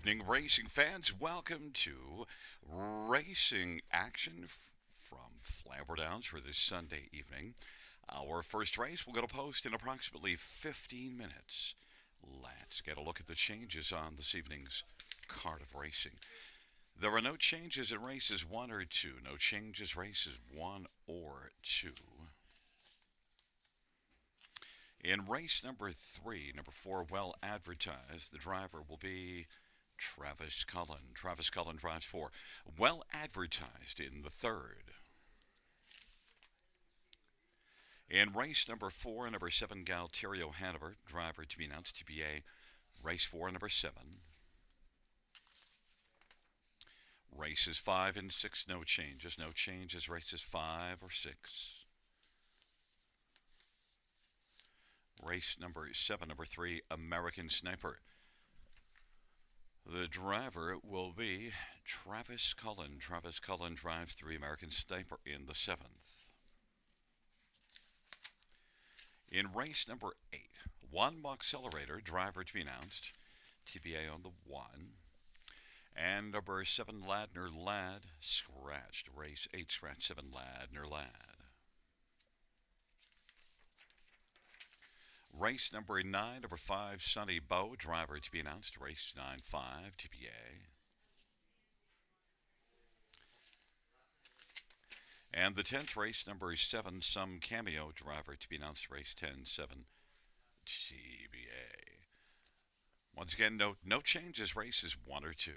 evening, racing fans. Welcome to Racing Action from Flamboro Downs for this Sunday evening. Our first race will go to post in approximately 15 minutes. Let's get a look at the changes on this evening's card of racing. There are no changes in races 1 or 2. No changes races 1 or 2. In race number 3, number 4, well advertised, the driver will be Travis Cullen. Travis Cullen drives for well advertised in the third. In race number 4, number 7, Galterio Hanover, driver to be announced TBA. Race 4, number 7. Races 5 and 6, no changes. No changes, races 5 or 6. Race number 7, number 3, American Sniper. The driver will be Travis Cullen. Travis Cullen drives 3, American Sniper in the 7th. In race number 8, one Accelerator, driver to be announced, TBA on the 1. And number 7, Ladner Lad, scratched. Race 8, scratch 7, Ladner Lad. Race number 9, number 5, Sonny Bow, driver to be announced, race 9-5, TBA. And the 10th race, number 7, Some Cameo, driver to be announced, race 10-7, TBA. Once again, no changes, races 1 or 2.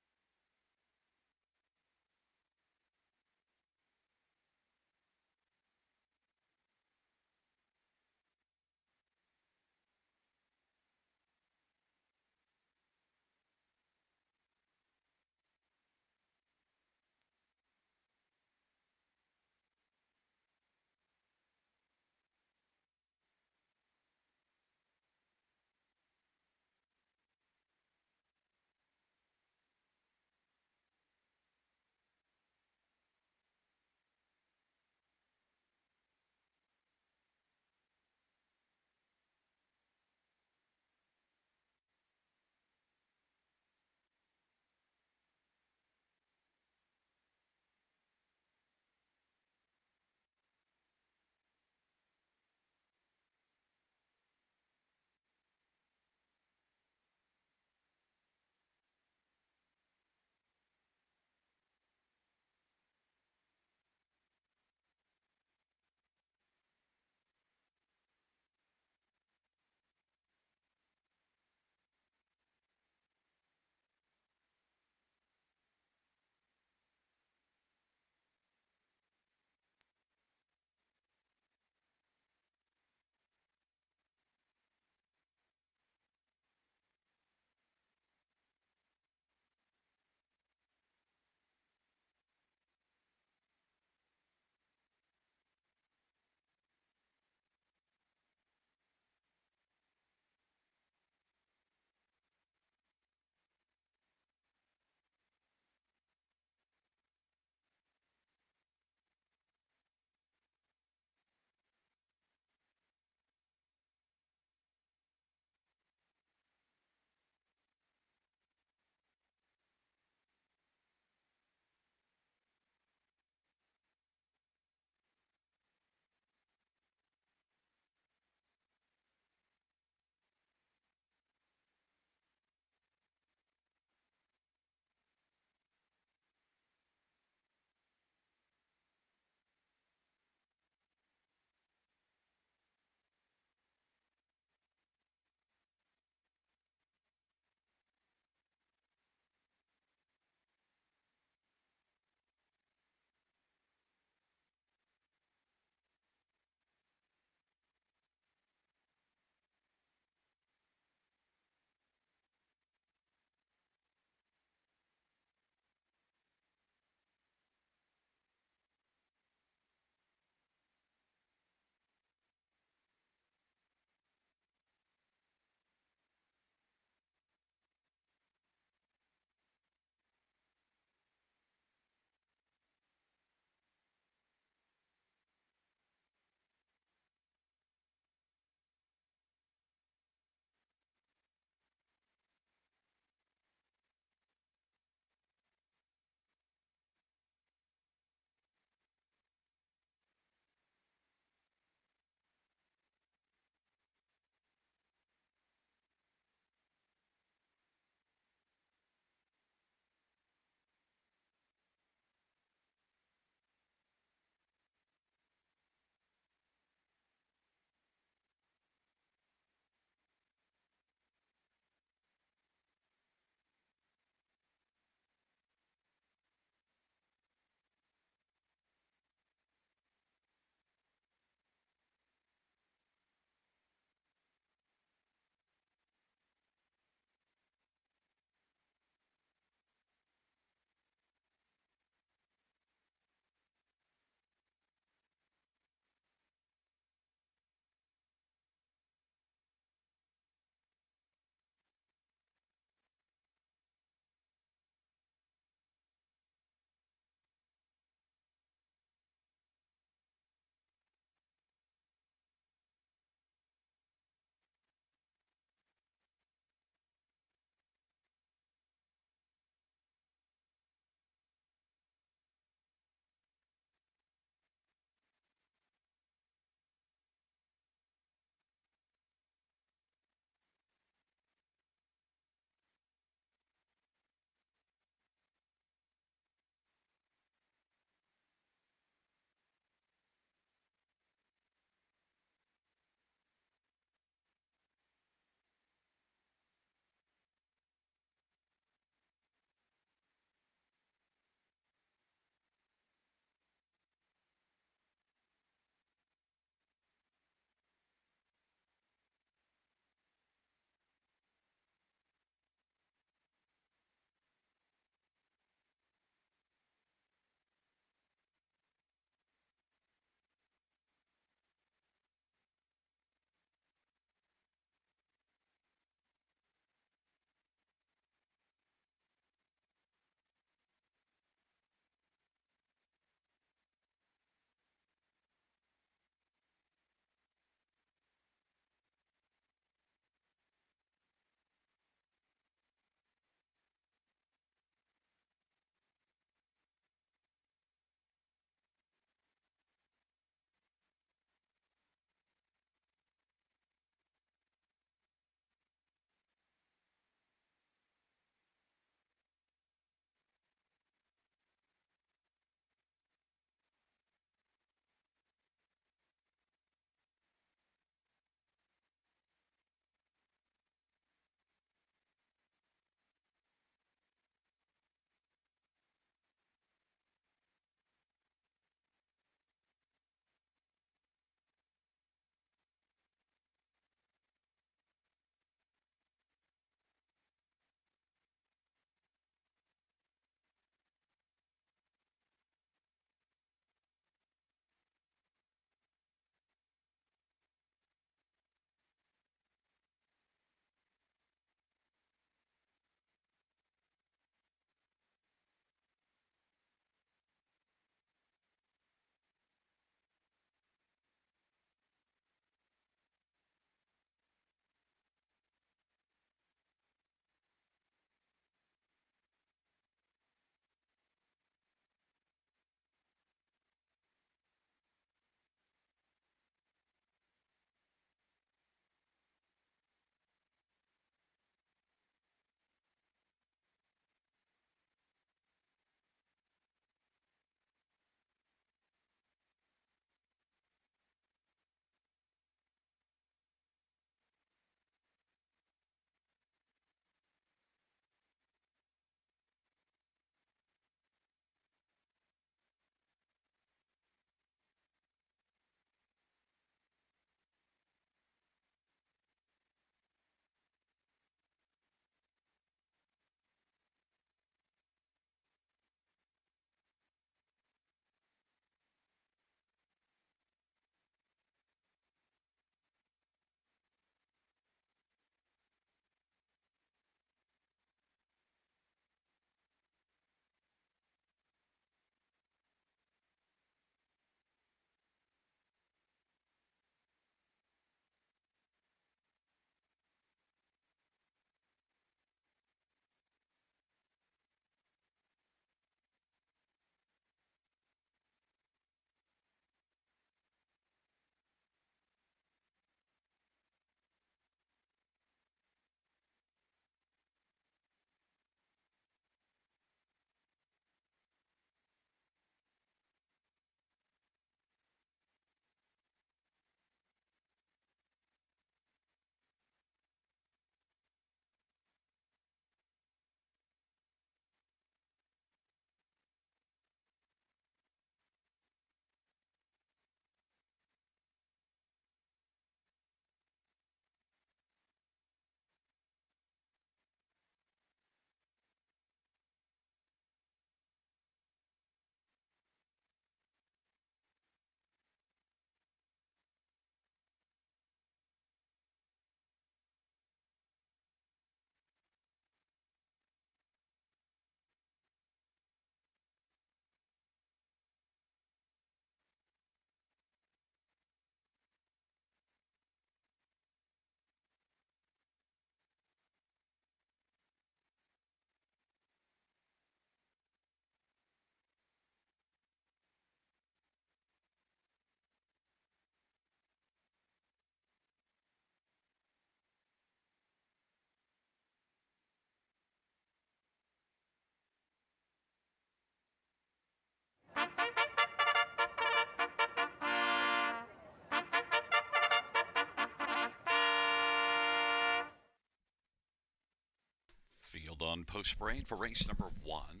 field on post parade for race number one.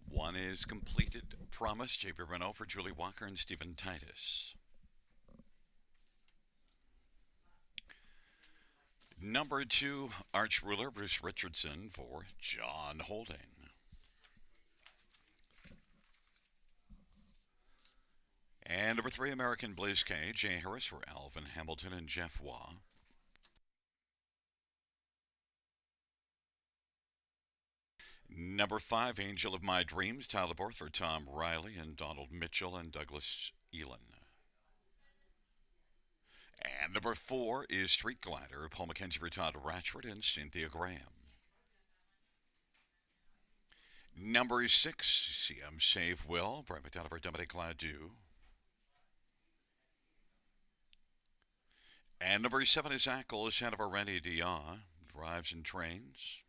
One is completed. Promise, J.P. Renault for Julie Walker and Stephen Titus. Number two, Arch Ruler Bruce Richardson for John Holding. And number three, American Bliss K, Jay Harris for Alvin Hamilton and Jeff Waugh. Number five, Angel of My Dreams, Tyler Borth for Tom Riley and Donald Mitchell and Douglas Elin. And number four is Street Glider, Paul McKenzie for Todd Ratchford and Cynthia Graham. Number six, CM Save Will, Brian McDonough for Dominic Gladue. And number seven is Ackle, Santa for Randy Dia, Drives and Trains.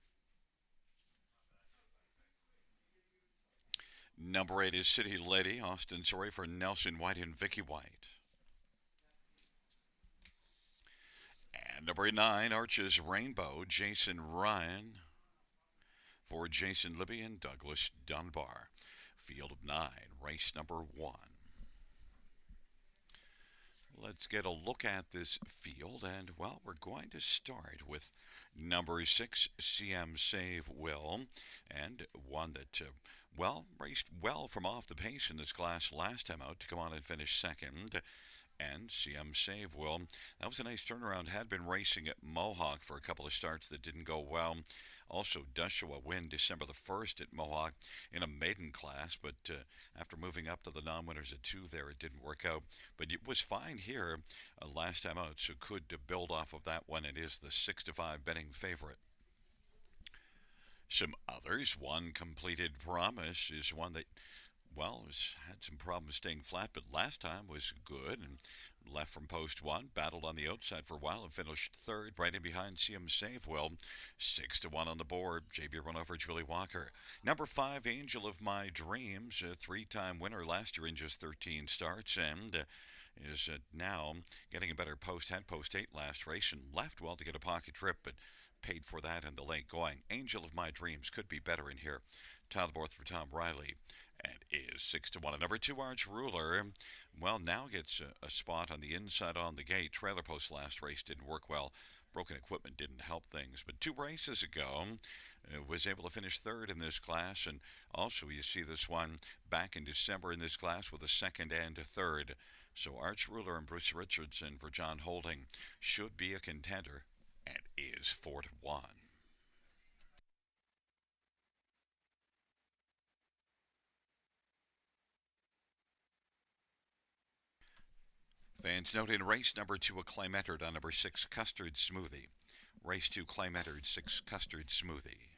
Number eight is City Lady, Austin Sorry for Nelson White and Vicky White. And number nine, Arches Rainbow, Jason Ryan for Jason Libby and Douglas Dunbar. Field of nine, race number one. Let's get a look at this field, and well, we're going to start with number six, CM Save Will, and one that, well, raced well from off the pace in this class last time out to come on and finish second. And CM Save Will, that was a nice turnaround. Had been racing at Mohawk for a couple of starts that didn't go well. Also, does show a win December the 1st at Mohawk in a maiden class, but after moving up to the non-winners at 2 there, it didn't work out. But it was fine here last time out, so could build off of that one. It is the 6-5 betting favorite. Some others, one completed promise is one that, well, had some problems staying flat, but last time was good and left from post one, battled on the outside for a while and finished third, right in behind CM Save Will. 6-1 on the board. JB run over Julie Walker. Number five, Angel of My Dreams, a three-time winner last year in just 13 starts, and is now getting a better post. Had post 8 last race and left well to get a pocket trip, but paid for that in the late going. Angel of My Dreams could be better in here. Tyler Borth for Tom Riley. And is 6-1. And number two, Arch Ruler, well, now gets a spot on the inside on the gate. Trailer post last race didn't work well. Broken equipment didn't help things. But 2 races ago, was able to finish third in this class. And also, you see this one back in December in this class with a second and a third. So Arch Ruler and Bruce Richardson for John Holding should be a contender and is 4-1. Fans note in race number 2, a claim entered on number 6, Custard Smoothie. Race 2, claim entered, 6, Custard Smoothie.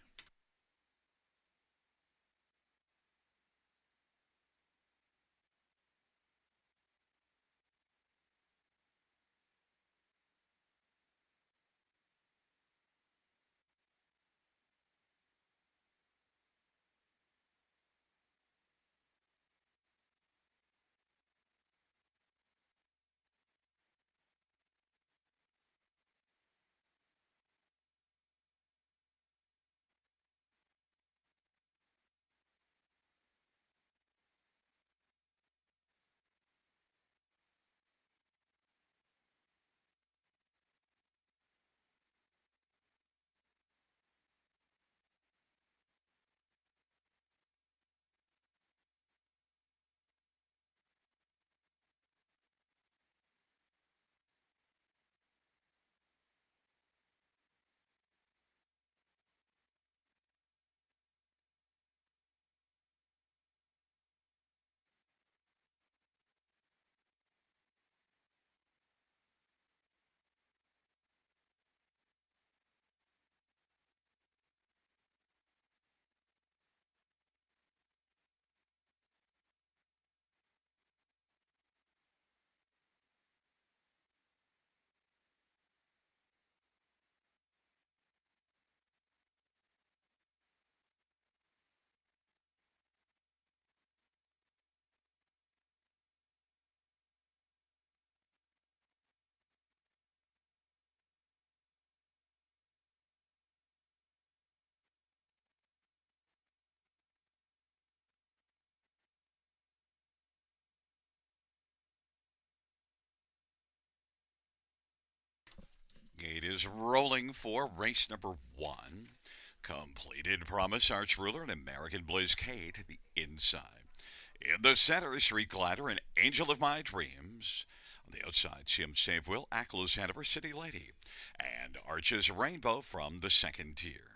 Gate is rolling for race number 1. Completed Promise, Arch Ruler, and American Bliss K to the inside. In the center, Street Glider and Angel of My Dreams. On the outside, Sim Save Will, Ackles Hanover City Lady, and Arches Rainbow from the second tier.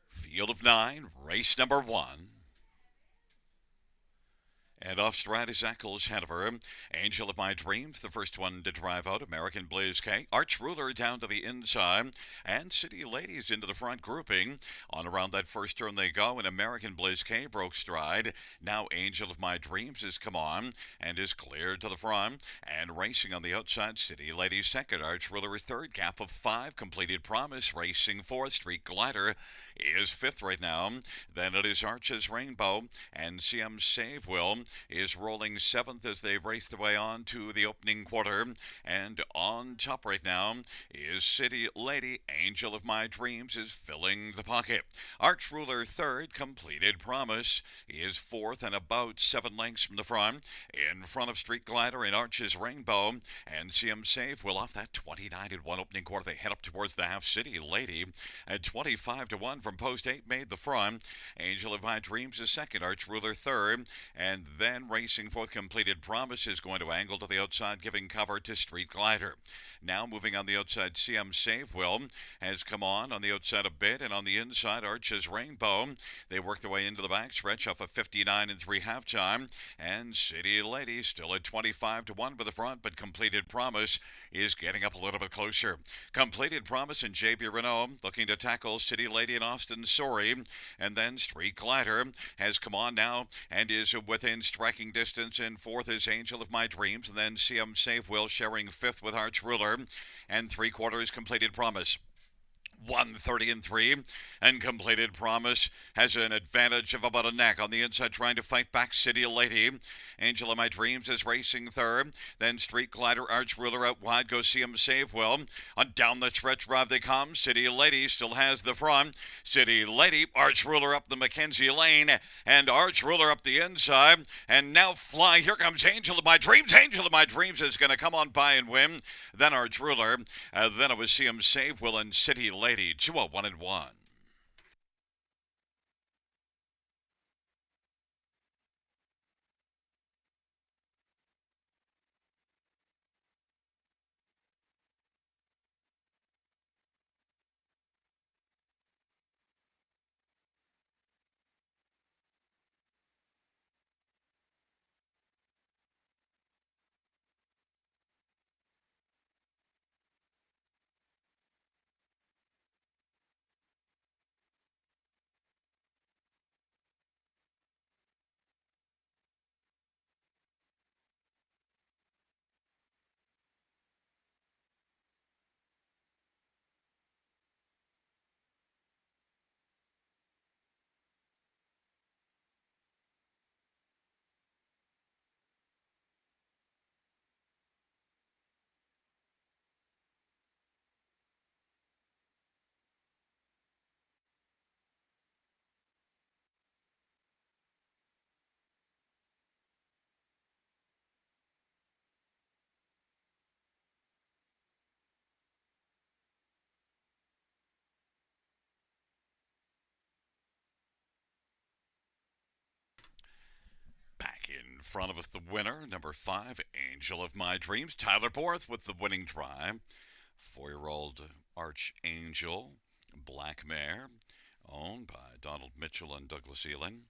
Field of 9, race number 1. And off stride is Eccles Hanover. Angel of My Dreams, the first one to drive out. American Blaze K. Arch Ruler down to the inside. And City Ladies into the front grouping. On around that first turn they go. And American Blaze K broke stride. Now Angel of My Dreams has come on and is cleared to the front. And racing on the outside, City Ladies second. Arch Ruler is third. Gap of 5. Completed Promise racing fourth. Street Glider is fifth right now. Then it is Arches Rainbow and CM Save Will is rolling seventh as they race their way on to the opening quarter. And on top right now is City Lady. Angel of My Dreams is filling the pocket. Arch Ruler third. Completed Promise is fourth and about 7 lengths from the front. In front of Street Glider and Arches Rainbow. And CM Save will off that 29-1 opening quarter. They head up towards the half. City Lady at 25-1 from post 8 made the front. Angel of My Dreams is second. Arch Ruler third. And then racing fourth. Completed Promise is going to angle to the outside, giving cover to Street Glider. Now moving on the outside, CM Save Will has come on the outside a bit, and on the inside, Arches Rainbow. They work their way into the back stretch off of 59 and 3 halftime, and City Lady still at 25-1 with the front, but Completed Promise is getting up a little bit closer. Completed Promise and JB Renault looking to tackle City Lady and Austin Sorry, and then Street Glider has come on now and is within striking distance. In fourth is Angel of My Dreams, and then CM Save Will sharing fifth with Arch Ruler, and 3/4 Completed Promise. 130 and 3, and Completed Promise has an advantage of about a neck on the inside, trying to fight back City Lady. Angel of My Dreams is racing third. Then Street Glider, Arch Ruler out wide goes CM Save Will. On down the stretch drive they come. City Lady still has the front. City Lady, Arch Ruler up the Mackenzie lane, and Arch Ruler up the inside. And now fly. Here comes Angel of My Dreams. Angel of My Dreams is going to come on by and win. Then Arch Ruler. Then it was CM Save Will and City Lady. 2-1 and 1. Back in front of us, the winner, number 5, Angel of My Dreams. Tyler Borth with the winning try. 4-year-old Archangel, Black Mare, owned by Donald Mitchell and Douglas Elin.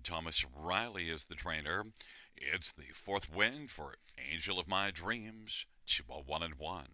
Thomas Riley is the trainer. It's the fourth win for Angel of My Dreams. 2-1 and 1.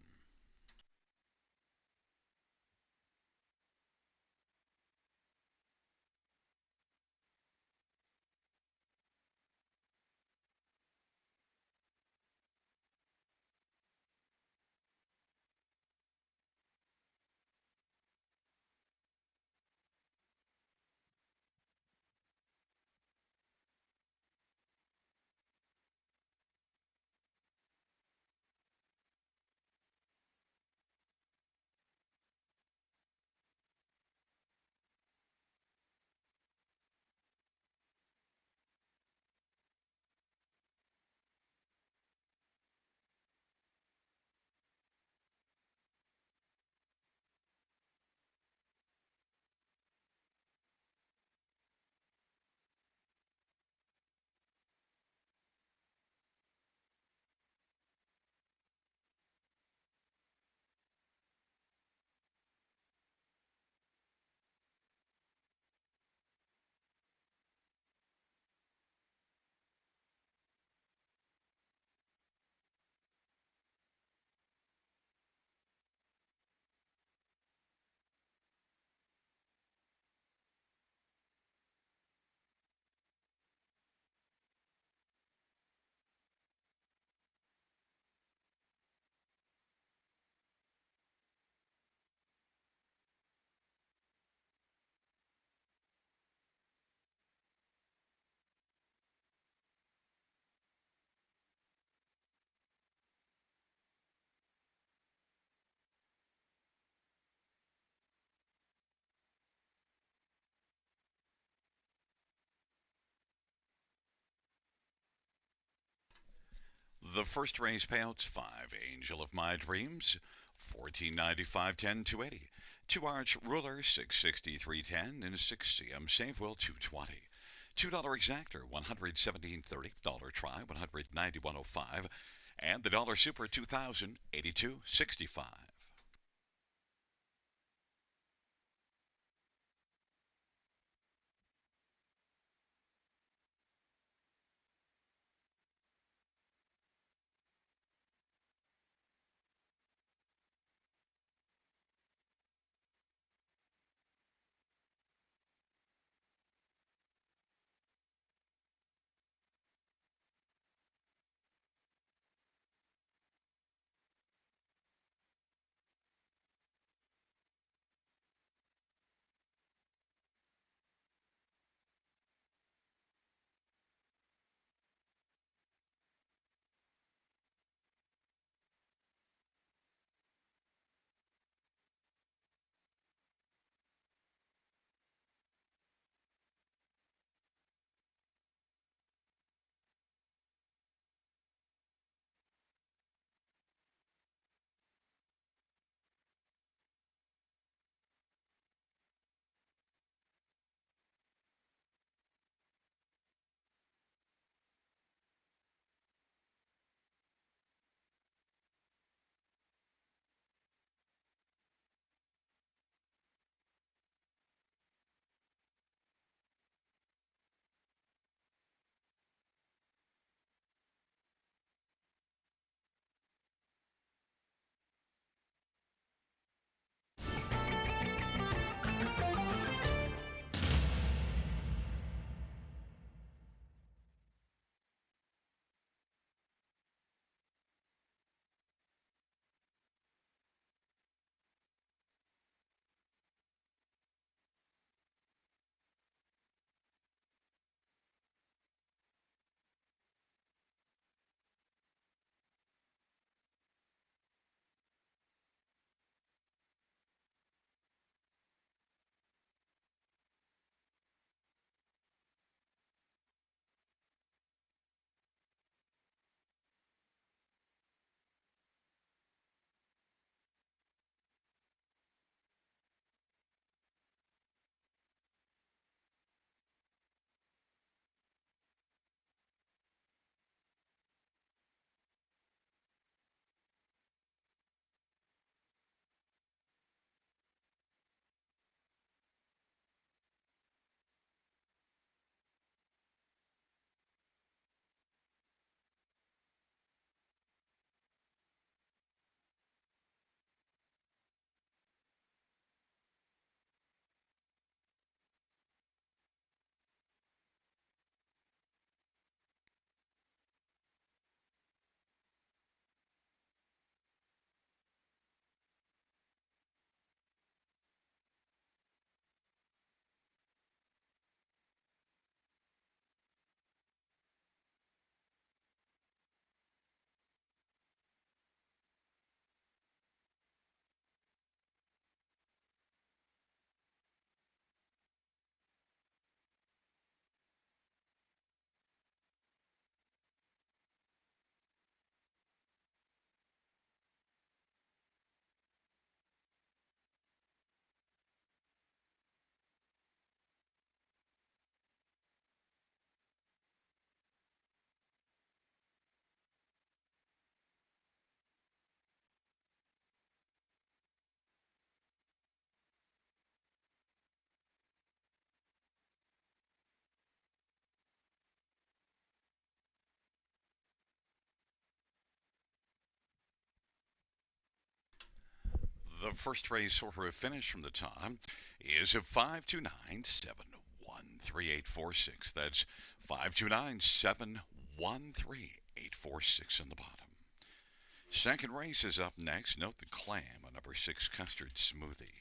The first race payouts 5 Angel of My Dreams, 14.95, 10, 280. 2 Arch Ruler, 663.10, and 6 CM Save Will, 220. $2 Exactor, 117.30. Dollar Try, 191.05. And the Dollar Super, 2,082.65. The first race order of finish from the top is a 529-713-846. That's 529-713-846 in the bottom. Second race is up next. Note the clam, a number 6 custard smoothie.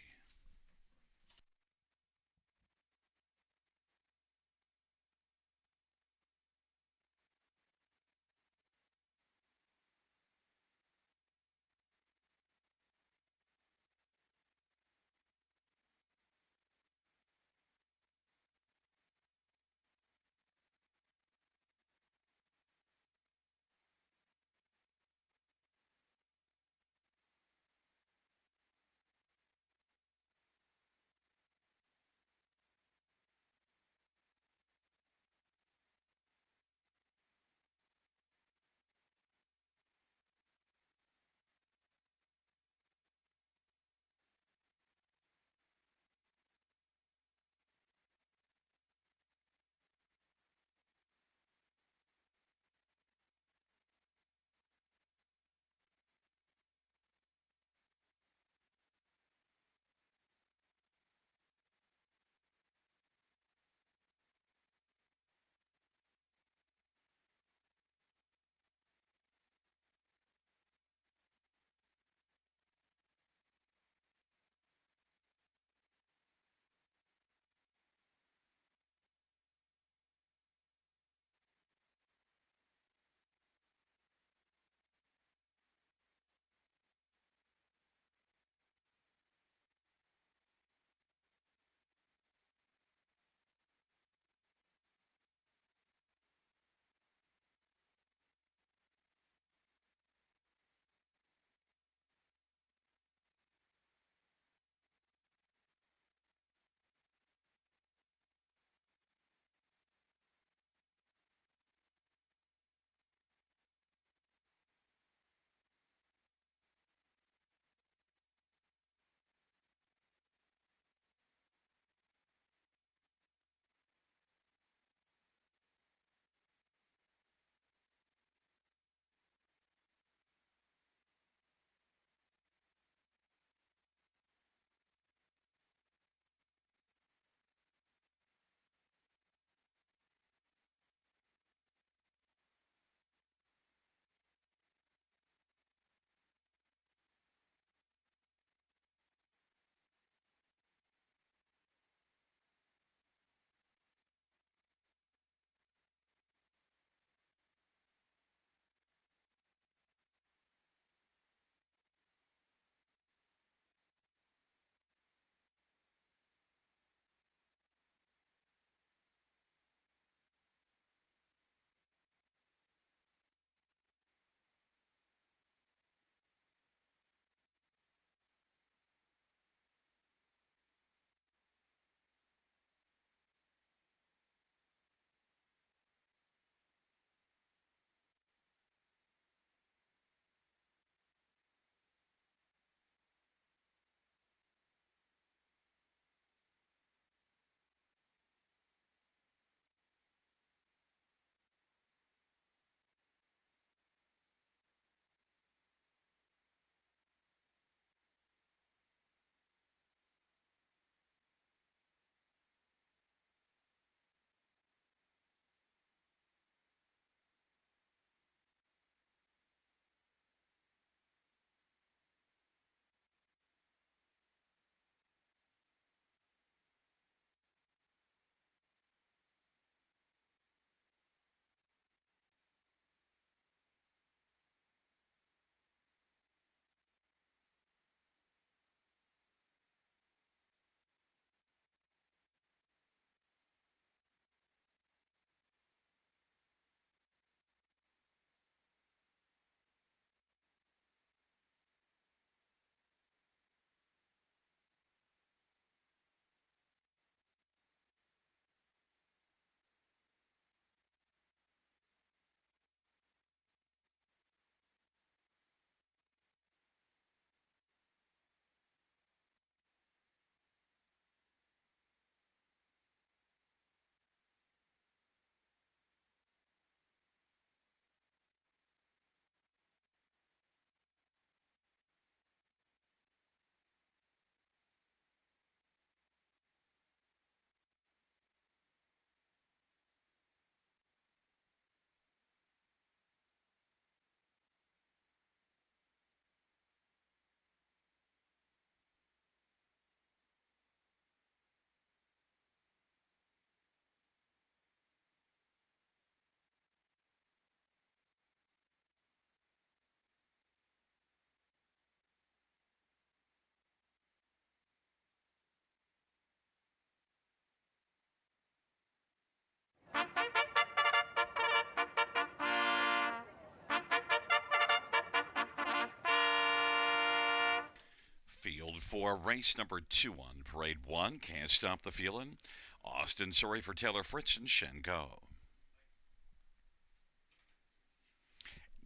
for race number 2 on Parade 1. Can't Stop the Feeling. Austin, sorry for Taylor Fritz and Shengo.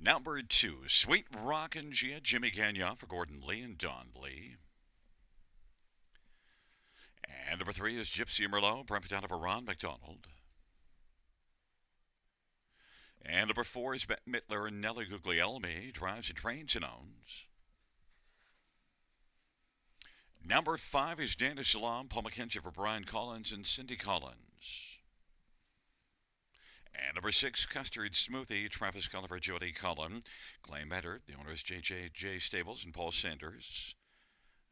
Number 2, Sweet Rockin' Gia, Jimmy Gagnon for Gordon Lee and Don Lee. And number 3 is Gypsy Merlot, Brempton of Ron McDonald. And number 4 is Bette Midler and Nellie Guglielmi, drives and trains and owns. Number 5 is Dana Salam, Paul McKenzie for Brian Collins and Cindy Collins. And number 6, Custard Smoothie, Travis Culliver, Jody Cullen. Claim Edder, the owners J.J. Stables and Paul Sanders.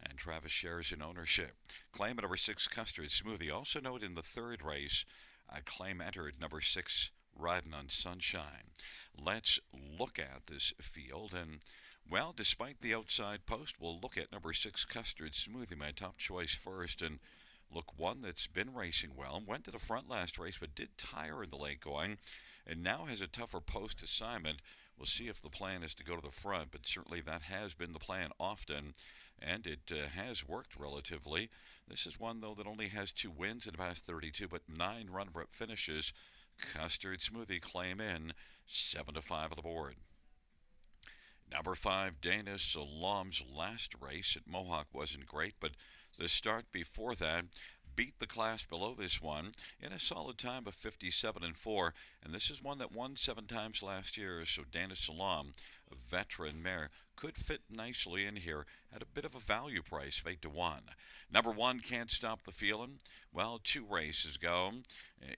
And Travis shares in ownership. Claim at number 6, Custard Smoothie. Also note in the third race, Claim entered number 6, Riding on Sunshine. Let's look at this field. And, well, despite the outside post, we'll look at number 6, Custard Smoothie, my top choice first. And look, one that's been racing well, went to the front last race, but did tire in the late going, and now has a tougher post assignment. We'll see if the plan is to go to the front, but certainly that has been the plan often, and it has worked relatively. This is one, though, that only has 2 wins in the past 32, but 9 runner-up finishes. Custard Smoothie claim in, 7-5 on the board. Number 5, Dana Salam's last race at Mohawk wasn't great, but the start before that beat the class below this one in a solid time of 57-4, and this is one that won 7 times last year, so Dana Salam, a veteran mare, could fit nicely in here at a bit of a value price of 8-1. Number 1, Can't Stop the Feeling. Well, 2 races go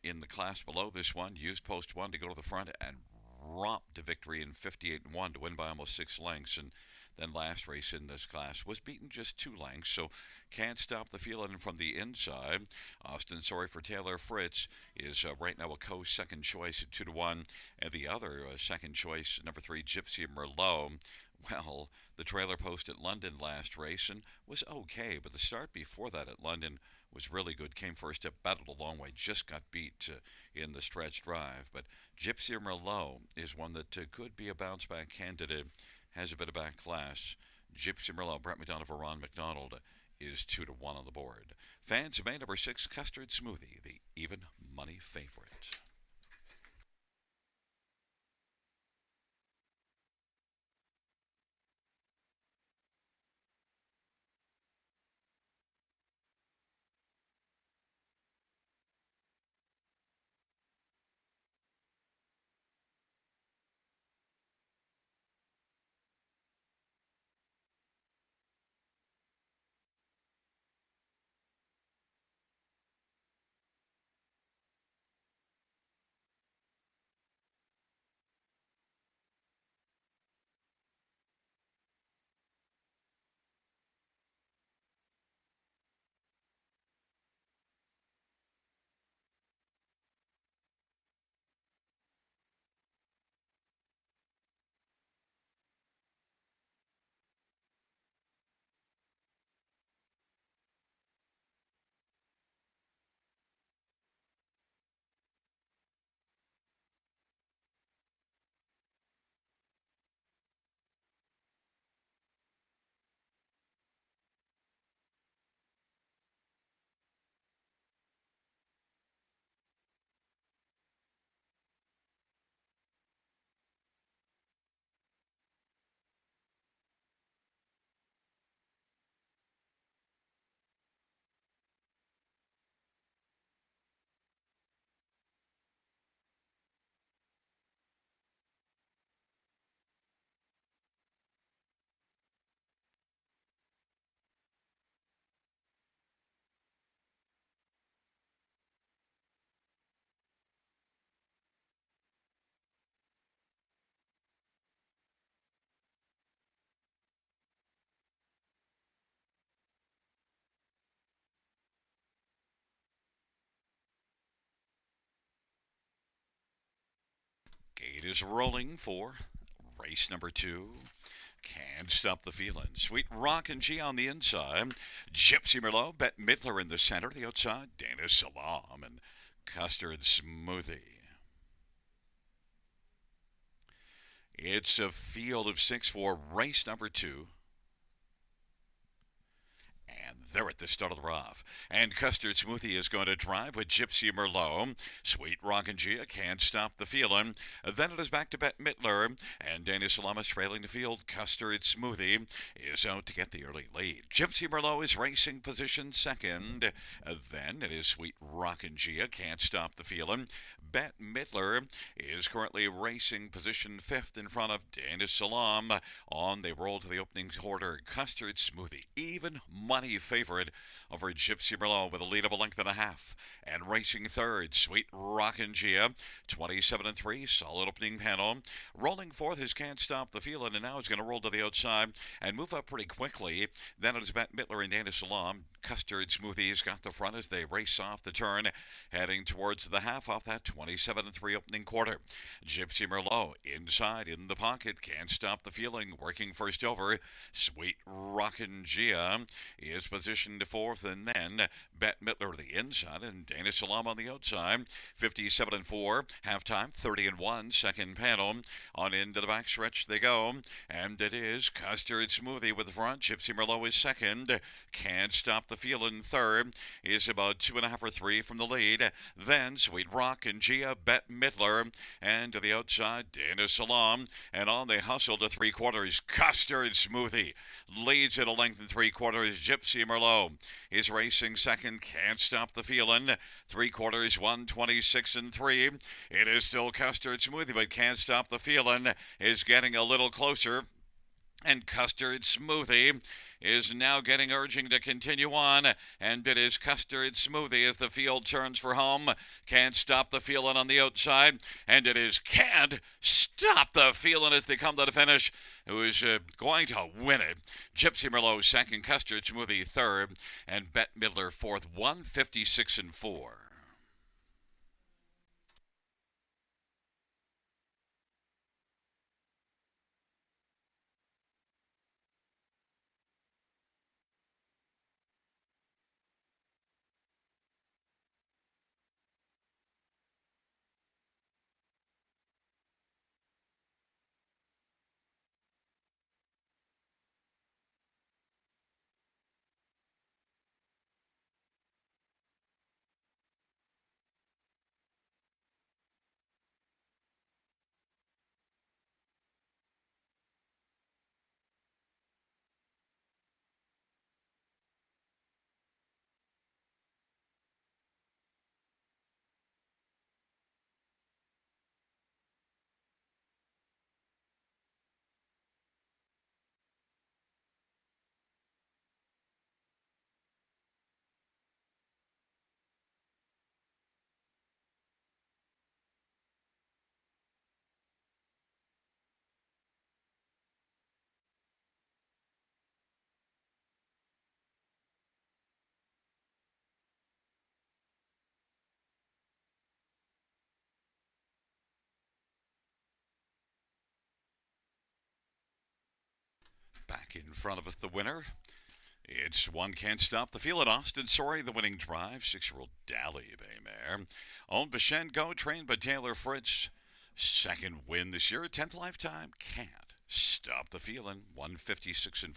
in the class below this one. Used post 1 to go to the front and romped to victory in 58-1 to win by almost 6 lengths. And then last race in this class was beaten just 2 lengths, so Can't Stop the Feeling from the inside. Austin, sorry for Taylor Fritz, is right now a co-second choice at 2-1, and the other second choice, number 3, Gypsy Merlot. Well, the trailer post at London last race and was okay, but the start before that at London was really good. Came first up, battled a long way, just got beat in the stretch drive. But Gypsy Merlot is one that could be a bounce-back candidate, has a bit of back class. Gypsy Merlot, Brett McDonough for Ron McDonald, is 2-1 on the board. Fans have made number 6, Custard Smoothie, the even money favorite. Gate is rolling for race number 2. Can't Stop the Feeling. Sweet Rockin' G on the inside. Gypsy Merlot, Bette Midler in the center. The outside, Dana Salam and Custard Smoothie. It's a field of 6 for race number 2. And they're at the start of the rough. And Custard Smoothie is going to drive with Gypsy Merlot. Sweet Rockin' Gia can't stop the feeling. Then it is back to Bette Midler. And Danny Salamas trailing the field. Custard Smoothie is out to get the early lead. Gypsy Merlot is racing position second. Then it is Sweet Rockin' Gia can't stop the feeling. Bette Midler is currently racing position fifth in front of Danny Salam. On they roll to the opening quarter. Custard Smoothie, even money favorite over Gypsy Merlot with a lead of a length and a half. And racing third, Sweet Rockin' Gia, 27-3, solid opening panel. Rolling fourth is Can't Stop the Feeling, and now it's going to roll to the outside and move up pretty quickly. Then it is Bette Midler and Danny Salam. Custard Smoothie's got the front as they race off the turn, heading towards the half off that 27-3 opening quarter. Gypsy Merlot inside in the pocket, Can't Stop the Feeling, working first over. Sweet Rockin' Gia is positioned fourth, and then Bette Midler the inside and Dana Salam on the outside. 57-4, halftime, 30-1, second panel. On into the backstretch they go, and it is Custard Smoothie with the front. Gypsy Merlot is second. Can't Stop the Feeling third. Is about 2.5 or 3 from the lead. Then Sweet Rockin' Gia, Bette Midler, and to the outside Dana Salam. And on they hustle to three quarters. Custard Smoothie leads at a length and three quarters. Gypsy Merlot is racing second. Can't Stop the Feeling. Three quarters, 126-3. It is still Custard Smoothie, but Can't Stop the Feeling is getting a little closer. And Custard Smoothie is now getting urging to continue on, and it is Custard Smoothie as the field turns for home. Can't Stop the Feeling on the outside, and it is Can't Stop the Feeling as they come to the finish, who is going to win it. Gypsy Merlot second, Custard Smoothie third, and Bette Midler fourth, 156-4. Back in front of us, the winner. It's One Can't Stop the Feeling. Austin Sorry, the winning drive. 6-year-old Dally Bay mare. Owned by Shengo, trained by Taylor Fritz. Second win this year. 10th lifetime. Can't Stop the Feeling. 156-4.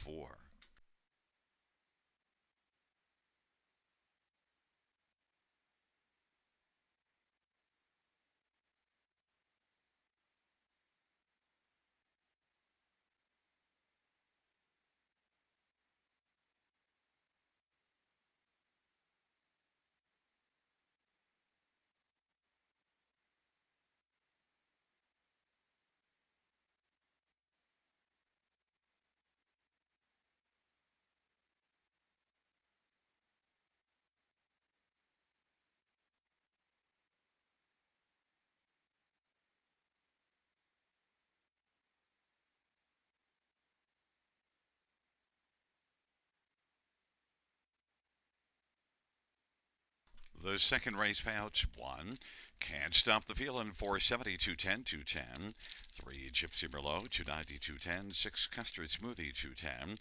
The second race payouts: 1, Can't Stop the Feeling, 470, 210, 210. 3, Gypsy Merlot, 290, 210. 6, Custard Smoothie, 210.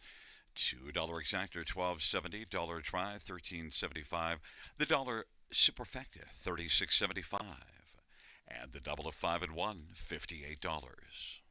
$2 exactor, 12.70. Dollar try, 13.75. The dollar superfecta, 36.75. And the double of 5 and 1, $58.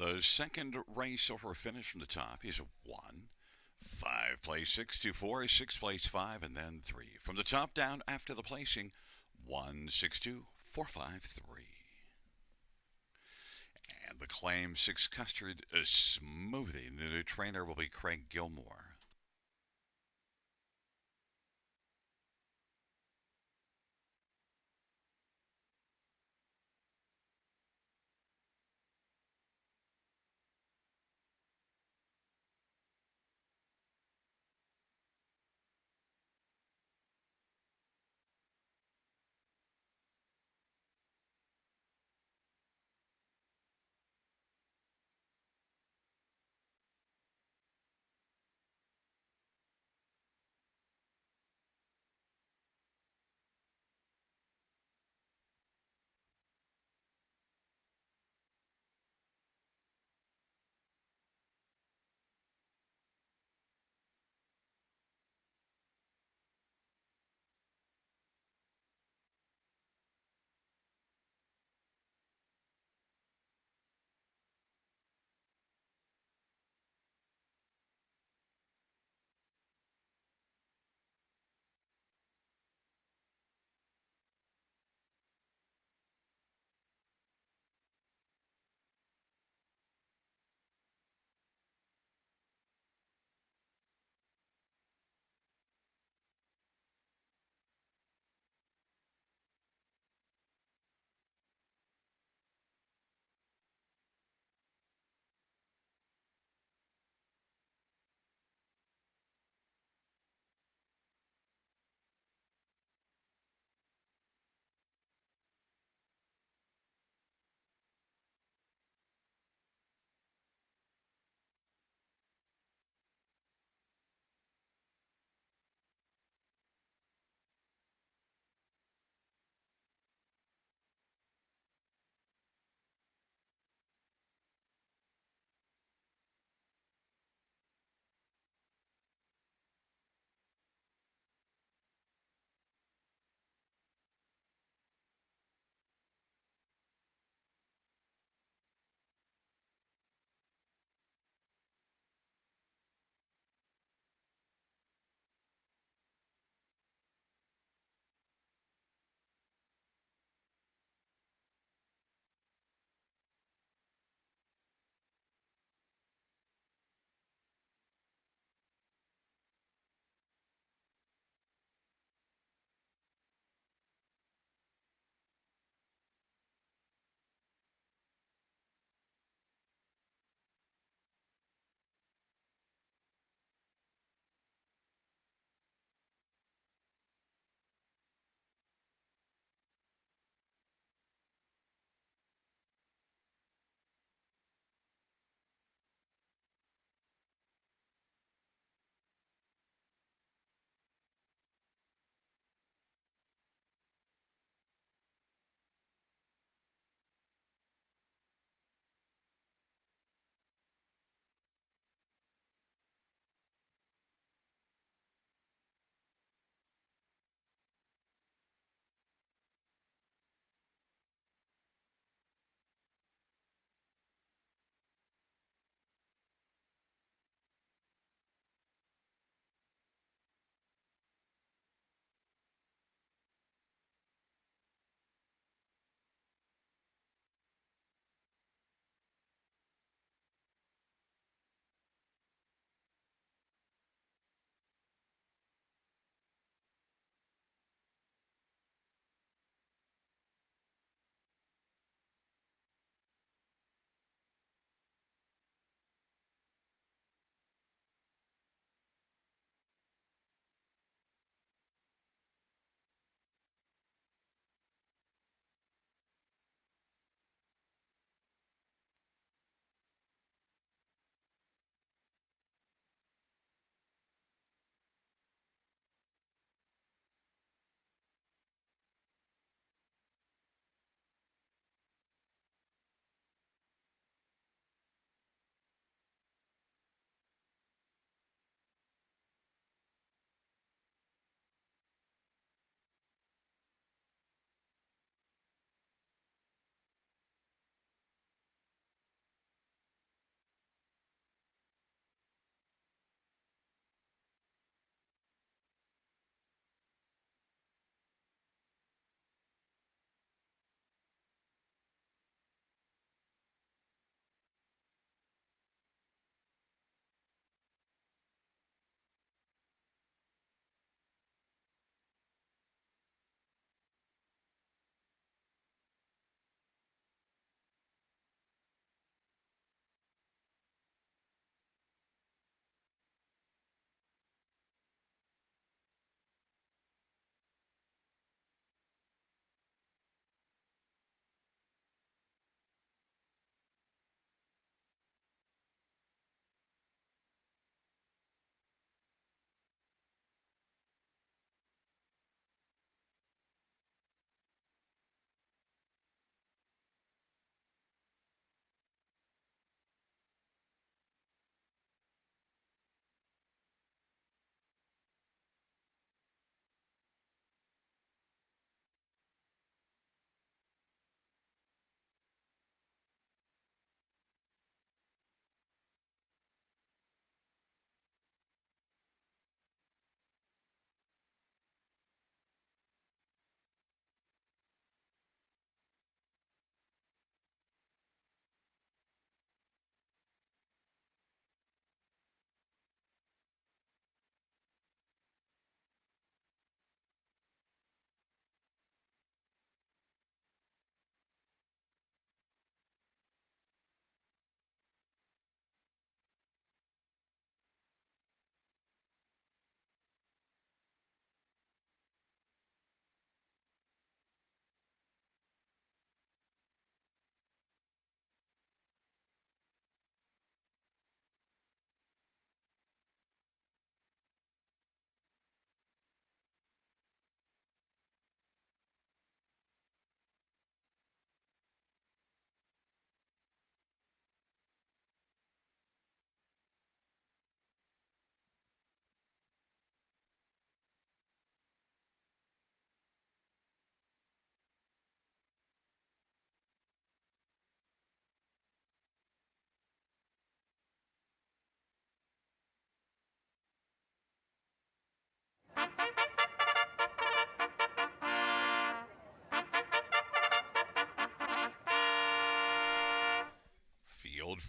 The second race over finish from the top is 1. 5 place 6 to 4, 6 place 5, and then 3. From the top down after the placing, 1, 6, 2, 4, 5, 3. And the claim 6 custard smoothie. The new trainer will be Craig Gilmore.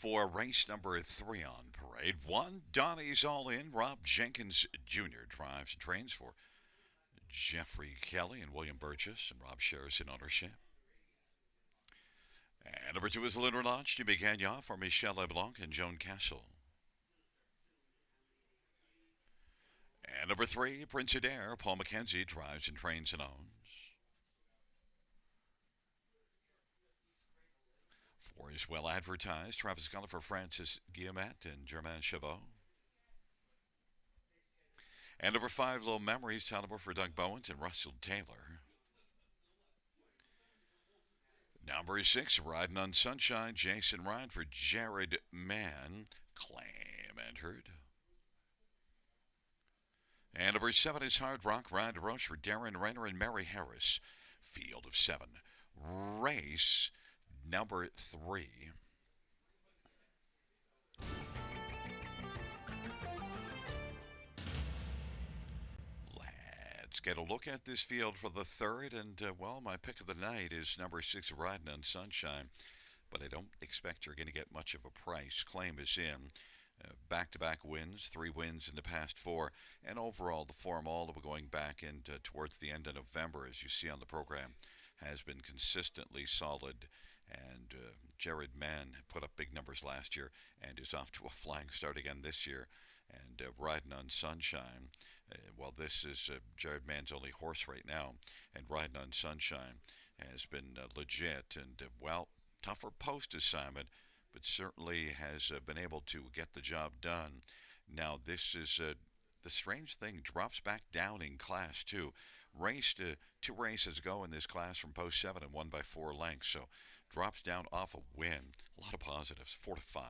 for race number 3 on parade. 1, Donnie's All In. Rob Jenkins Jr. drives and trains for Jeffrey Kelly and William Burgess, and Rob shares in ownership. And number 2 is Lunar Launch. Jimmy Gagnon for Michelle LeBlanc and Joan Castle. And number 3, Prince Adair. Paul McKenzie drives and trains and owns. 4 is Well Advertised. Travis Cullen for Francis Guillemette and Germain Chabot. And number 5, Little Memories. Talibor for Doug Bowens and Russell Taylor. Number 6, Riding on Sunshine. Jason Ryan for Jared Mann. Claim entered. And number 7 is Hard Rock. Ryan DeRoche for Darren Renner and Mary Harris. Field of 7. Race number 3. Let's get a look at this field for the 3rd. And, well, my pick of the night is number 6, Riding on Sunshine. But I don't expect you're going to get much of a price. Claim is in. Back-to-back wins, 3 wins in the past 4, and overall the form all of going back into towards the end of November, as you see on the program, has been consistently solid. And Jared Mann put up big numbers last year and is off to a flying start again this year. And Riding on Sunshine, well, this is Jared Mann's only horse right now, and Riding on Sunshine has been legit and, well, tougher post assignment, but certainly has been able to get the job done. Now, this is the strange thing, drops back down in Class 2. Raced 2 races ago in this class from Post 7 and won by 4 lengths, so drops down off a win. A lot of positives, 4 to 5.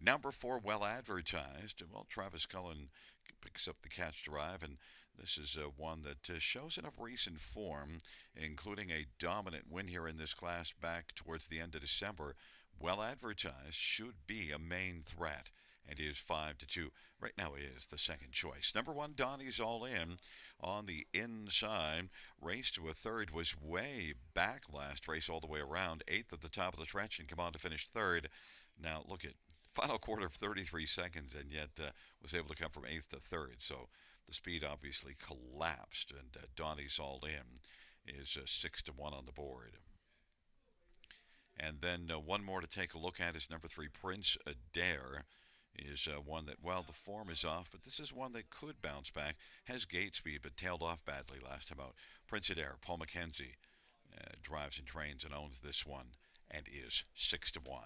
Number 4, Well Advertised. Well, Travis Cullen picks up the catch drive, and this is one that shows enough recent form, including a dominant win here in this class back towards the end of December. Well Advertised should be a main threat, and is 5 to 2. Right now is the second choice. Number 1, Donnie's All In on the inside. Race to a 3rd, was way back last race all the way around. 8th at the top of the stretch and come on to finish 3rd. Now look at final quarter of 33 seconds, and yet was able to come from 8th to 3rd. So the speed obviously collapsed, and Donnie's All In is 6 to 1 on the board. And then one more to take a look at is number 3, Prince Adair. Is one that, well, the form is off, but this is one that could bounce back. Has gate speed, but tailed off badly last time out. Prince Adair, Paul McKenzie drives and trains and owns this one, and is 6 to 1.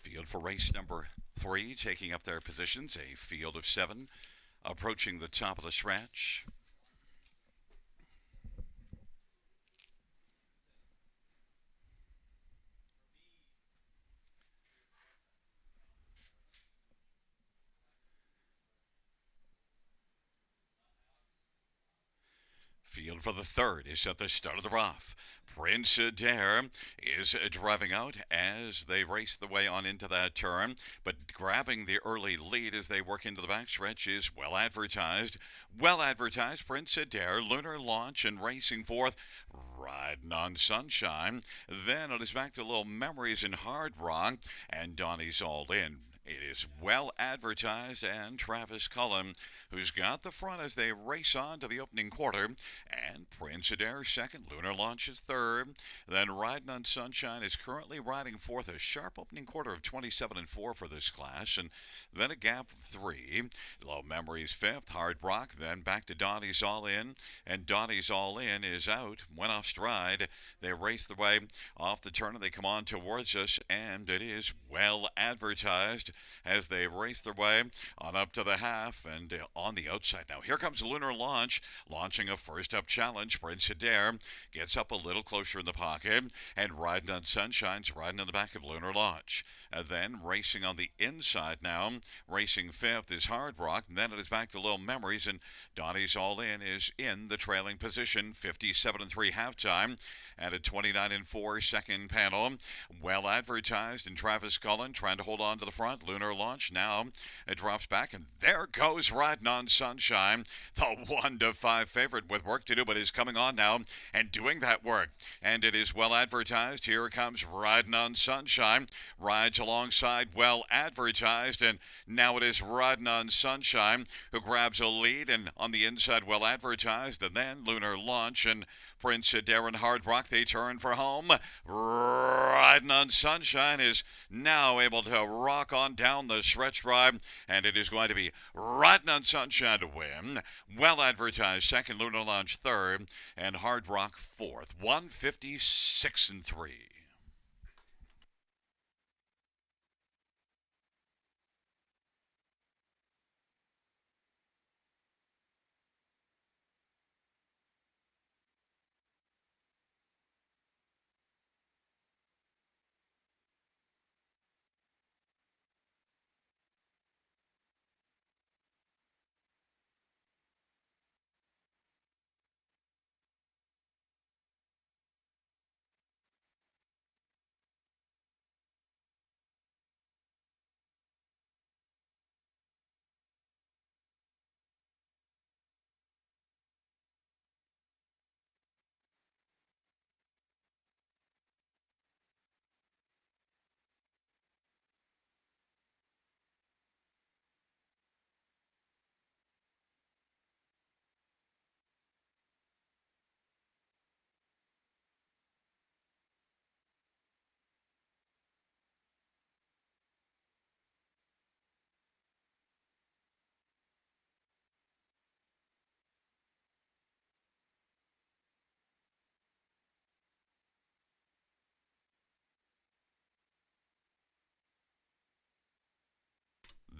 Field for race number 3, taking up their positions, a field of 7, approaching the top of the stretch. Field for the third is at the start of the rough. Prince Adair is driving out as they race the way on into that turn, but grabbing the early lead as they work into the backstretch is well advertised. Well advertised, Prince Adair, Lunar Launch, and racing fourth, Riding on Sunshine. Then it is back to Little Memories in Hard Rock, and Donnie's All In. It is well advertised, and Travis Cullen, who's got the front as they race on to the opening quarter, and Prince Adair second, Lunar Launch is third. Then Riding on Sunshine is currently riding fourth, a sharp opening quarter of 27 and 4 for this class, and then a gap of 3. Low Memories fifth, Hard Rock, then back to Donnie's All In, and Donnie's All In is out, went off stride. They race the way off the turn and they come on towards us, and it is well advertised as they race their way on up to the half and on the outside. Now here comes Lunar Launch, launching a first up challenge. Prince Adair gets up a little closer in the pocket, and Riding on Sunshine's riding in the back of Lunar Launch. Then racing on the inside now, racing fifth is Hard Rock, and then it is back to Little Memories, and Donnie's All In is in the trailing position, 57 and 3 halftime, and a 29 and 4 second panel. Well advertised, and Travis Cullen trying to hold on to the front. Lunar Launch now it drops back, and there goes Riding on Sunshine, the 1-5 favorite with work to do, but is coming on now and doing that work. And it is well advertised. Here comes Riding on Sunshine, rides alongside well advertised, and now it is Riding on Sunshine who grabs a lead, and on the inside well advertised, and then Lunar Launch and Prince Adair and Hard Rock, they turn for home. Riding on Sunshine is now able to rock on down the stretch drive, and it is going to be Riding on Sunshine to win. Well advertised second, Lunar Launch third, and Hard Rock fourth. 156 and 3.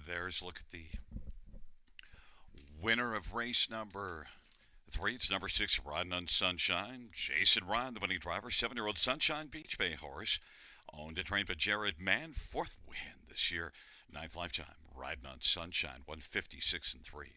There's a look at the winner of race number 3. It's number 6, Riding on Sunshine. Jason Ryan, the winning driver, 7-year-old Sunshine Beach Bay horse, owned and trained by Jared Mann. 4th win this year, 9th lifetime. Riding on Sunshine, 156 and 3.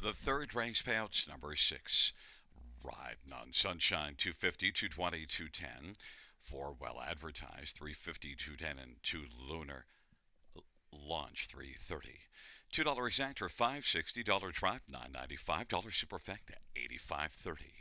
The third race payouts, number 6, Riding on Sunshine, 250, 220, 210. 4 well advertised, 350, 210, and 2 Lunar launch 3:30. $2 exactor 560, dollar tribe 9.95, dollar superfecta 85.30.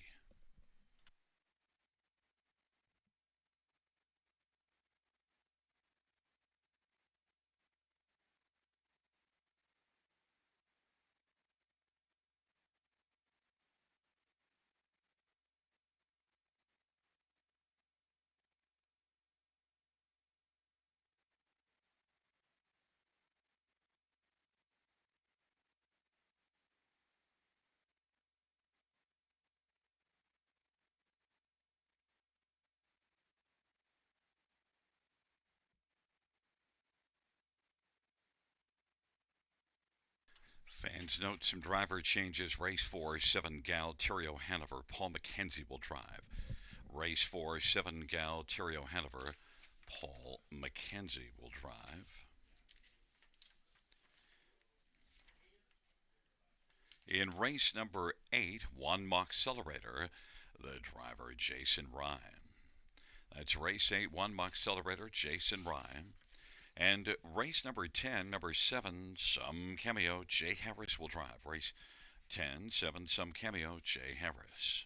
Fans note some driver changes. Race 4, 7 Gal Terrio Hanover. Paul McKenzie will drive. Race 4, 7 Gal Terrio Hanover. Paul McKenzie will drive. In race number 8, 1 Mach Accelerator, the driver Jason Ryan. That's race 8, 1 Mach Accelerator, Jason Ryan. And race number 10, number 7, Some Cameo, Jay Harris will drive. Race 10, 7, Some Cameo, Jay Harris.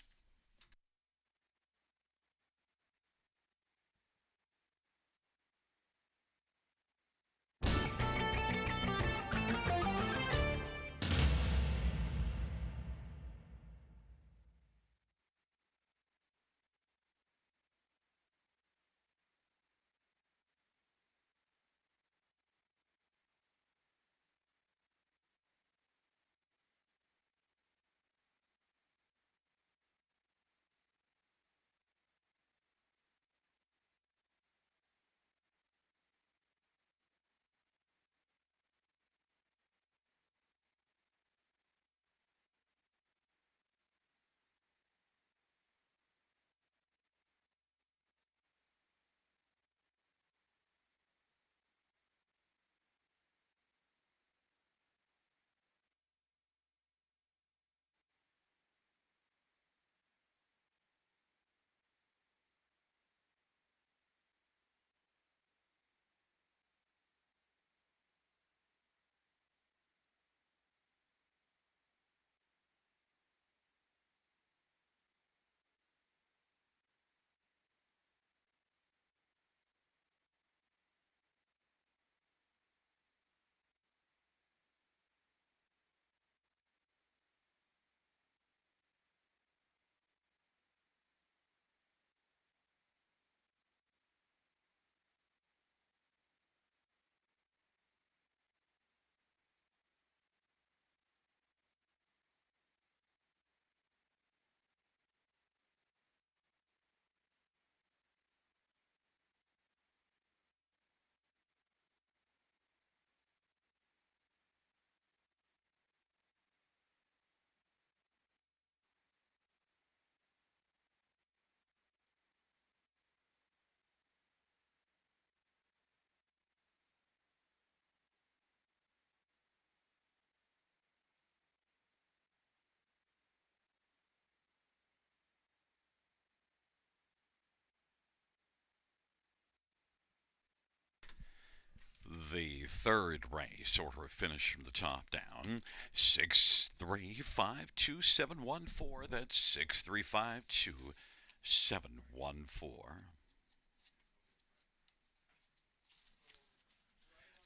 The third race, order of finish from the top down, 6352714. That's 6352714.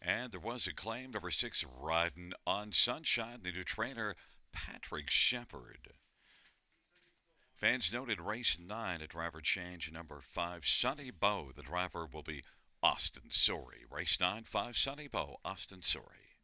And there was a claim, number 6, Riding on Sunshine, the new trainer, Patrick Shepard. Fans noted race 9, a driver change, number 5, Sonny Bow. The driver will be Austin Sorey. Race 9, 5, Sonny Bow, Austin Sorey.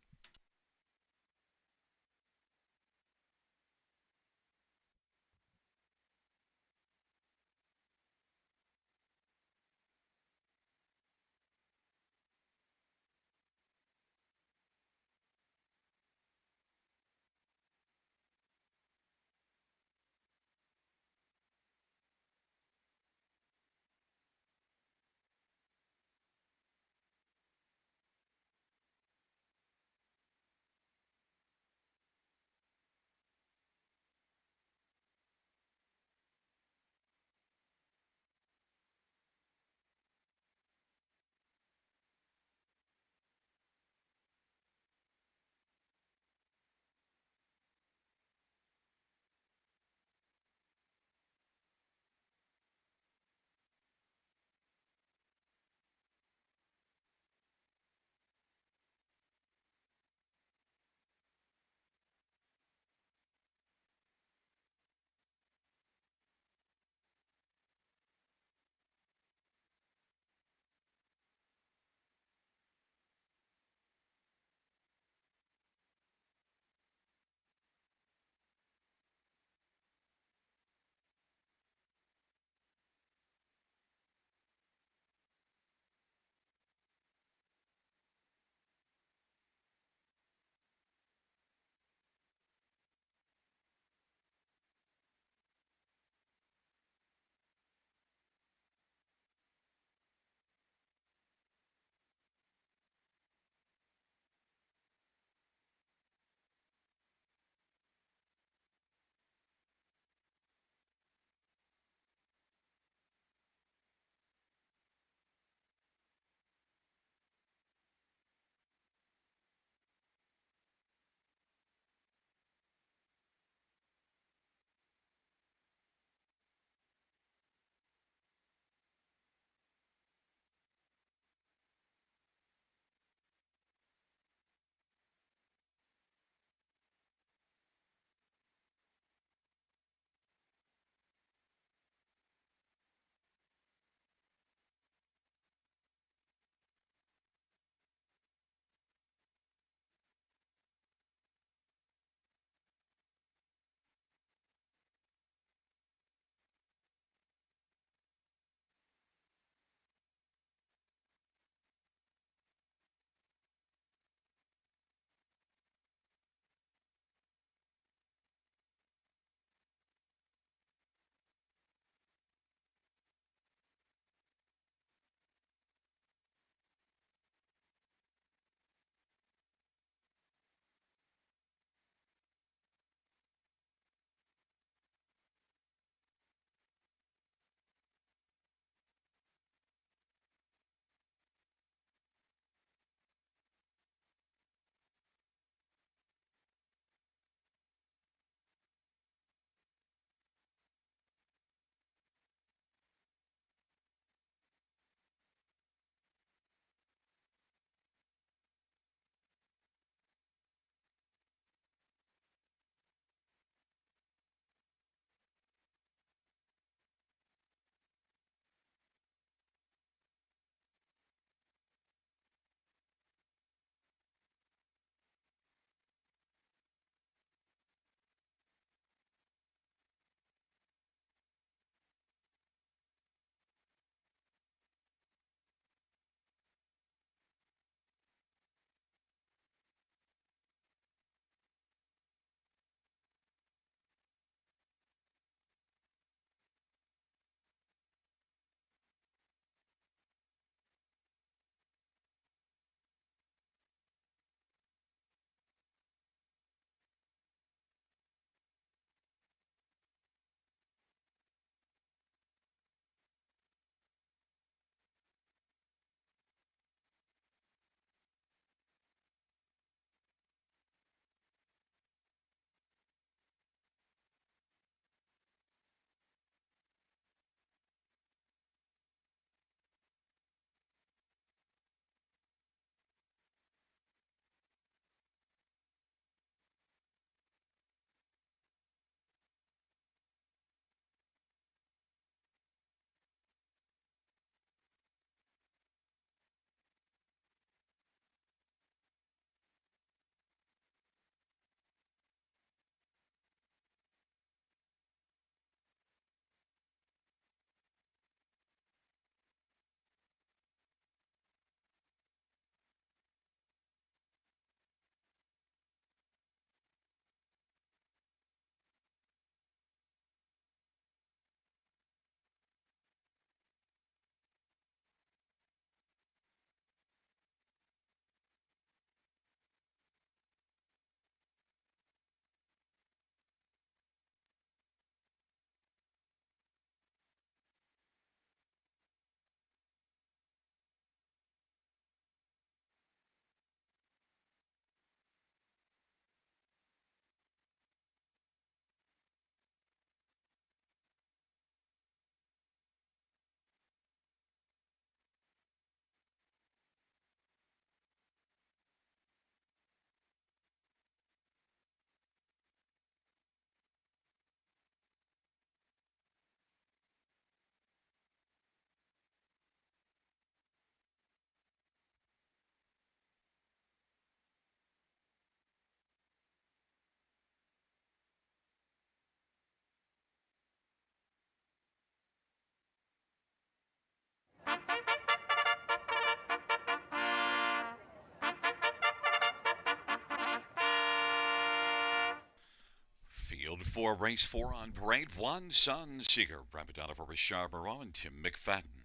Field 4, race 4 on parade 1, Sunseeker. Brabadonna for Richard Moreau and Tim McFadden.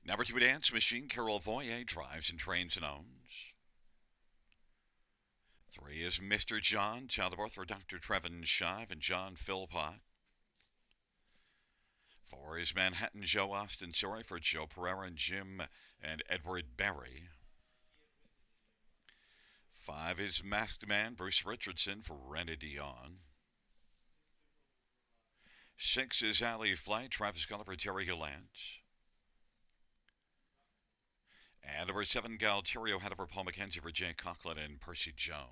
Number 2, Dance Machine. Carol Voyer drives and trains and owns. 3 is Mr. John. Child of Arthur, Dr. Trevin Shive and John Philpott. 4 is Manhattan Joe Austin Sorry for Joe Pereira and Jim and Edward Berry. 5 is Masked Man Bruce Richardson for Rena Dion. 6 is Alley Flight Travis Gulliver Terry Gallant. And number 7 Galterio had over Paul McKenzie for Jay Conklin and Percy Jones.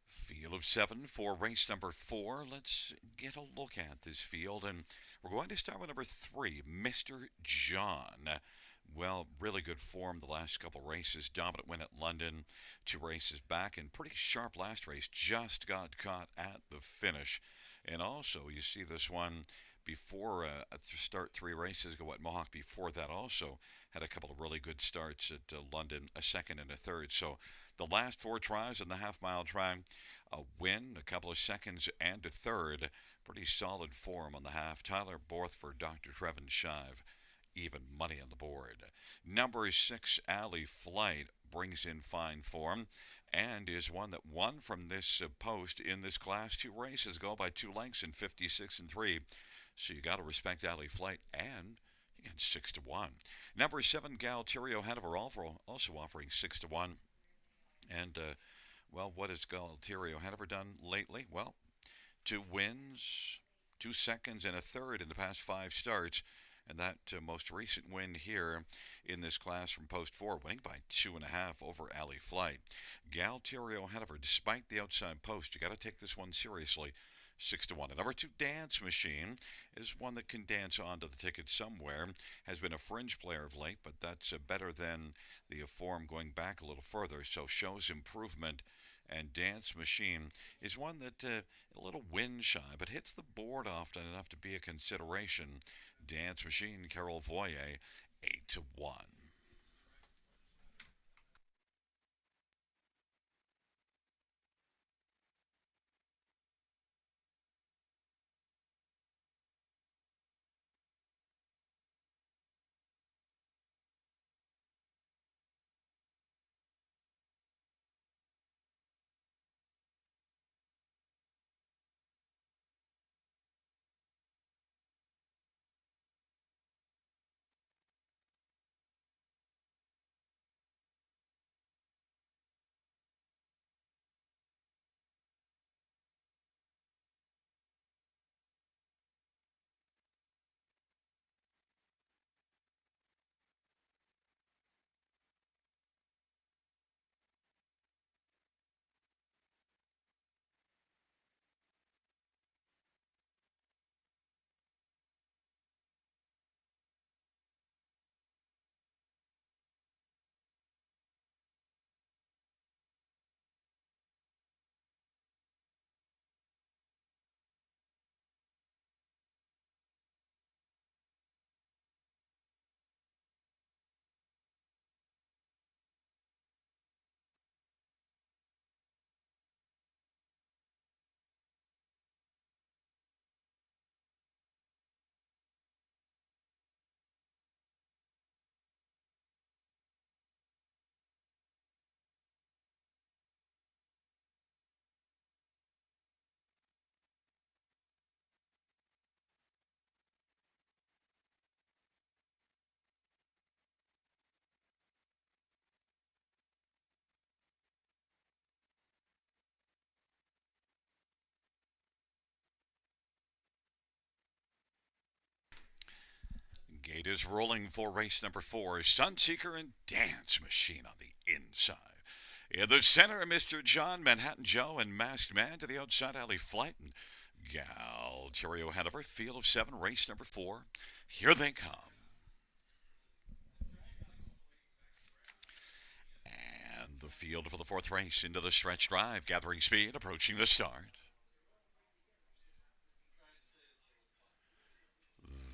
Field of 7 for race number 4. Let's get a look at this field, and we're going to start with number 3, Mr. John. Well, really good form the last couple races. Dominant win at London, 2 races back, and pretty sharp last race. Just got caught at the finish. And also, you see this one before start 3 races ago at Mohawk. Before that, also had a couple of really good starts at London, a second and a third. So the last 4 tries in the half-mile try, a win, a couple of seconds, and a third. Pretty solid form on the half. Tyler Borth for Dr. Trevin Shive. Even money on the board. Number 6, Alley Flight, brings in fine form and is one that won from this post in this class. 2 races ago by 2 lengths in 56 and 3. So you got to respect Alley Flight, and you get 6 to 1. Number 7, Galterio Hanover, also offering 6 to 1. And well, what has Galterio Hanover done lately? Well, 2 wins, 2 seconds, and a third in the past 5 starts. And that most recent win here in this class from post 4, winning by 2.5 over Alley Flight. Galterio Hanover, despite the outside post, you got to take this one seriously. 6 to 1. And number 2, Dance Machine, is one that can dance onto the ticket somewhere. Has been a fringe player of late, but that's better than the form going back a little further. So shows improvement. And Dance Machine is one that a little wind shy, but hits the board often enough to be a consideration. Dance Machine, Carol Voyer, 8 to 1. Gate is rolling for race number 4. Sunseeker and Dance Machine on the inside. In the center, Mr. John, Manhattan Joe, and Masked Man. To the outside, Alley Flight and Galterio Hanover. Field of 7, race number 4. Here they come. And The field for the fourth race into the stretch drive, gathering speed, approaching the start.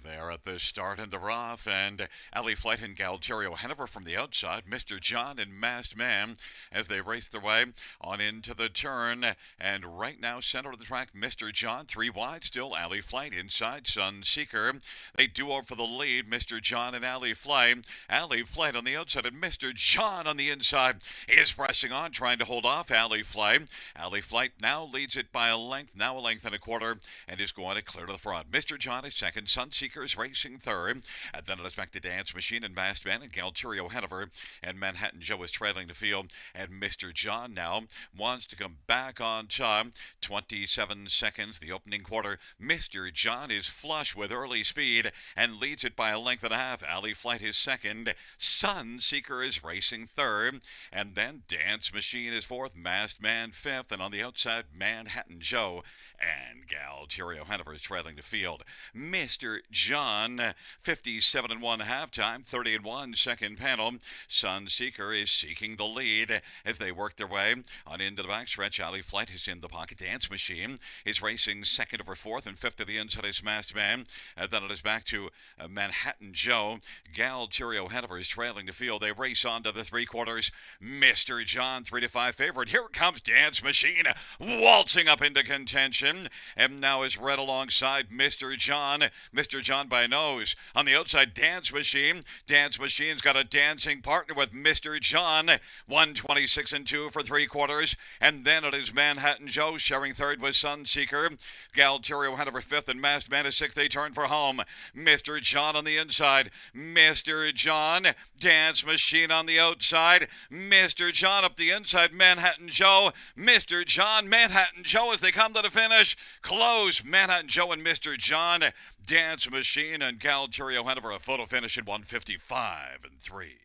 There at the start in the rough, and Ali Flight and Galterio Hanover from the outside. Mr. John and Masked Man as they race their way on into the turn. And right now, center of the track, Mr. John, three wide still. Ali Flight inside, Sunseeker. They duo for the lead, Mr. John and Ali Flight. Ali Flight on the outside, and Mr. John on the inside is pressing on, trying to hold off Ali Flight. Ali Flight now leads it by a length, now a length and a quarter, and is going to clear to the front. Mr. John is second, Sunseeker is racing third, and then it is back to Dance Machine and Masked Man and Galterio Hanover, and Manhattan Joe is trailing the field, and Mr. John now wants to come back on top. 27 seconds, the opening quarter. Mr. John is flush with early speed and leads it by a length and a half. Ali Flight is second, Sunseeker is racing third, and then Dance Machine is fourth, Masked Man fifth, and on the outside, Manhattan Joe and Galterio Hanover is trailing the field. Mr. John, 57 and 1 halftime, 30 and 1 second panel. Sunseeker is seeking the lead as they work their way on into the backstretch. Ali Flight is in the pocket. Dance Machine is racing second over fourth, and fifth to the inside is Masked Man. Then it is back to Manhattan Joe. Galterio Hanover is trailing the field. They race on to the three quarters. Mr. John, 3-5 favorite. Here comes Dance Machine, waltzing up into contention, and now is right alongside Mr. John. Mr. John by nose. On the outside, Dance Machine. Dance Machine's got a dancing partner with Mr. John. 126 and 2 for three quarters. And then it is Manhattan Joe sharing third with Sunseeker. Galterio Hanover fifth, and Masked Man is sixth. They turn for home. Mr. John on the inside. Mr. John. Dance Machine on the outside. Mr. John up the inside. Manhattan Joe. Mr. John. Manhattan Joe as they come to the finish. Close. Manhattan Joe and Mr. John. Dance Machine and Galterio Hanover, a photo finish at 155 and 3.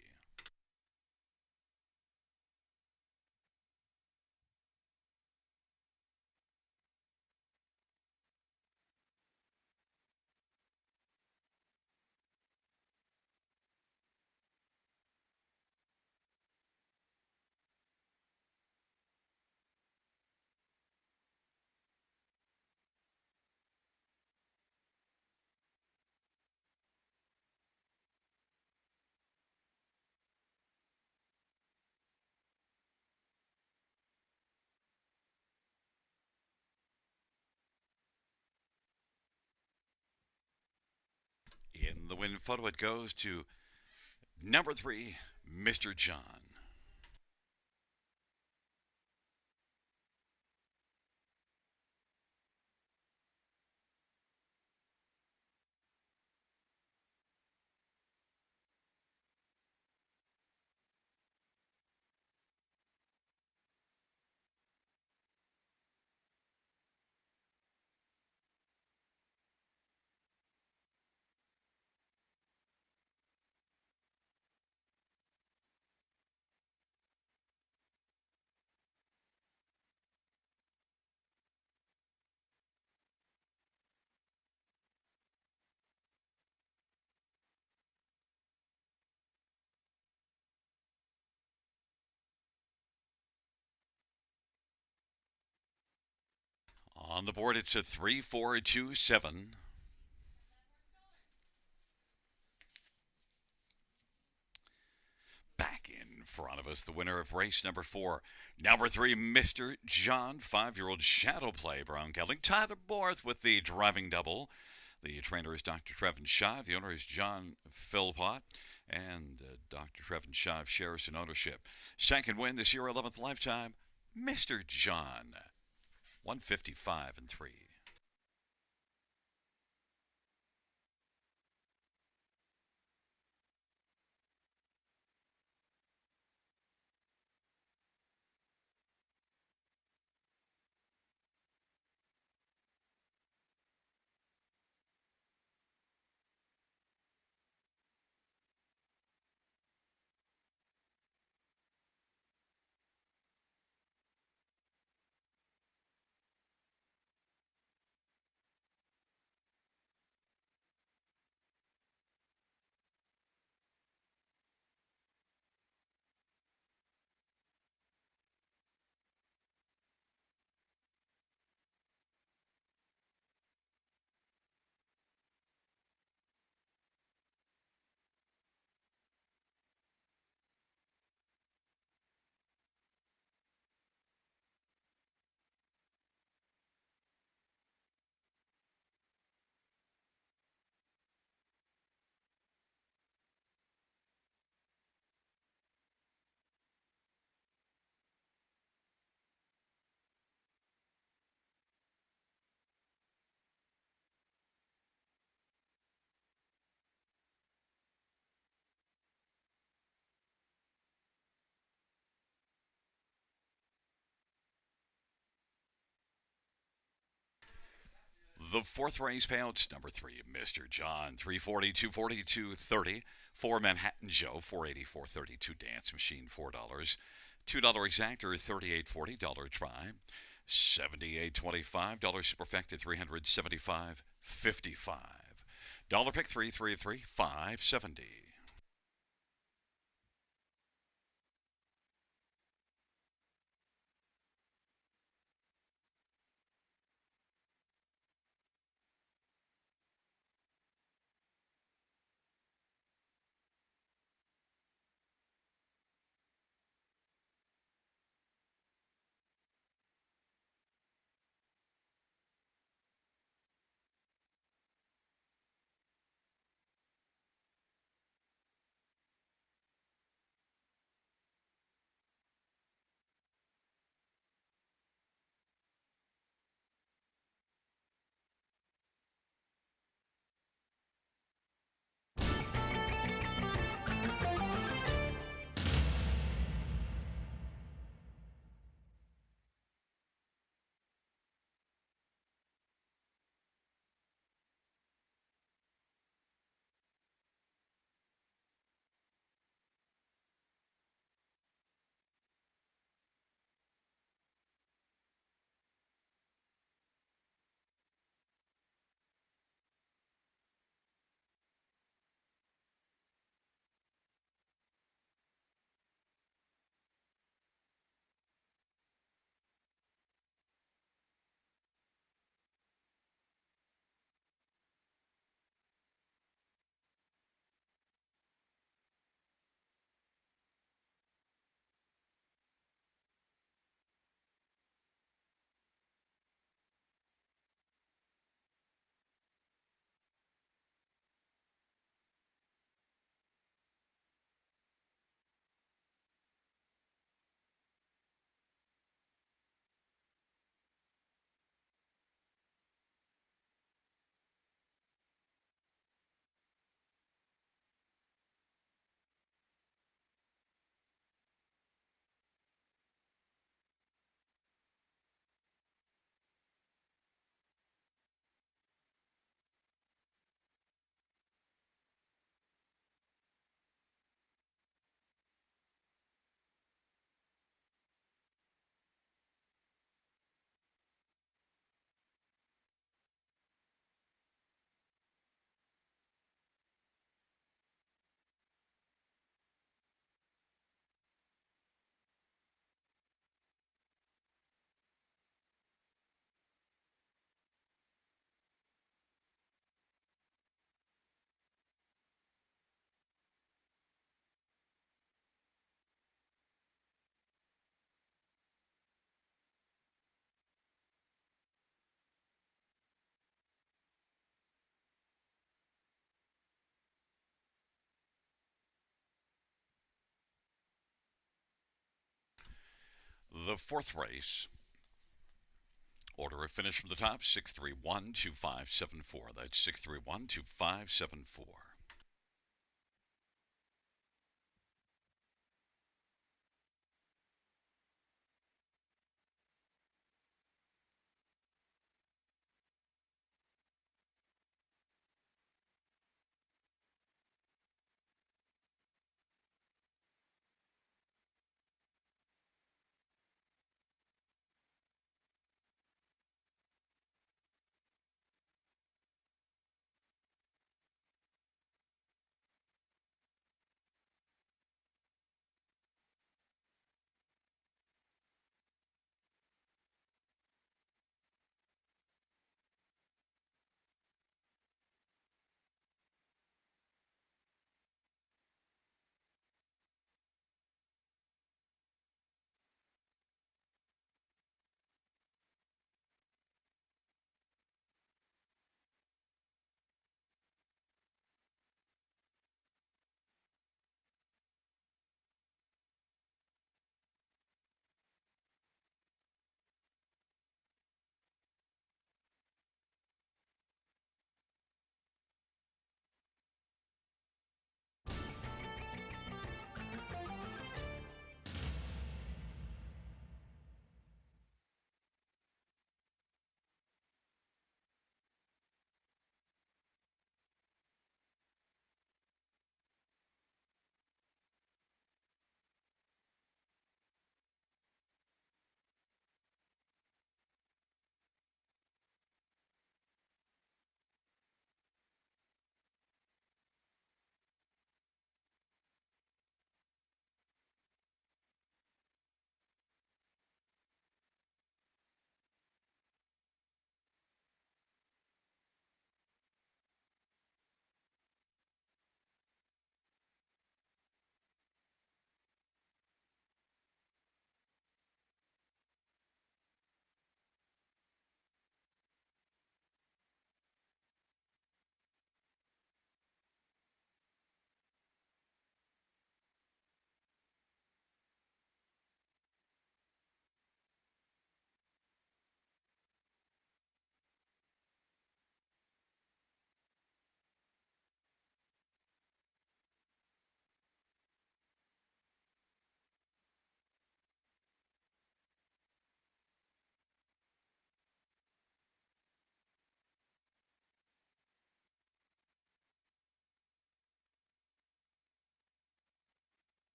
In the win photo, it goes to number 3, Mr. John. On the board, it's a 3-4-2-7. Back in front of us, the winner of race number 4. Number 3, Mr. John, 5-year-old Shadow Play, Brown Gelding. Tyler Borth with the driving double. The trainer is Dr. Trevin Shive. The owner is John Philpott. And Dr. Trevin Shive shares in ownership. Second win this year, 11th lifetime, Mr. John. 155 and 3. The fourth race payouts number three, Mr. John, 340, 240, 230. For Manhattan Joe, 484.32. Dance Machine, $4. $2 exactor, 38.40. Dollar try, 78.25. Dollar superfecta, 375.55. Dollar pick, 333, 570. The fourth race, order of finish from the top, 6312574. That's 6312574.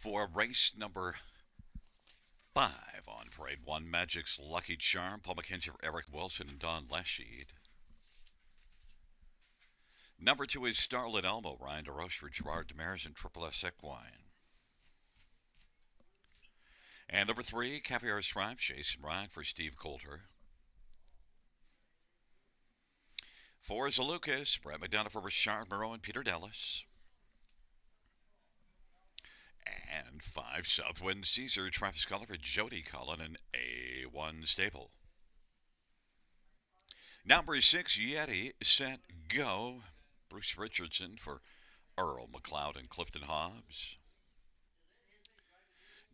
For race number 5 on parade 1, Magic's Lucky Charm, Paul McKenzie for Eric Wilson and Don Leshied. Number 2 is Starlit Elmo, Ryan DeRoche for Gerard Demers and Triple S Equine. And number 3, Caviar's Triumph, Jason Ryan for Steve Coulter. 4 is a Lucas, Brett McDonough for Richard Moreau and Peter Dallas. And 5, Southwind Caesar, Travis Cullen for Jody Cullen and A1 Stable. Number 6, Yeti, Set, Go, Bruce Richardson for Earl McLeod and Clifton Hobbs.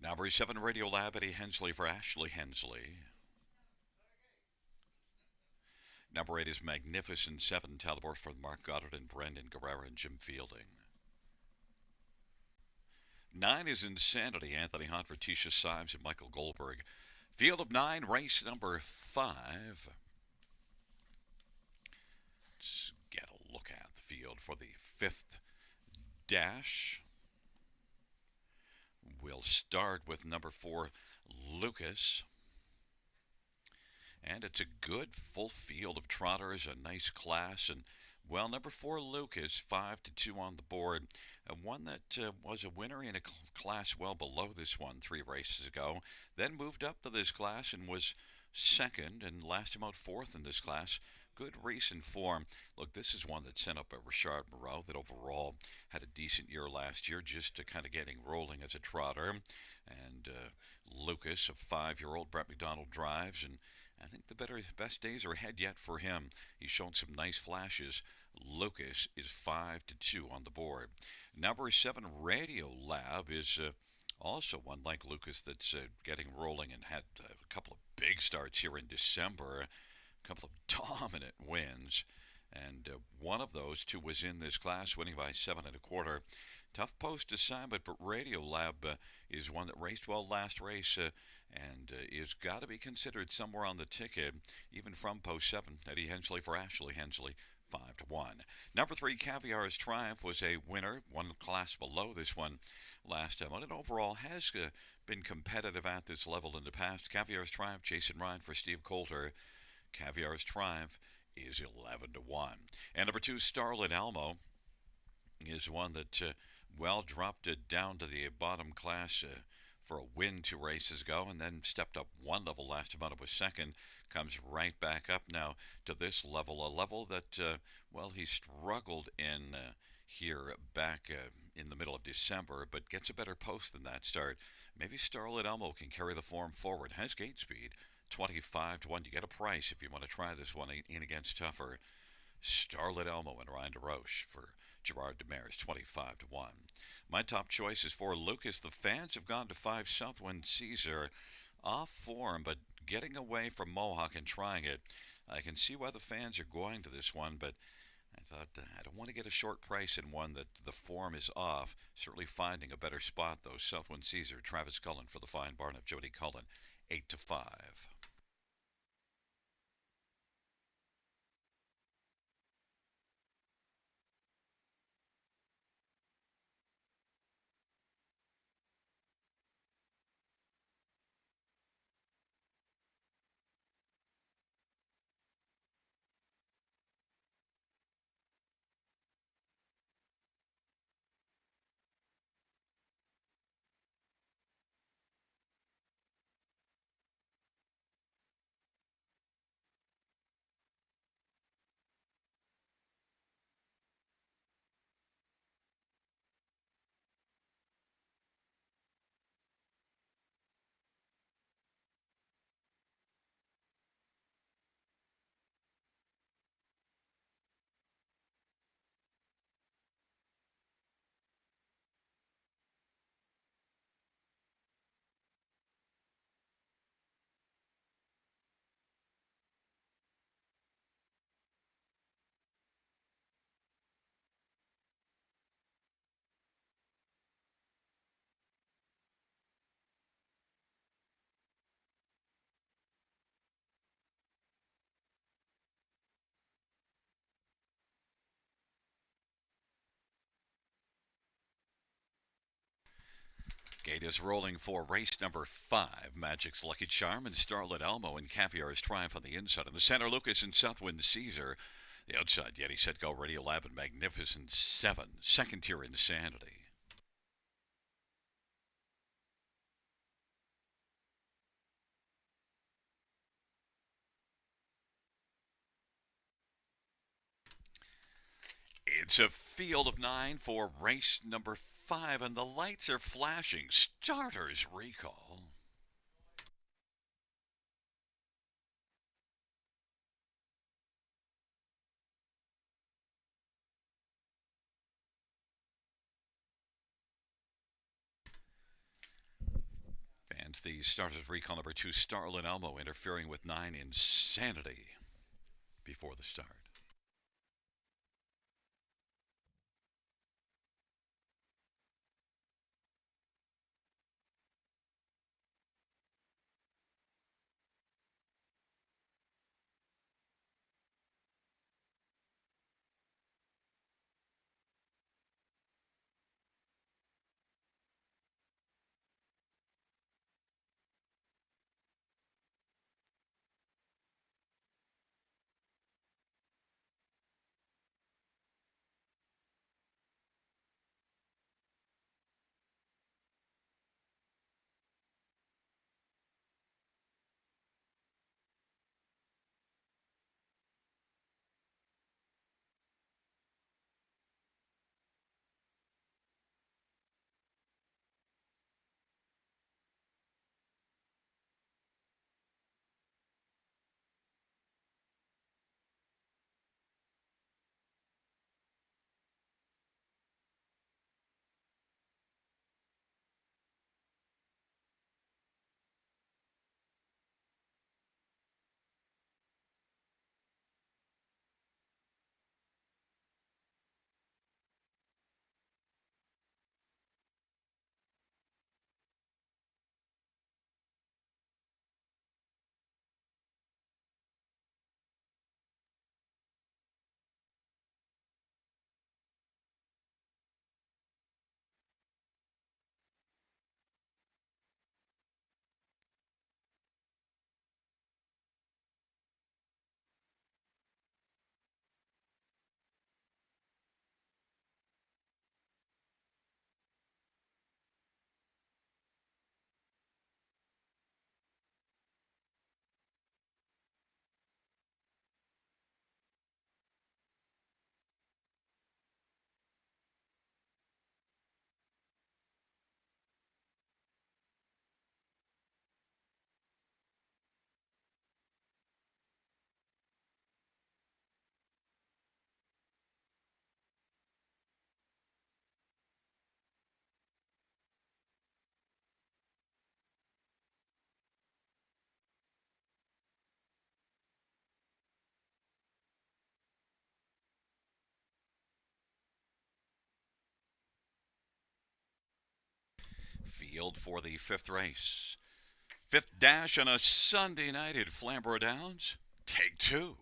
Number 7, Radio Lab, Eddie Hensley for Ashley Hensley. Number 8 is Magnificent 7, Talbot for Mark Goddard and Brendan Guerrero and Jim Fielding. 9 is Insanity, Anthony Hunt for Tisha Symes and Michael Goldberg. Field of 9, race number 5. Let's get a look at the field for the 5th dash. We'll start with number 4, Lucas. And it's a good full field of trotters, a nice class. And, well, number 4, Lucas, 5-2 on the board. One that was a winner in a class well below this one 3 races ago. Then moved up to this class and was second and last him out 4th in this class. Good recent form. Look, this is one that sent up a Richard Moreau that overall had a decent year last year, just kind of getting rolling as a trotter. And Lucas, a 5-year-old, Brett McDonald drives, and I think the best days are ahead yet for him. He's shown some nice flashes. Lucas is 5-2 on the board. Number 7, Radio Lab, is also one like Lucas that's getting rolling and had a couple of big starts here in December. A couple of dominant wins. And one of those 2 was in this class, winning by 7 1/4. Tough post assignment, but Radio Lab is one that raced well last race and is got to be considered somewhere on the ticket, even from post 7. Eddie Hensley for Ashley Hensley, 5-1. Number 3, Caviar's Triumph, was a winner, one class below this one last time. And overall has been competitive at this level in the past. Caviar's Triumph, Jason Ryan for Steve Coulter. Caviar's Triumph is 11-1. And number 2, Starlit Elmo, is one that, dropped it down to the bottom class for a win 2 races ago, and then stepped up 1 level last time out. It was second, comes right back up now to this level, a level that, he struggled in here back in the middle of December, but gets a better post than that start. Maybe Starlit Elmo can carry the form forward. Has gate speed, 25-1. You get a price if you want to try this one in against tougher. Starlit Elmo and Ryan DeRoche for Gerard Demers, 25-1. My top choice is for Lucas. The fans have gone to 5, Southwind Caesar. Off form, but getting away from Mohawk and trying it. I can see why the fans are going to this one, but I thought I don't want to get a short price in one that the form is off. Certainly finding a better spot, though. Southwind Caesar, Travis Cullen for the Fine Barn of Jody Cullen, 8-5. It is rolling for race number 5. Magic's Lucky Charm and Starlit Elmo and Caviar's Triumph on the inside. In the center, Lucas and Southwind Caesar. The outside, Yeti Set Go, Radio Lab, and Magnificent 7. Second tier, Insanity. It's a field of 9 for race number 5, and the lights are flashing. Starters recall. Fans, the starters recall number 2, Starlit Elmo, interfering with 9, Insanity, before the start. Field for the 5th race. 5th dash on a Sunday night at Flamboro Downs. Take 2.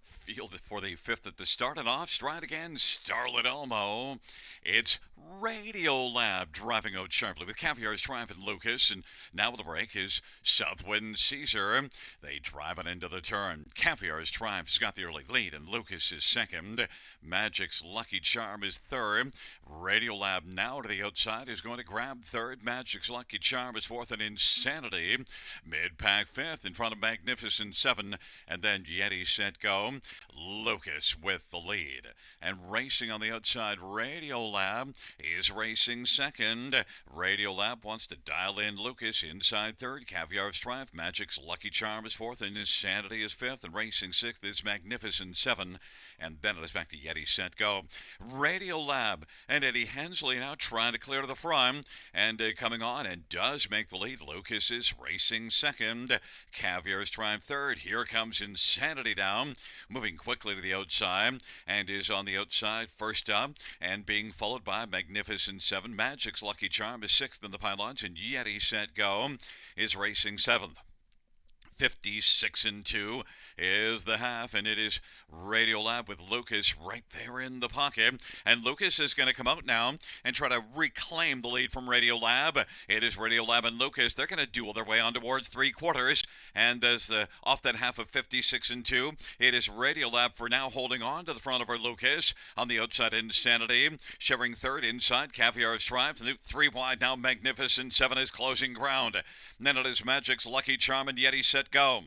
Fielded for the 5th at the start and off stride again, Starlit Elmo. It's Radio Lab driving out sharply with Caviar's Triumph and Lucas, and now with the break is Southwind Caesar. They drive it into the turn. Caviar's Triumph's got the early lead, and Lucas is second. Magic's Lucky Charm is third. Radio Lab now to the outside is going to grab third. Magic's Lucky Charm is fourth, and Insanity mid-pack fifth in front of Magnificent 7, and then Yeti Set Go. Lucas with the lead. And racing on the outside, Radio Lab is racing second. Radio Lab wants to dial in Lucas inside third. Caviar's Triumph, Magic's Lucky Charm is fourth, and Insanity is fifth. And racing sixth is Magnificent 7. And then it is back to Yeti Set Go. Radio Lab and Eddie Hensley now trying to clear to the front. And coming on and does make the lead. Lucas is racing second. Caviar's Triumph third. Here comes Insanity down. Moving moving quickly to the outside and is on the outside first up and being followed by Magnificent Seven. Magic's Lucky Charm is sixth in the pylons, and Yeti Set Go is racing seventh. 56 and 2 is the half, and it is Radiolab with Lucas right there in the pocket. And Lucas is going to come out now and try to reclaim the lead from Radiolab. It is Radiolab and Lucas. They're going to duel their way on towards three quarters. And as off that half of 56 and 2, it is Radiolab for now holding on to the front of our Lucas. On the outside, Insanity. Sharing third inside, Caviar Stripe. Three wide now, Magnificent Seven is closing ground. And then it is Magic's Lucky Charm and Yeti Set Go.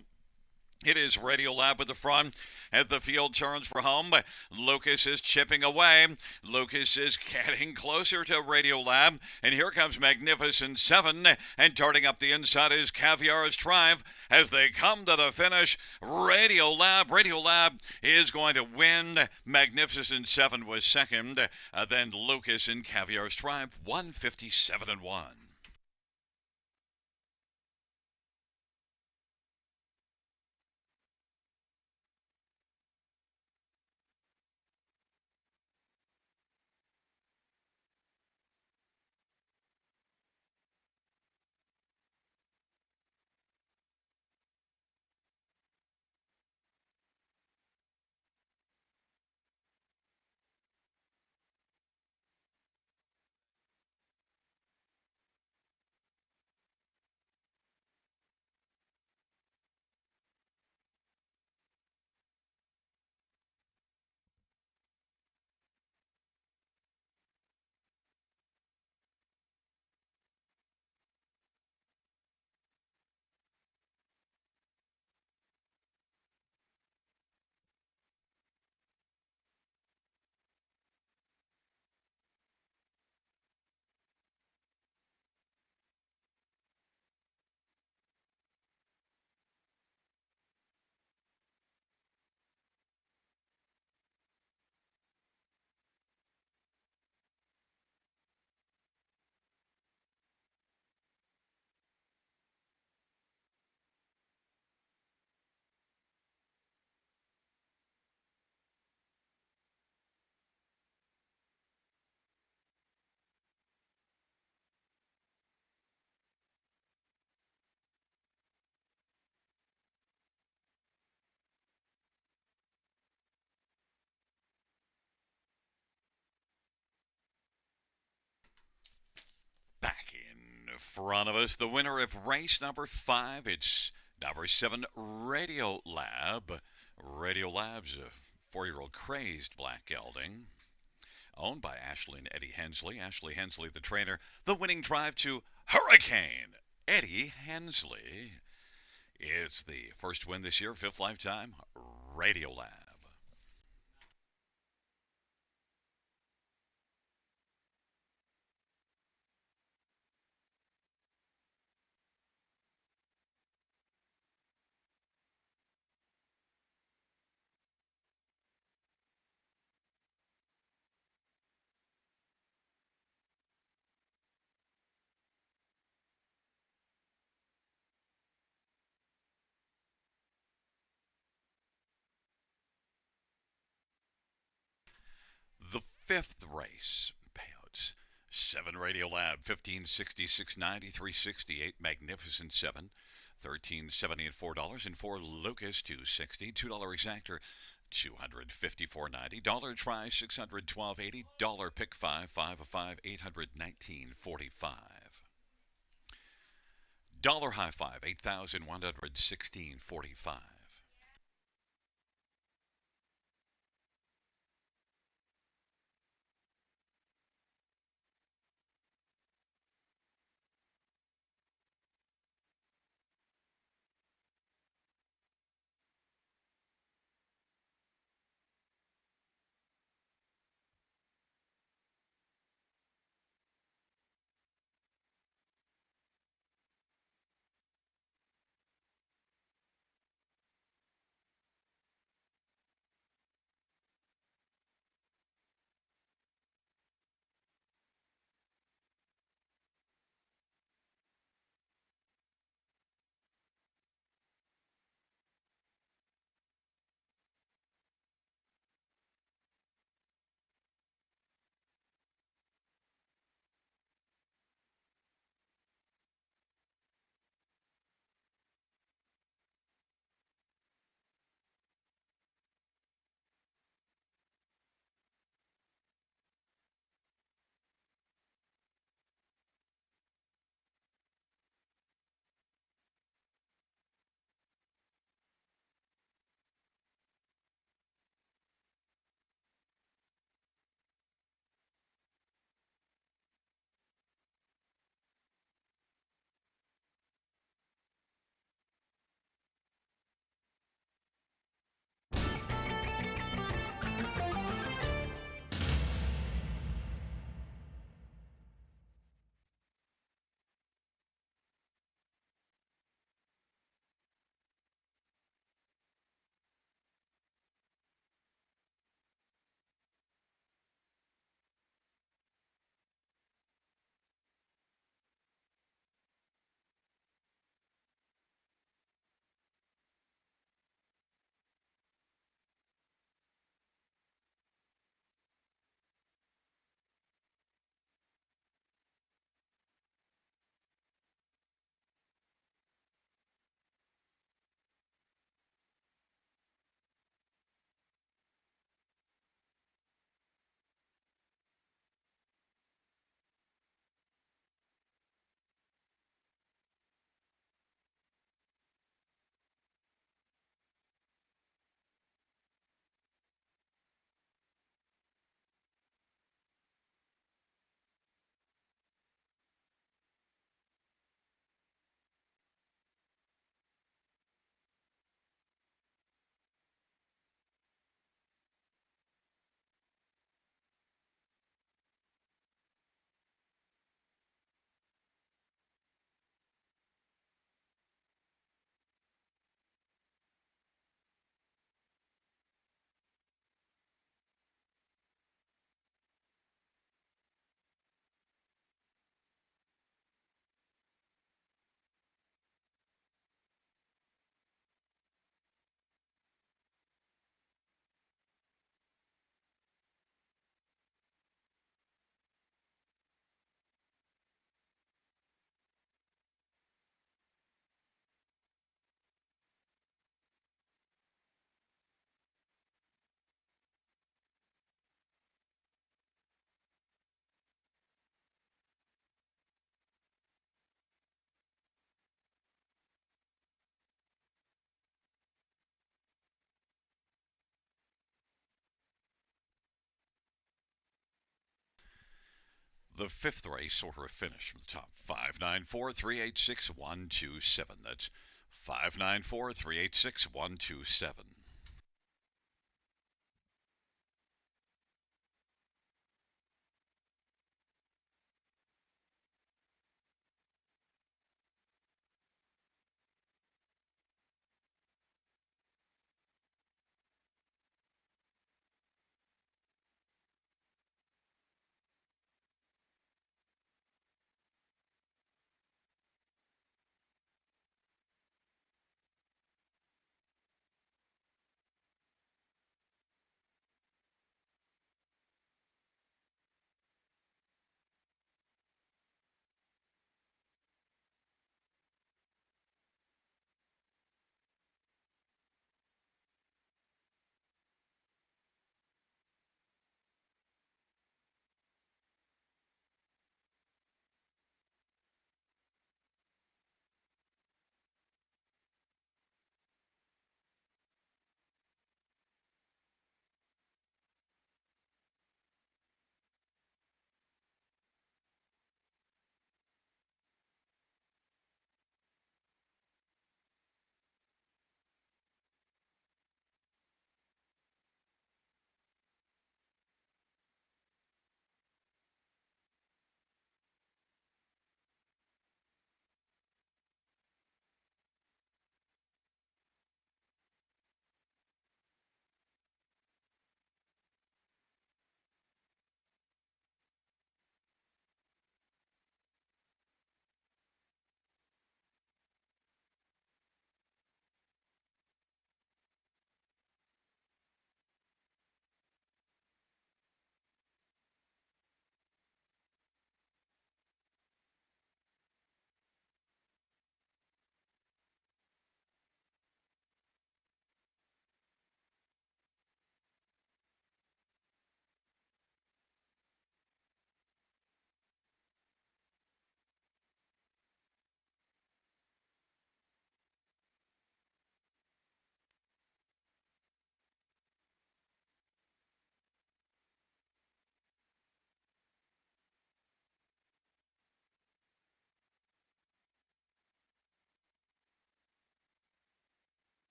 It is Radiolab with the front as the field turns for home. Lucas is chipping away. Lucas is getting closer to Radiolab. And here comes Magnificent Seven. And darting up the inside is Caviar's Triumph as they come to the finish. Radiolab is going to win. Magnificent Seven was second. Then Lucas and Caviar's Triumph, 157 and 1. Back in front of us, the winner of race number 5. It's number 7, Radiolab. Radiolab's a 4-year-old crazed black gelding, owned by Ashley and Eddie Hensley. Ashley Hensley, the trainer. The winning drive to Hurricane Eddie Hensley. It's the first win this year, 5th lifetime, Radiolab. The 5th race payouts. 7 Radiolab, 1566.90, 368 Magnificent 7, 1370 and $4, and 4 Lucas 260, $2 exactor, 254.90, dollar try 612.80, dollar pick 5 of 5, 819.45, dollar high 5, 8,116.45. The fifth race order of finish from the top. 594-386-127. That's 594-386-127.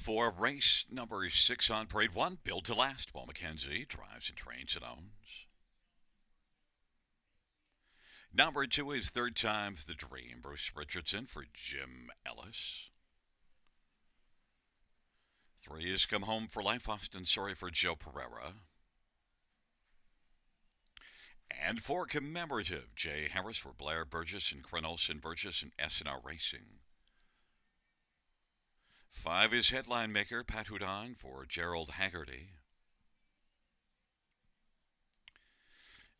For race number 6 on parade 1, Built to Last. Paul McKenzie drives and trains and owns. Number 2 is Third Time's the Dream. Bruce Richardson for Jim Ellis. 3 is Come Home for Life. Austin Sorry for Joe Pereira. And 4, Commemorative. Jay Harris for Blair Burgess and Cren Olson Burgess and SNR Racing. 5 is Headline Maker. Pat Houdon for Gerald Haggerty.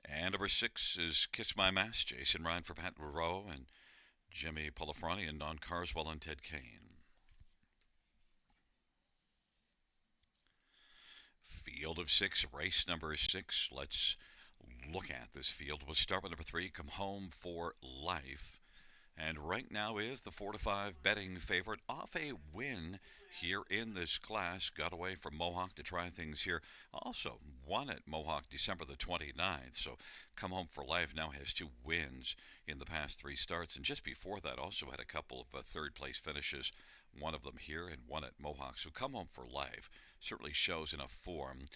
And number 6 is Kiss My Mass. Jason Ryan for Pat Rowe and Jimmy Polifrani and Don Carswell and Ted Kane. Field of 6, race number 6. Let's look at this field. We'll start with number 3, Come Home for Life. And right now is the 4-5 betting favorite off a win here in this class. Got away from Mohawk to try things here. Also won at Mohawk December the 29th. So Come Home for Life now has 2 wins in the past 3 starts. And just before that also had a couple of third place finishes. One of them here and one at Mohawk. So Come Home for Life certainly shows enough form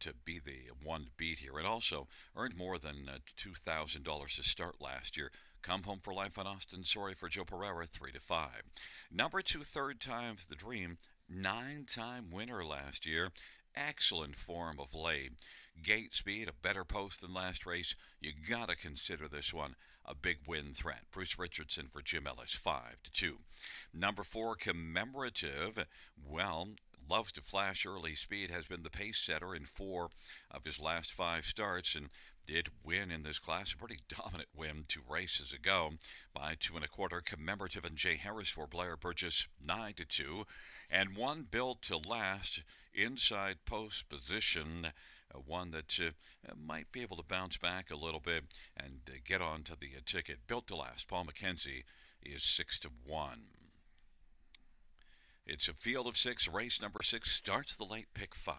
to be the one to beat here. And also earned more than $2,000 to start last year. Come Home for Life on Austin Sorry for Joe Pereira, 3-5. Number 2, Third Time's the Dream, 9-time winner last year. Excellent form of late. Gate speed, a better post than last race. You gotta consider this one a big win threat. Bruce Richardson for Jim Ellis, 5-2. Number 4, Commemorative. Well, loves to flash early speed, has been the pace setter in 4 of his last 5 starts, and did win in this class. A pretty dominant win 2 races ago by 2 1/4. Commemorative and Jay Harris for Blair Burgess, 9-2. And 1 Built to Last, inside post position. One that might be able to bounce back a little bit and get onto the ticket. Built to Last, Paul McKenzie is 6-1. It's a field of 6. Race number 6 starts the late pick 5.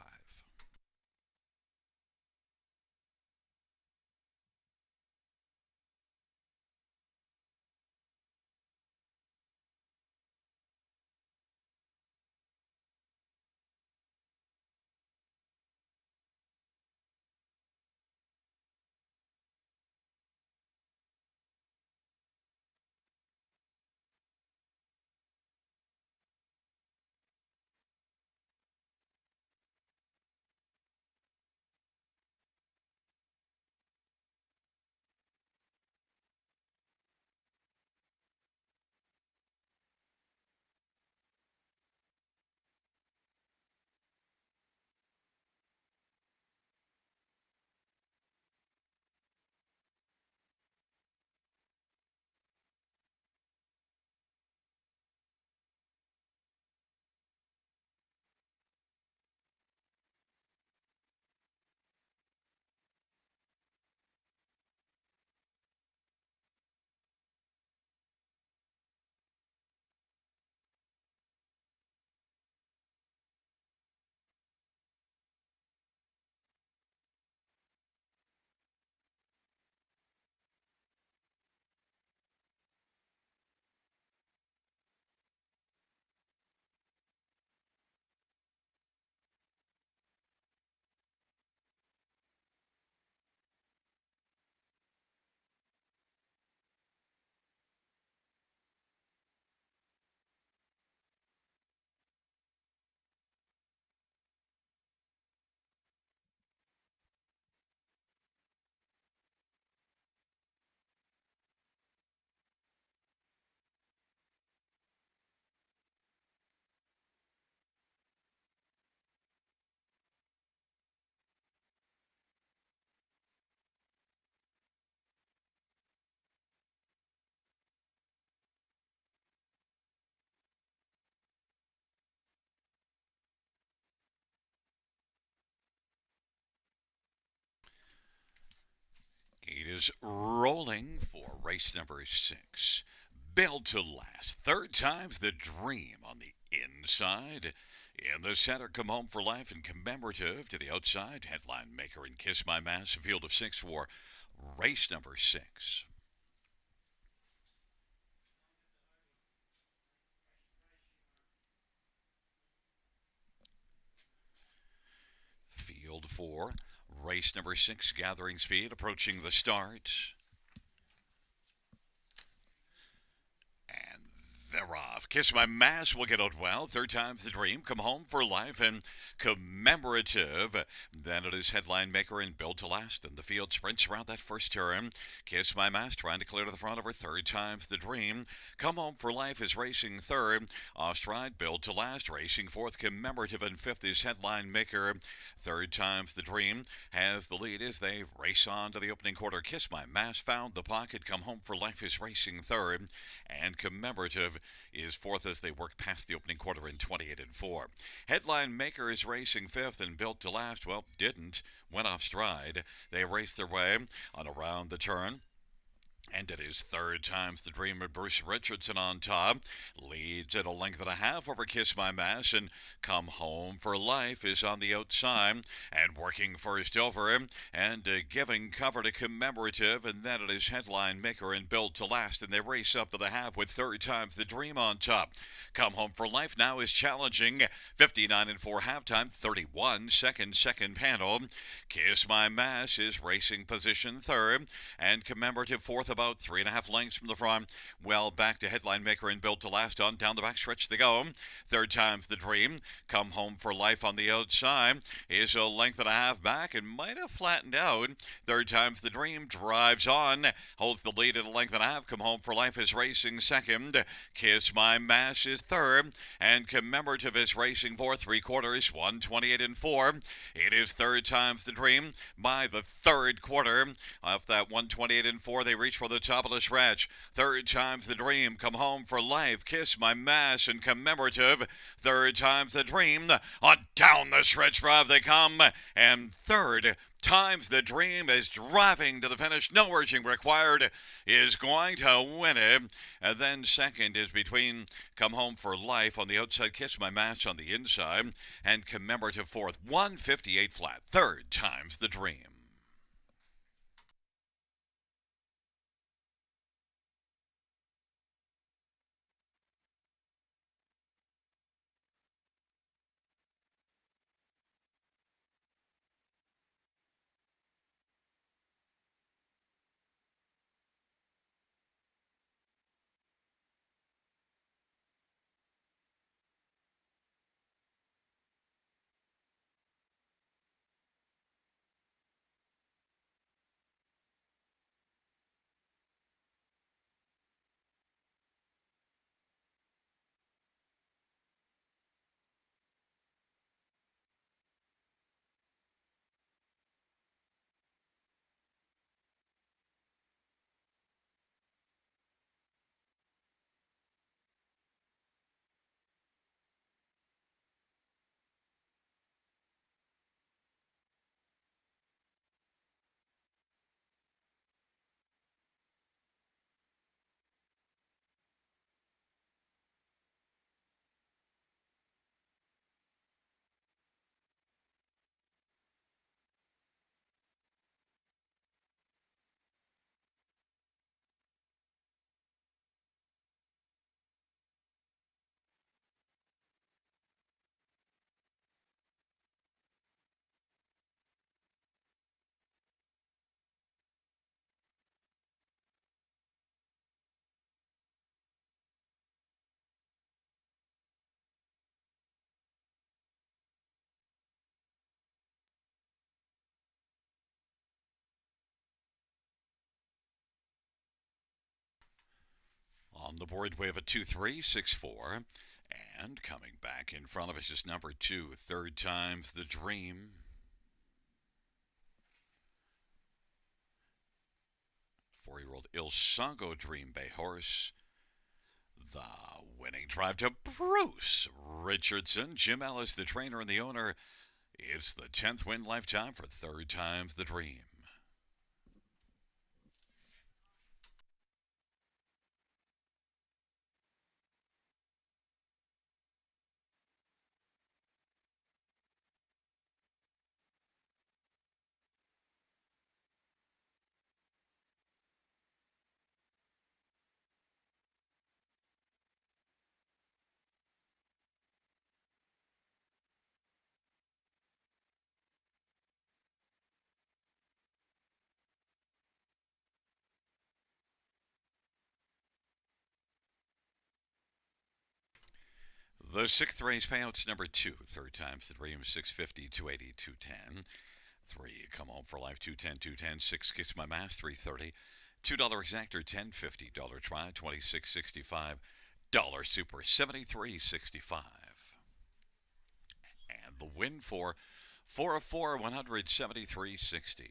It is rolling for race number 6. Built to Last. Third Time's the Dream on the inside. In the center, Come Home for Life and Commemorative to the outside. Headline Maker and Kiss My Mass. A field of 6 for race number 6. scheduled for race number 6, gathering speed, approaching the start. And they're off. Kiss My Mask will get out well. Third time's the dream. Come Home for Life and Commemorative. Then it is Headline Maker and Build to Last. And the field sprints around that first turn. Kiss My Mask trying to clear to the front of her. Third time's the dream. Come Home for Life is racing third. Off stride, Build to Last racing fourth. Commemorative and fifth is Headline Maker. Third time's the dream has the lead as they race on to the opening quarter. Kiss My Mask found the pocket. Come Home for Life is racing third. And Commemorative is fourth as they work past the opening quarter in 28-4. Headline Maker is racing fifth and Built to Last, well, didn't. Went off stride. They raced their way on around the turn. And it is third time's the dream of Bruce Richardson on top. Leads at a length and a half over Kiss My Mask, and Come Home for Life is on the outside and working first over and giving cover to Commemorative, and then it is Headline Maker and Build to Last, and they race up to the half with third time's the dream on top. Come Home for Life now is challenging 59-4 halftime, 31 second panel. Kiss My Mask is racing position third, and Commemorative fourth about 3.5 lengths from the front. Well, back to Headline Maker and Built to Last on down the backstretch they go. Third time's the dream. Come Home for Life on the outside is a length and a half back and might have flattened out. Third time's the dream drives on, holds the lead at a length and a half. Come Home for Life is racing second. Kiss My Mask is third, and Commemorative is racing fourth. 3/4, 128-4. It is third time's the dream by the third quarter. Off that 128-4, they reach for the top of the stretch. Third time's the dream. Come Home for Life, Kiss My Mask, and Commemorative. Third time's the dream. On down the stretch drive they come, and third time's the dream is driving to the finish. No urging required. Is going to win it. And then second is between Come Home for Life on the outside, Kiss My Mask on the inside, and Commemorative fourth. 158 flat. Third time's the dream. On the board, we have a 2-3-6-4. And coming back in front of us is number 2, third time's the dream. 4-year-old Il Sango Dream Bay horse. The winning drive to Bruce Richardson. Jim Ellis, the trainer and the owner. It's the 10th win lifetime for third time's the dream. The sixth race payouts number two. Third time's the dream 650, 280, 210. Three, come home for life 210, 210. Six, kiss my mask 330. $2 exactor 1050. Dollar try 2665. Dollar super 7365. And the win for 4 of 4 173.60.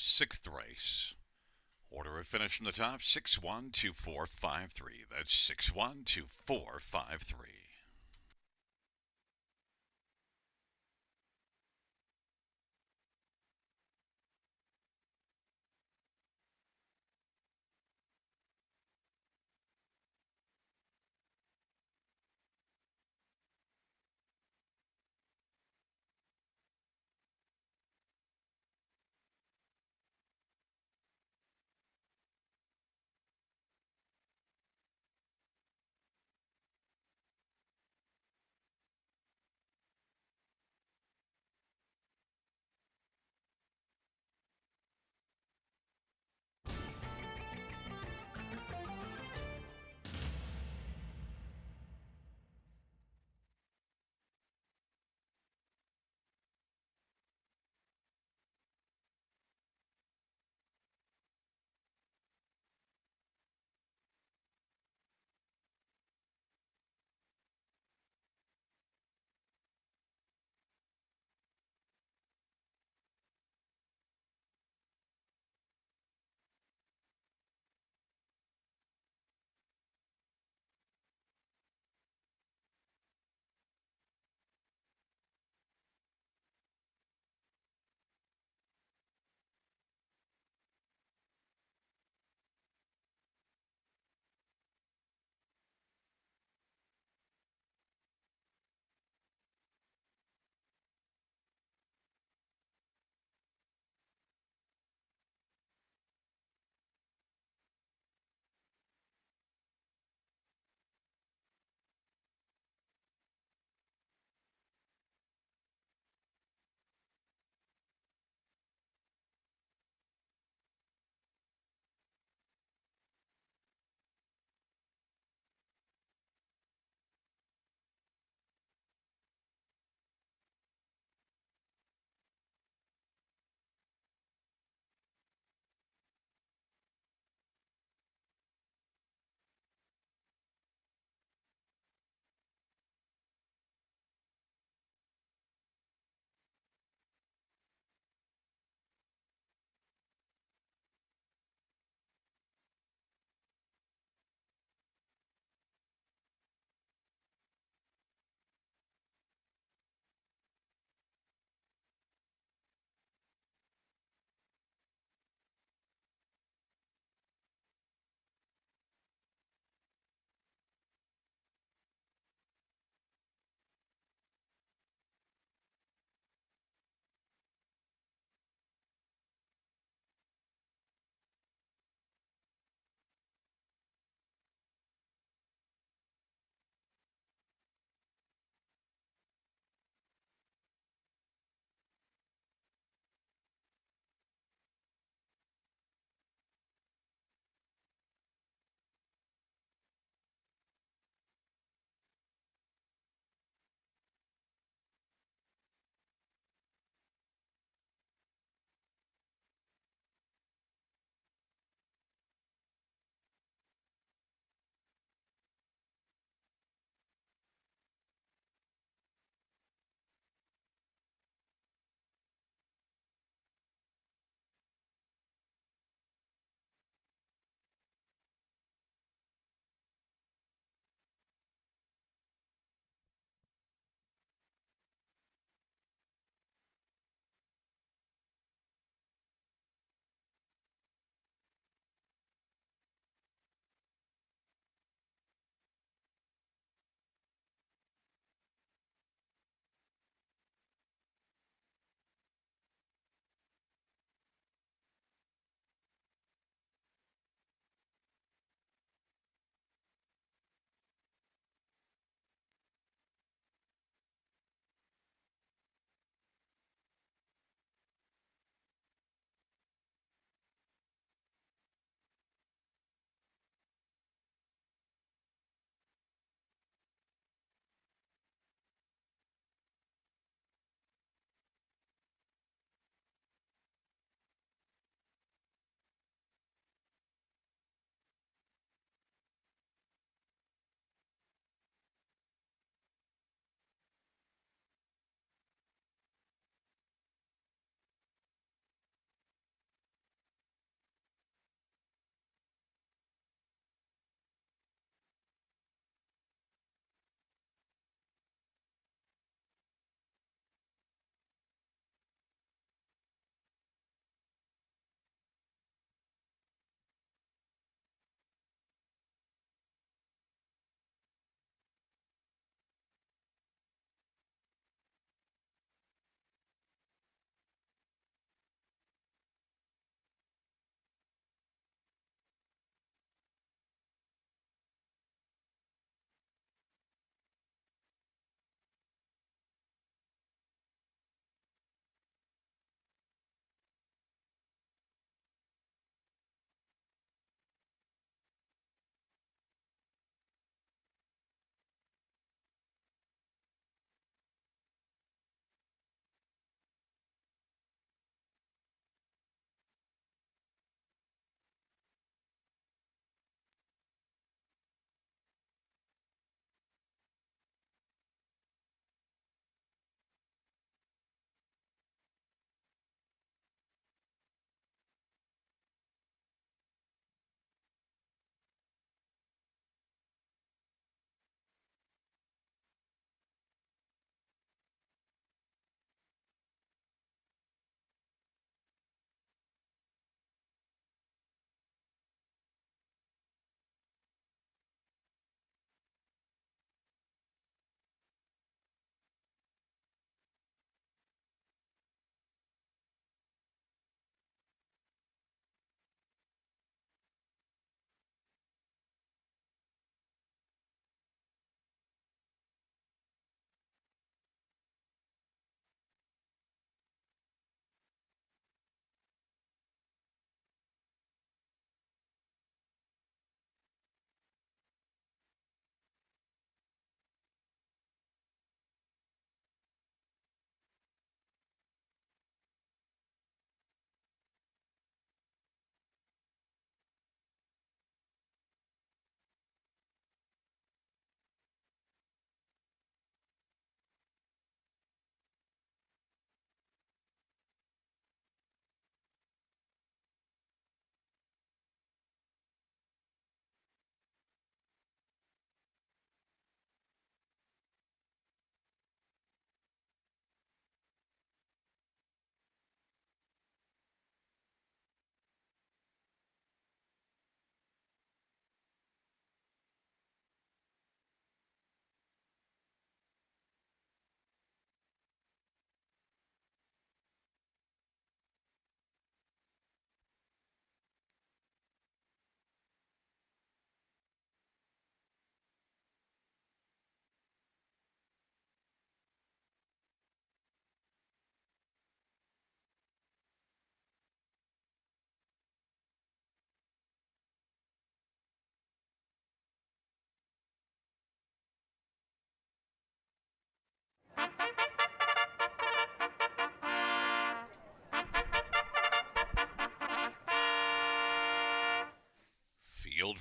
Sixth race. Order of finish from the top 612453. That's 612453.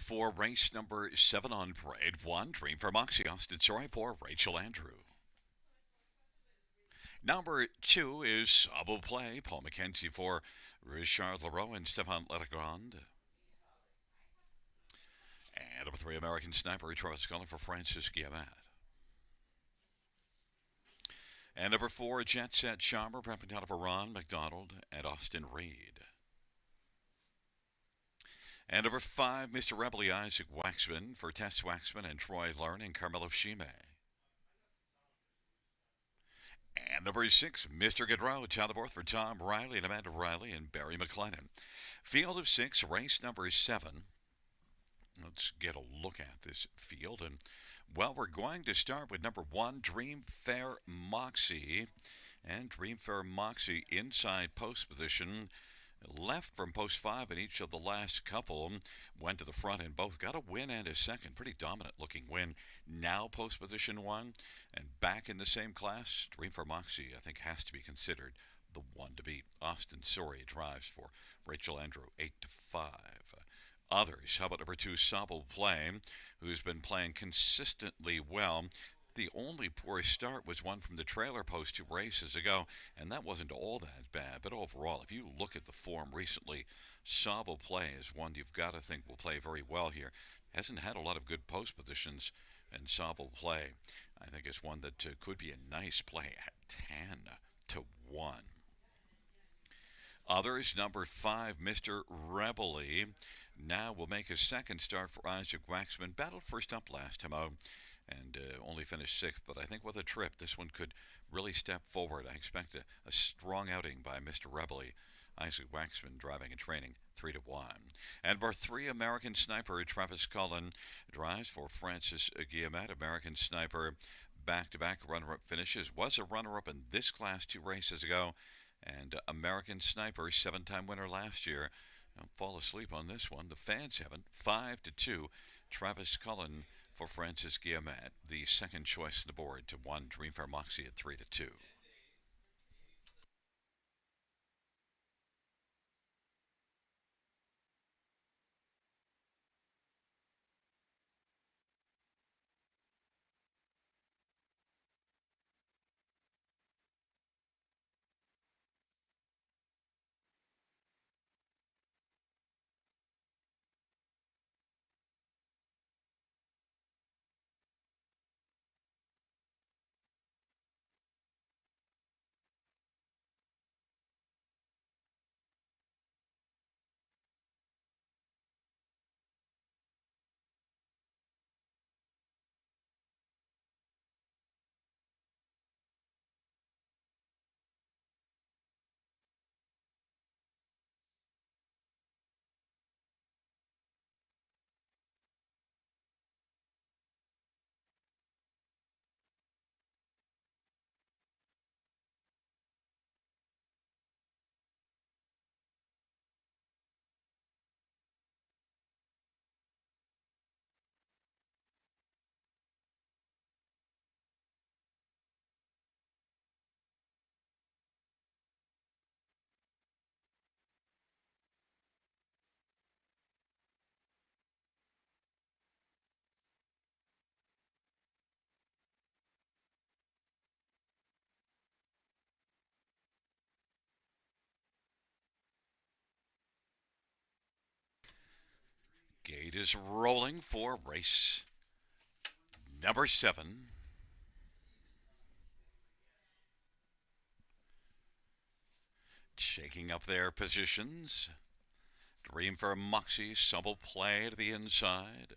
for race number 7 on parade 1, Dream for Moxie, Austin Sorry for Rachel Andrew. Number 2 is Sabo Play, Paul McKenzie for Richard Leroux and Stefan Legrand. And number 3, American Sniper, Travis Scully for Francis Guillemette. And number 4, Jet Set Charmer, representing out of Ron McDonald and Austin Reed. And number 5, Mr. Rebelly Isaac Waxman for Tess Waxman and Troy Learn and Carmelo Shime. And number 6, Mr. Goodrow, Chatterworth for Tom Riley and Amanda Riley and Barry McLennan. Field of 6, race number 7. Let's get a look at this field. And, well, we're going to start with number 1, Dream Fair Moxie. And Dream Fair Moxie inside post position. Left from post 5 in each of the last couple. Went to the front and both got a win and a second. Pretty dominant looking win. Now post position 1. And back in the same class, Dream for Moxie, I think, has to be considered the one to beat. Austin Sorry drives for Rachel Andrew, 8-5. Others, how about number 2, Sabo Play, who's been playing consistently well. The only poor start was one from the trailer post 2 races ago, and that wasn't all that bad. But overall, if you look at the form recently, Sabo Play is one you've got to think will play very well here. Hasn't had a lot of good post positions, and Sabo Play, I think, is one that could be a nice play at 10-1. Others, number 5, Mr. Rebelly, now will make his second start for Isaac Waxman. Battled first up last time out and only finished 6th, but I think with a trip, this one could really step forward. I expect a strong outing by Mr. Rebelly. Isaac Waxman driving and training 3-1. And number 3, American Sniper, Travis Cullen, drives for Francis Guillemette. American Sniper, back-to-back runner-up finishes. Was a runner-up in this class 2 races ago. And American Sniper, 7-time winner last year. Don't fall asleep on this one. The fans haven't. 5-2. Travis Cullen for Francis Guillemette, the second choice on the board to 1, Dream for Moxie at 3-2. Gate is rolling for race number 7. Shaking up their positions. Dream for Moxie, Sabo Play to the inside.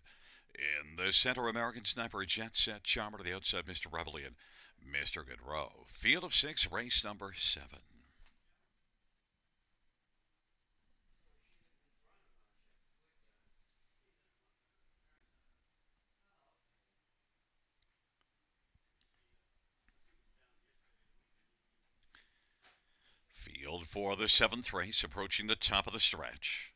In the center, American Sniper, Jet Set Charmer to the outside, Mr. Rebelly and Mr. Goodrow. Field of 6, race number 7. Field for the 7th race, approaching the top of the stretch.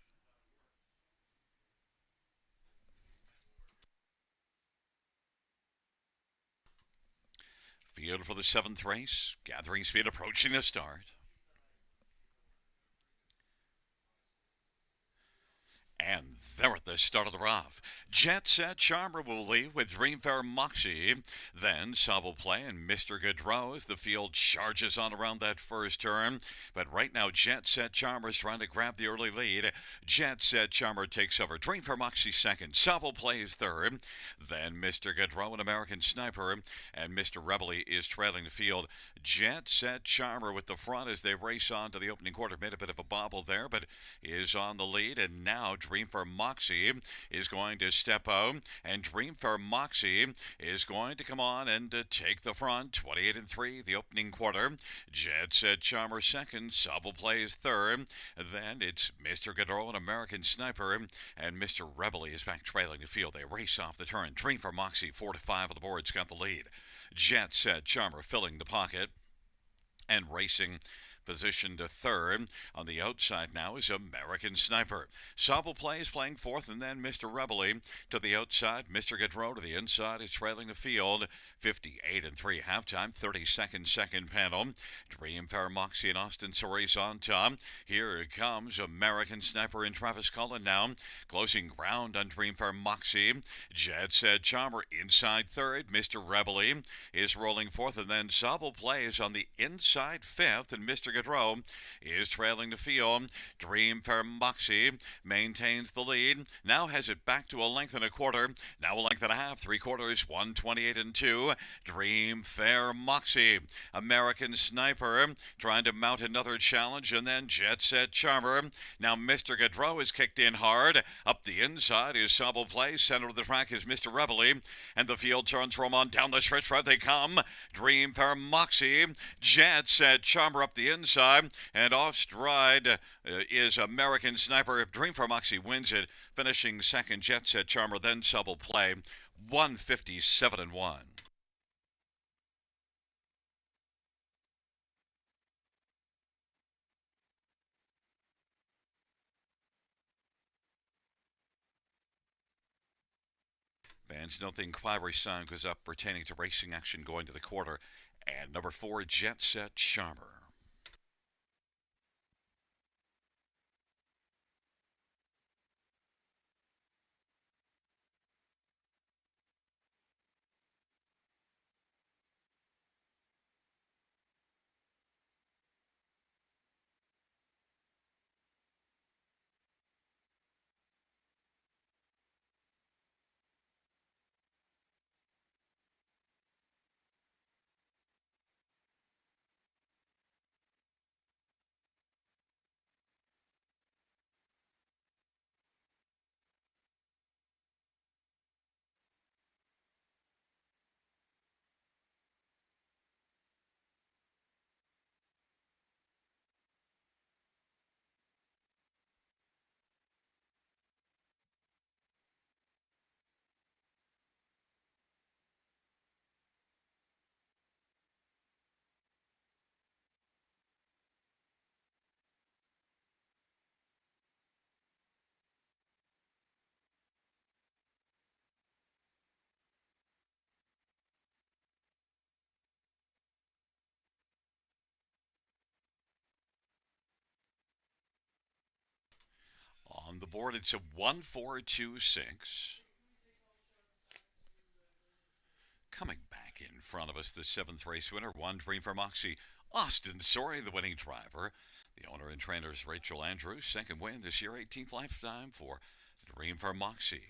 Field for the 7th race, gathering speed, approaching the start. And They're at the start of the rough. Jet Set Charmer will lead with Dreamfare Moxie. Then Sub will play and Mr. Gaudreau as the field charges on around that first turn. But right now, Jet Set Charmer is trying to grab the early lead. Jet Set Charmer takes over. Dreamfare Moxie second. Sub will play is third. Then Mr. Gaudreau and American Sniper. And Mr. Rebelly is trailing the field. Jet Set Charmer with the front as they race on to the opening quarter. Made a bit of a bobble there, but is on the lead. And now Dreamfare Moxie is going to step out, and Dreamfare Moxie is going to come on and take the front. 28-3, the opening quarter. Jet Set Charmer second. Subble plays third. Then it's Mr. Gaudreau and American Sniper, and Mr. Rebelly is back trailing the field. They race off the turn. Dreamfare Moxie 4-5 on the board's got the lead. Jet Set Charmer filling the pocket and racing position to third. On the outside now is American Sniper. Sobel plays playing fourth, and then Mr. Rebelly to the outside. Mr. Gaudreau to the inside is trailing the field. 58-3 halftime, 32nd second panel. Dreamfare Moxie and Austin Soares on top. Here comes American Sniper and Travis Cullen now. Closing ground on Dreamfare Moxie. Jet Set Charmer inside third. Mr. Rebelly is rolling fourth, and then Sobel plays on the inside fifth, and Mr. Gaudreau is trailing the field. Dreamfare Moxie maintains the lead. Now has it back to a length and a quarter. Now a length and a half. 3/4, 128-2. Dreamfare Moxie. American Sniper trying to mount another challenge, and then Jet Set Charmer. Now Mr. Gaudreau is kicked in hard. Up the inside is Sobel Play. Center of the track is Mr. Rebelly. And the field turns from on down the stretch. Right they come. Dreamfare Moxie. Jet Set Charmer up the inside. And off stride is American Sniper. Dreamfare Moxie wins it. Finishing second, Jet Set Charmer. Then Sobel Play. 157-1. Fans note the inquiry sign goes up pertaining to racing action going to the quarter. And number 4, Jet Set Charmer. On the board, it's a 1-4-2-6. Coming back in front of us, the 7th race winner, one Dreamfare Moxie. Austin Sorry, the winning driver. The owner and trainer is Rachel Andrews. Second win this year, 18th lifetime for Dreamfare Moxie.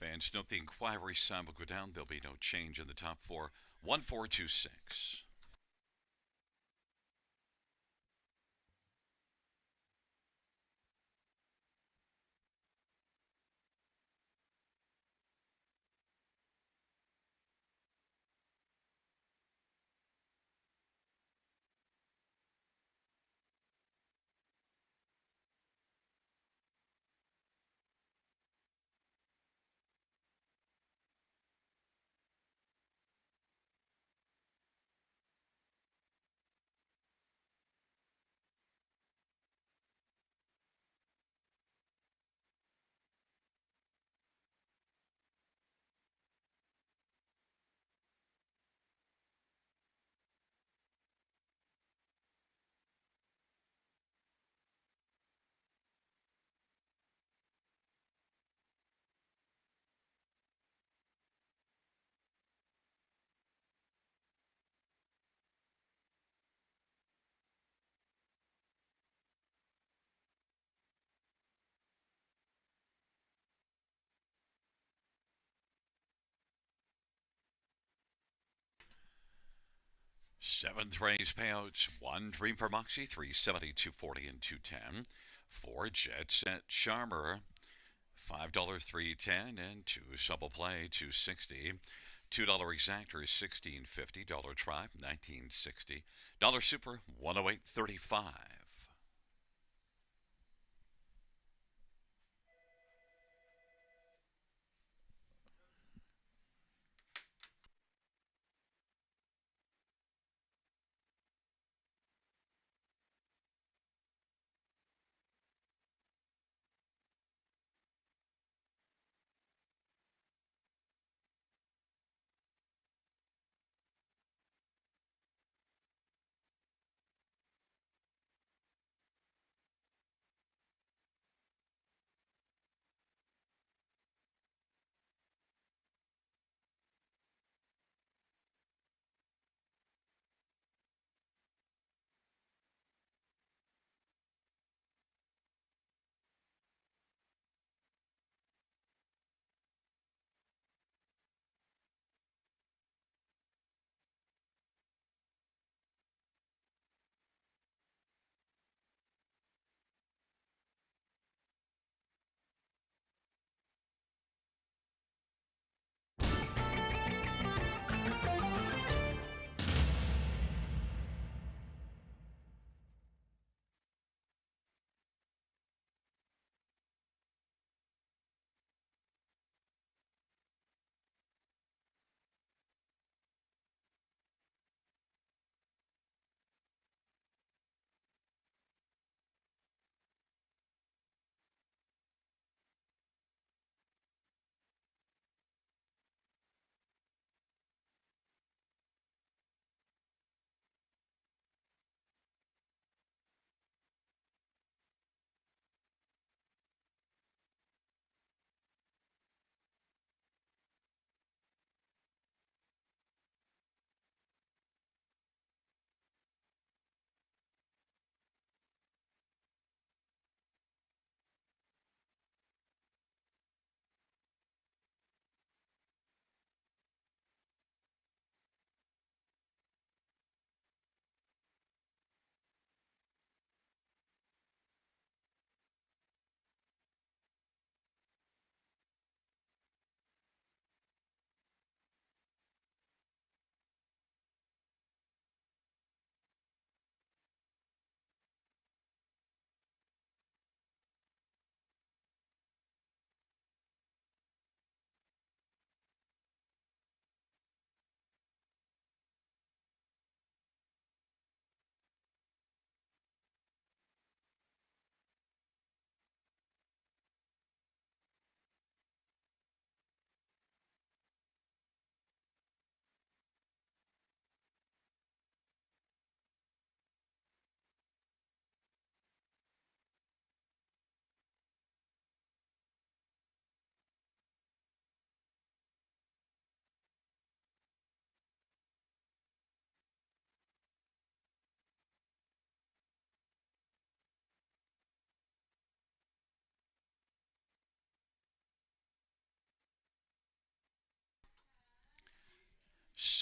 Fans, note the inquiry sign will go down. There'll be no change in the top four. 1426. Seventh race payouts: one Dream for Moxie, 370, 240, and 210. Four Jet Set Charmer, $5, 310, and two Supple Play, 260. $2 Exactor, 1650. Dollar Tribe, 1960. Dollar Super, 108.35.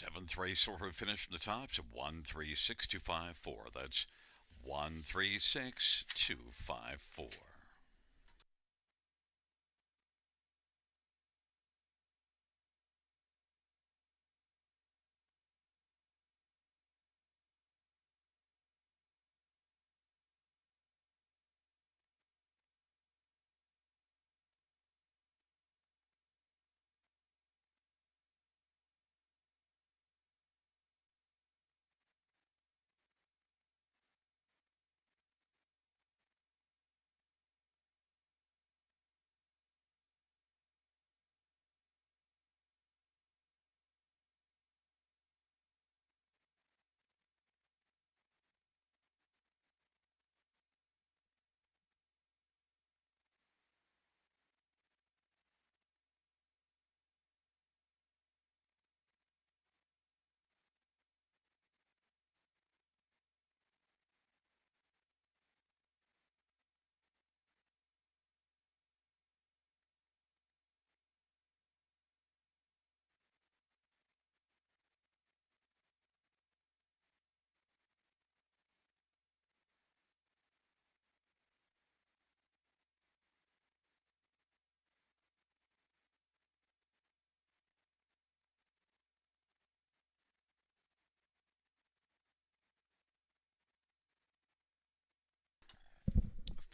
Seventh race order finish from the top. So 136254. That's 136254.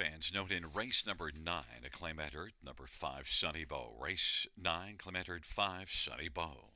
Fans note in race number 9, a claim entered, number 5, Sunny Bow. Race 9, claim entered 5, Sunny Bow.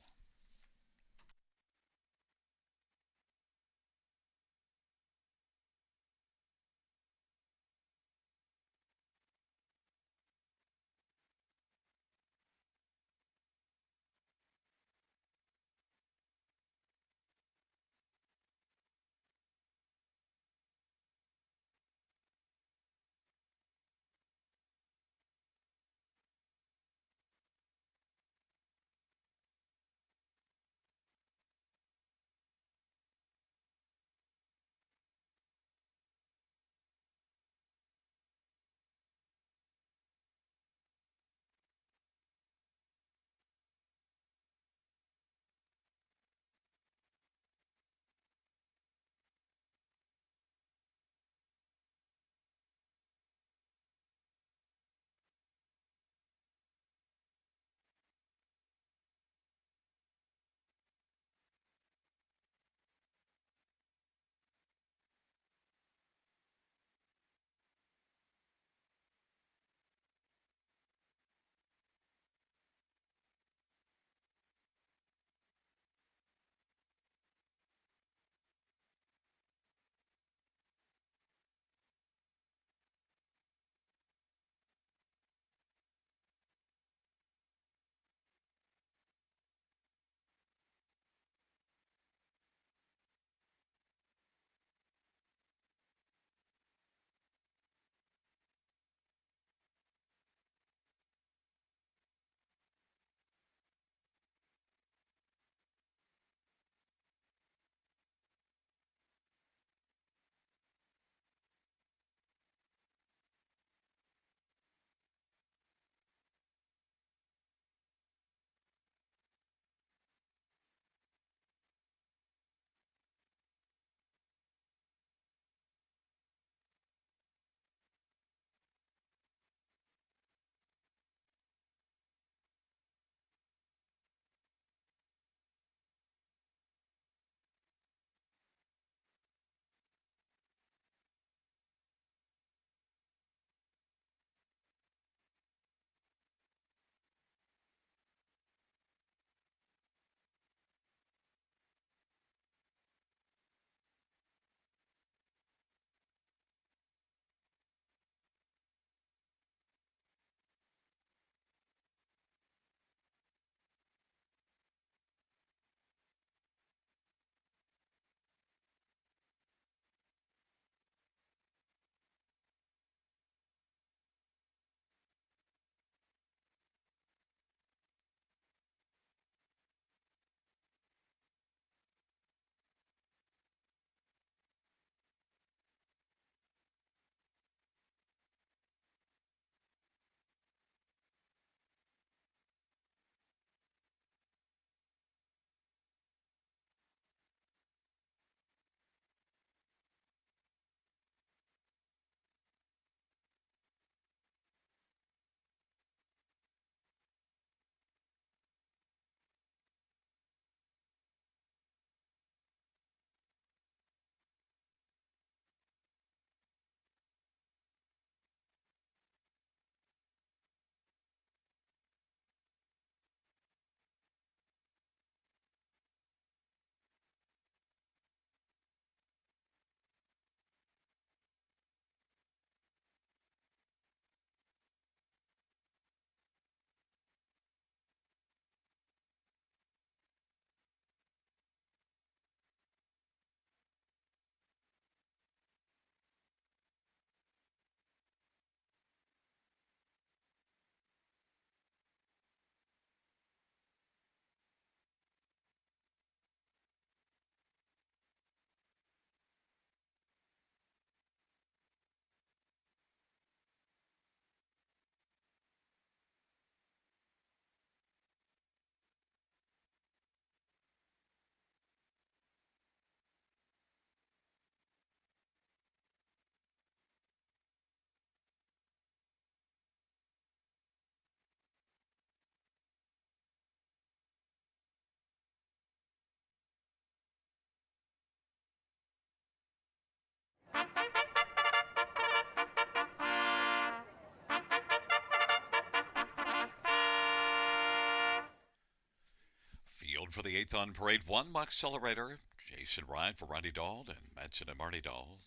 Field for the 8th on parade. 1 accelerator. Jason Ryan for Ronnie Dahl and Madsen and Marty Dahl.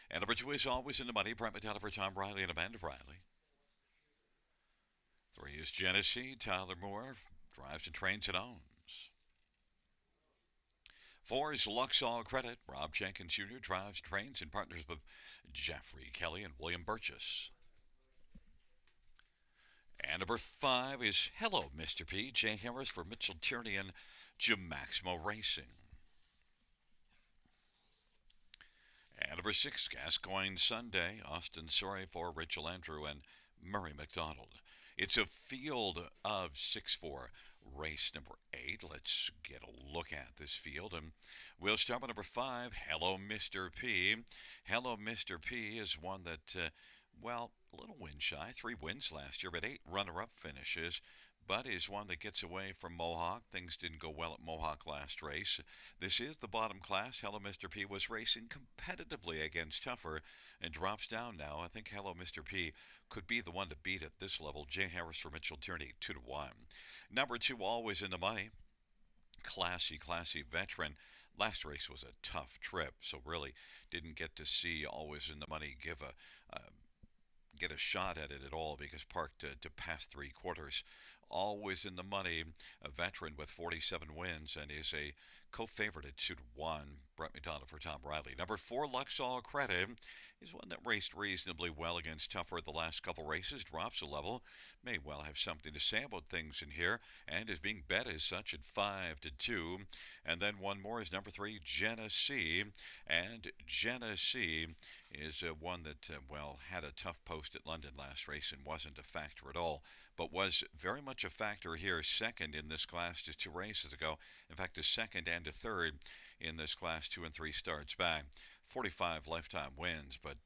And number 2 is always in the money. Brent Medalla for Tom Riley and Amanda Riley. 3 is Genesee. Tyler Moore drives and trains and owns. 4 is Luxall Credit. Rob Jenkins Jr. drives, trains, and partners with Jeffrey Kelly and William Burgess. And number 5 is Hello, Mr. P. Jay Harris for Mitchell Tierney and Jim Maximo Racing. And number 6, Gascoigne Sunday. Austin Sorry for Rachel Andrew and Murray McDonald. It's a field of 6-4. Race number 8. Let's get a look at this field. And we'll start with number 5, Hello, Mr. P. Hello, Mr. P is one that, well, a little win shy. 3 wins last year, but 8 runner-up finishes. But is one that gets away from Mohawk. Things didn't go well at Mohawk last race. This is the bottom class. Hello, Mr. P was racing competitively against tougher and drops down now. I think Hello, Mr. P could be the one to beat at this level. Jay Harris for Mitchell Tierney, 2-1. Number 2, always in the money. Classy veteran. Last race was a tough trip, so really didn't get to see always in the money get a shot at it at all because parked to past 3 quarters. Always in the money, a veteran with 47 wins and is a co-favorite at 2-1. Brent McDonald for Tom Riley. Number 4, Luxall Credit is one that raced reasonably well against tougher the last couple races. Drops a level. May well have something to say about things in here and is being bet as such at 5-2. And then one more is number 3, Genesee. And Genesee is one that, well, had a tough post at London last race and wasn't a factor at all, but was very much a factor here, second in this class just 2 races ago. In fact, a second and a third in this class 2 and 3 starts back. 45 lifetime wins, but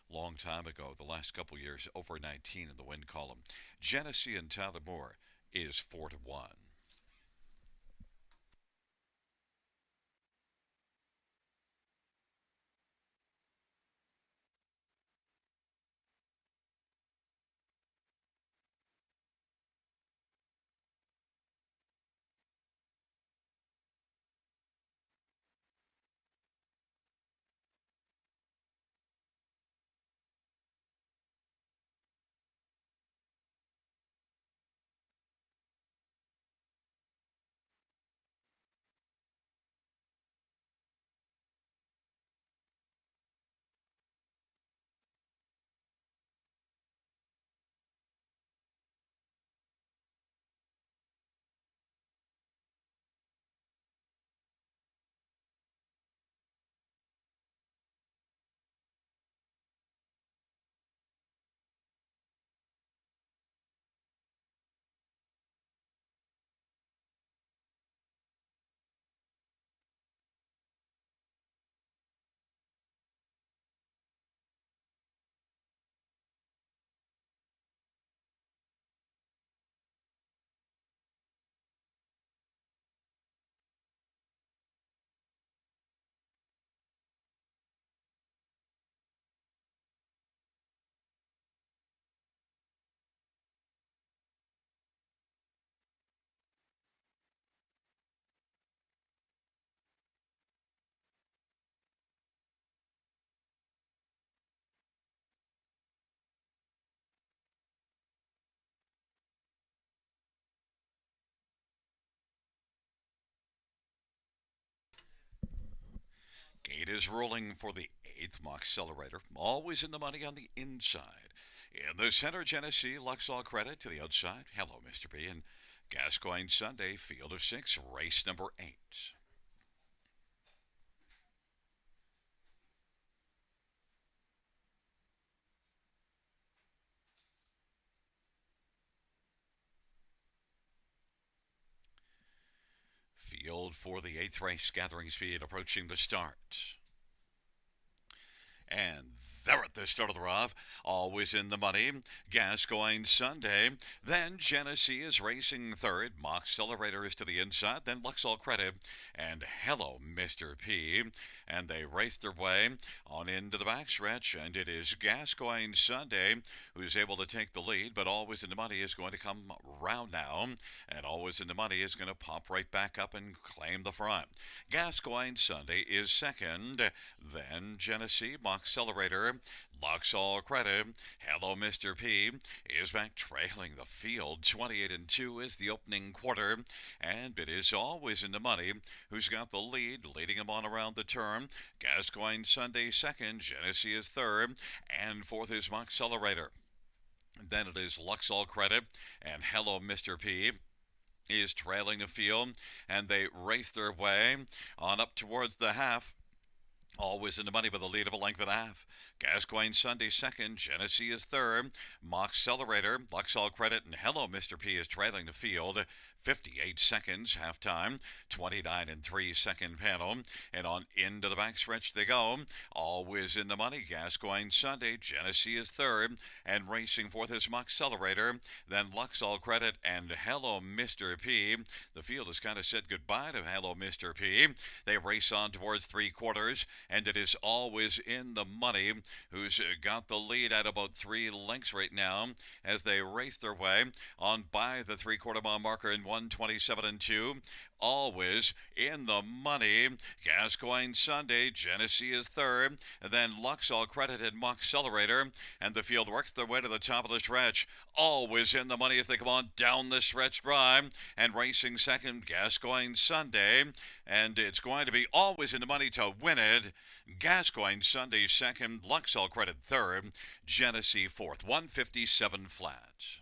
long time ago, the last couple years, over 19 in the win column. Genesee and Tyler Moore is 4-1. Gate is rolling for the 8th accelerator. Always in the money on the inside. In the center, Genesee, Luxall Credit to the outside. Hello, Mr. B. And Gascoigne Sunday, field of 6, race number 8. Field for the 8th race, gathering speed, approaching the start. And They're at the start of the rough, always in the money. Gascoigne Sunday. Then Genesee is racing third. Mock Accelerator is to the inside. Then Luxall Credit and Hello Mr. P. And they race their way on into the backstretch. And it is Gascoigne Sunday who's able to take the lead. But Always in the Money is going to come round now. And Always in the Money is going to pop right back up and claim the front. Gascoigne Sunday is second. Then Genesee, Mock Accelerator, Luxall Credit, Hello Mr. P is back trailing the field. 28 and 2 is the opening quarter, and it is Always in the Money who's got the lead, leading him on around the turn. Gascoigne Sunday second, Genesee is third, and fourth is Mock Accelerator. Then it is Luxall Credit and Hello Mr. P is trailing the field, and they race their way on up towards the half. Always in the Money with a lead of a length and a half. Gascoigne Sunday second, Genesee is third. Mock Accelerator, Luxall Credit, and Hello Mr. P is trailing the field. 58 seconds, halftime. 29 and 3 second panel. And on into the backstretch they go. Always in the Money, Gascoigne Sunday. Genesee is third. And racing fourth is Mock Accelerator. Then Luxall Credit and Hello Mr. P. The field has kind of said goodbye to Hello Mr. P. They race on towards three quarters. And it is Always in the Money who's got the lead at about 3 lengths right now as they race their way on by the three-quarter mile marker in 1:27 and 2. Always in the Money. Gascoigne Sunday. Genesee is third. Then Luxall Credit and Mock Accelerator. And the field works their way to the top of the stretch. Always in the Money as they come on down the stretch drive. And racing second, Gascoigne Sunday. And it's going to be Always in the Money to win it. Gascoigne Sunday second. Luxall Credit third. Genesee fourth. 157 flats.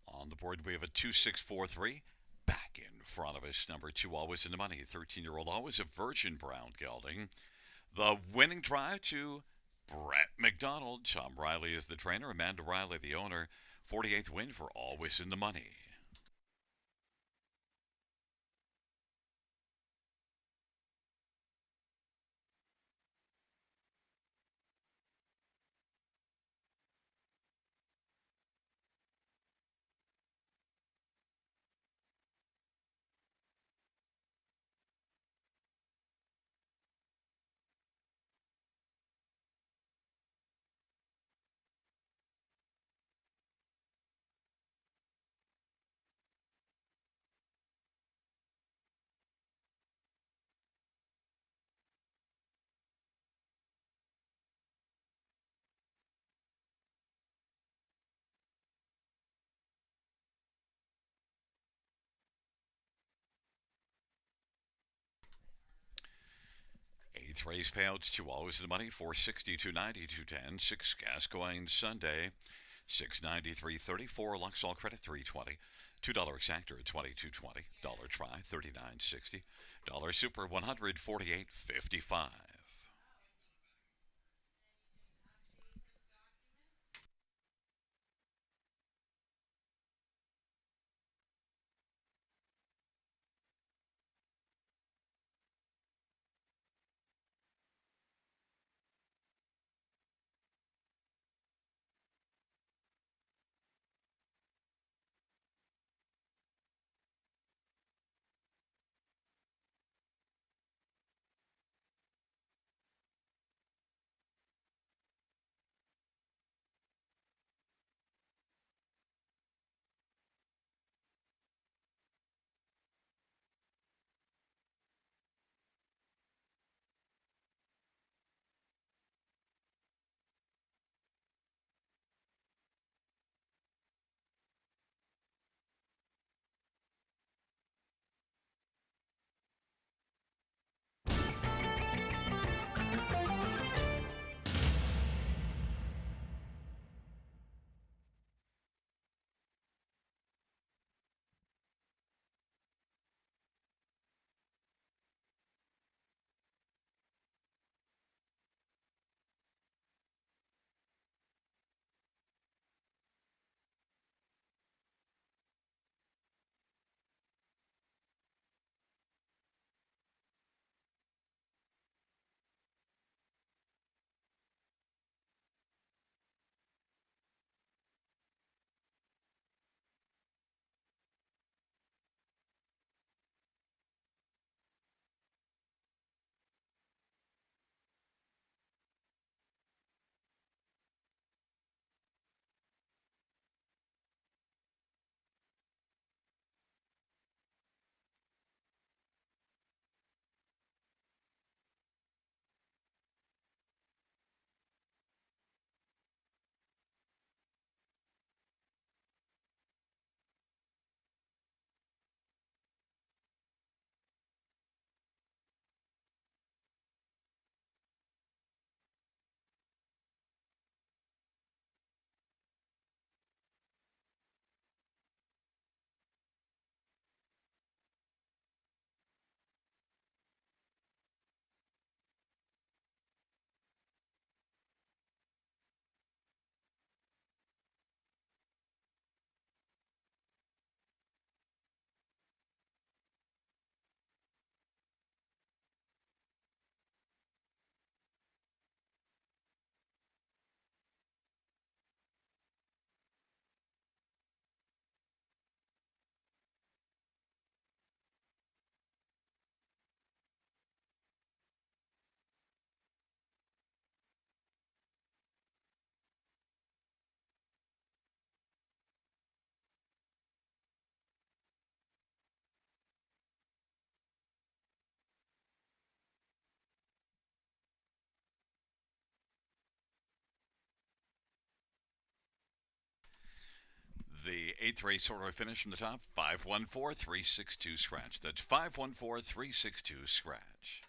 On the board, we have a 2643. Back in front of us, number 2, Always in the Money. 13-year-old Always, a Virgin Brown gelding. The winning drive to Brett McDonald. Tom Riley is the trainer. Amanda Riley, the owner. 48th win for Always in the Money. Eighth race payouts to Always in the Money. 460, 290, 210. 6 Gascoigne Sunday. 693.34. Luxall Credit 320. $2 exactor at 22.20. Dollar try 39.60. Dollar super 148.55. Eighth race order finish from the top 514362 scratch. That's 514362 scratch.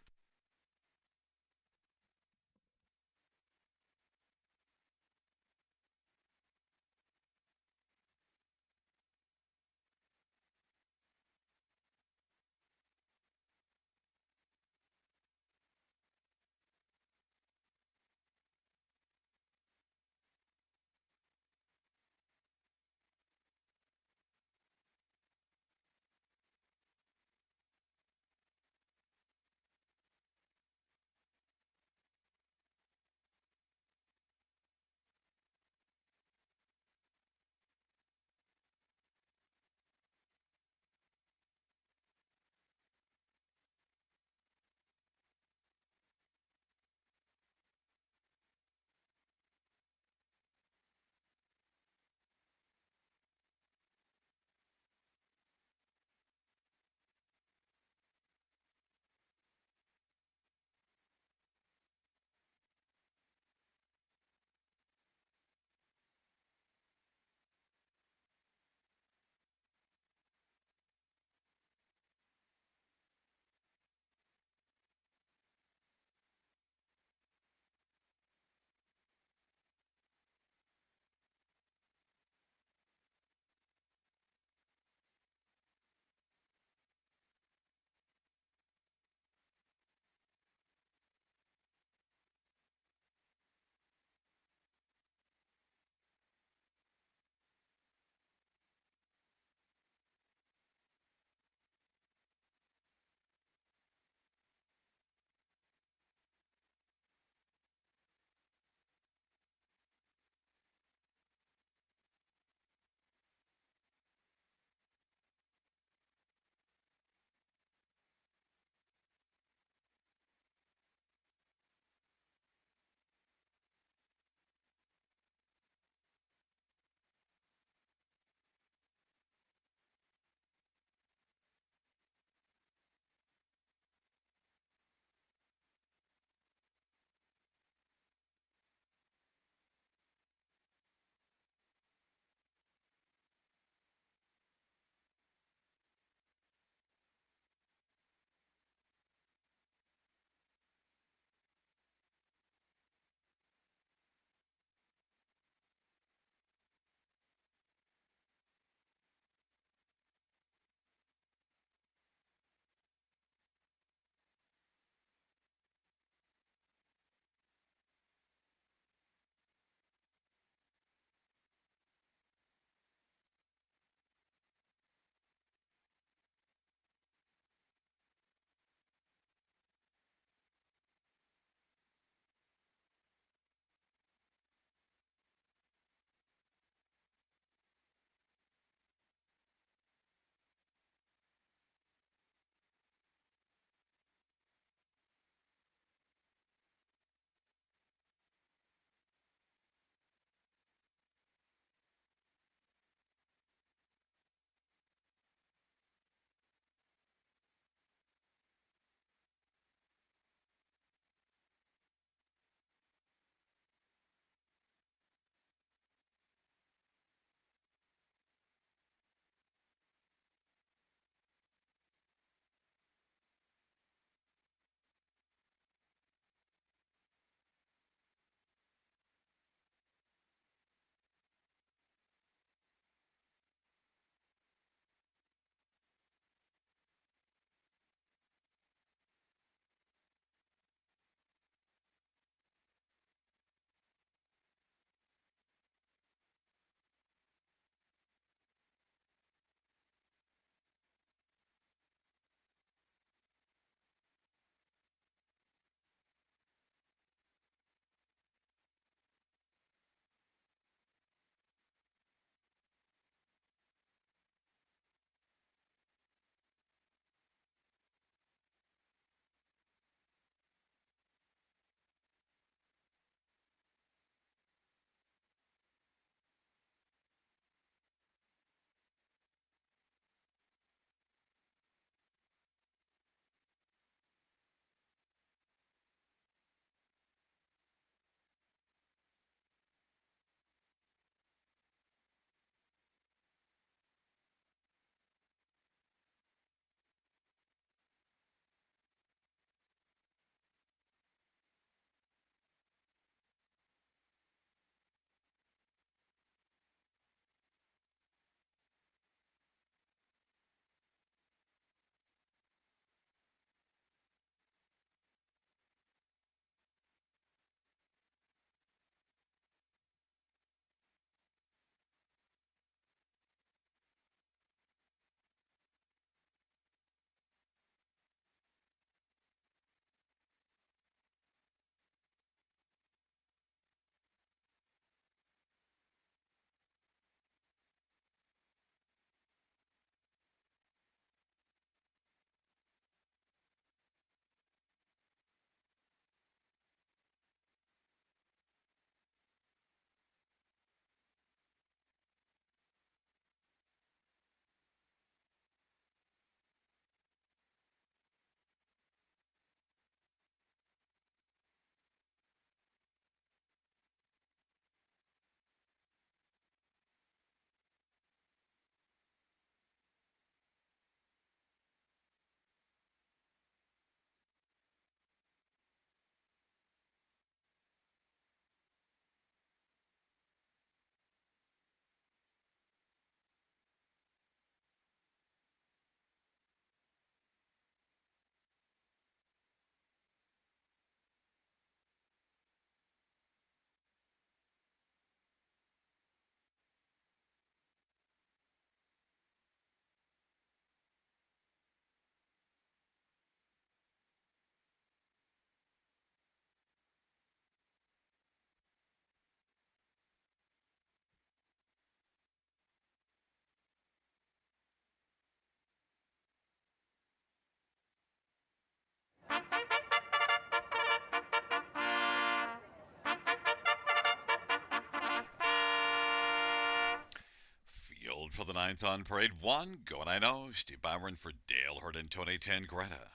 field for the ninth on parade. One, Going I Know, Steve Byron for Dale Hurd in 2010 Greta.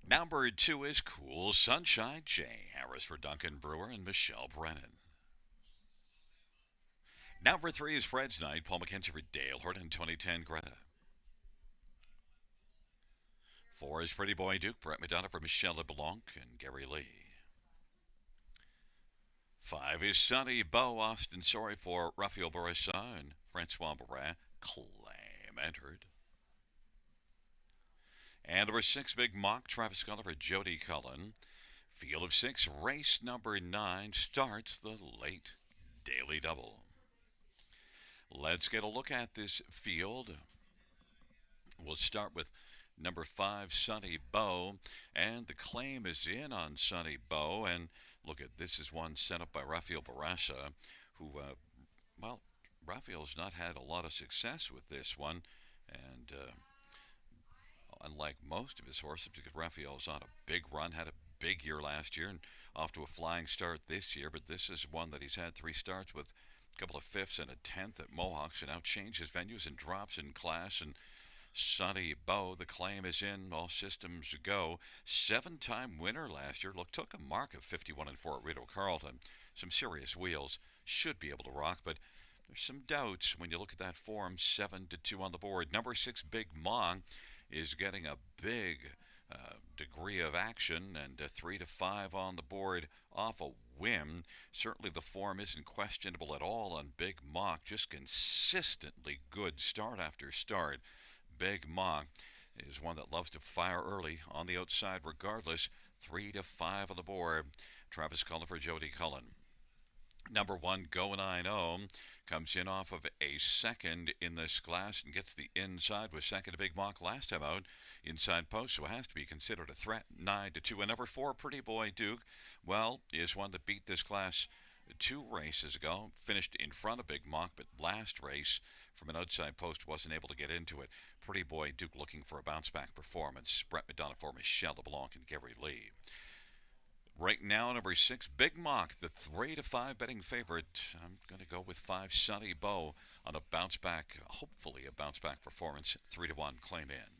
Number 2 is Cool Sunshine, Jay Harris for Duncan Brewer and Michelle Brennan. Number 3 is Fred's Night, Paul McKenzie for Dale Hurd in 2010 Greta. 4 is Pretty Boy Duke, Brett McDonough for Michelle LeBlanc and Gary Lee. 5 is Sunny Bo, Austin Sorry for Rafael Barissa and Francois Barret. Claim entered. And number 6, Big Mock, Travis Sculler for Jody Cullen. Field of 6, race number 9 starts the late daily double. Let's get a look at this field. We'll start with number 5, Sunny Bo, and the claim is in on Sunny Bo. And look at this is one set up by Rafael Barassa, who, well, Rafael's not had a lot of success with this one, and unlike most of his horses, because Rafael's on a big run, had a big year last year, and off to a flying start this year. But this is one that he's had 3 starts with a couple of 5ths and a 10th at Mohawks, and now changes venues and drops in class. And Sunny Bo, the claim is in, all systems go. 7-time winner last year. Look, took a mark of 51 and 4 at Rideau Carleton. Some serious wheels, should be able to rock, but there's some doubts when you look at that form. 7-2 on the board. Number 6, Big Mong, is getting a big degree of action, and 3-5 on the board off a whim. Certainly the form isn't questionable at all on Big Mock, just consistently good start after start. Big Mock is one that loves to fire early on the outside regardless. 3-5 on the board. Travis Cullen for Jody Cullen. Number 1, Going I Know, comes in off of a second in this class and gets the inside, was second to Big Mock last time out, inside post, so it has to be considered a threat. 9-2. And number 4, Pretty Boy Duke, well, is one that beat this class 2 races ago, finished in front of Big Mock, but last race from an outside post wasn't able to get into it. Pretty Boy Duke looking for a bounce-back performance. Brett McDonough for Michelle LeBlanc and Gary Lee. Right now, number 6, Big Mock, the 3-5 betting favorite. I'm going to go with 5, Sunny Bo, on a bounce-back, hopefully a bounce-back performance. 3-1, claim in.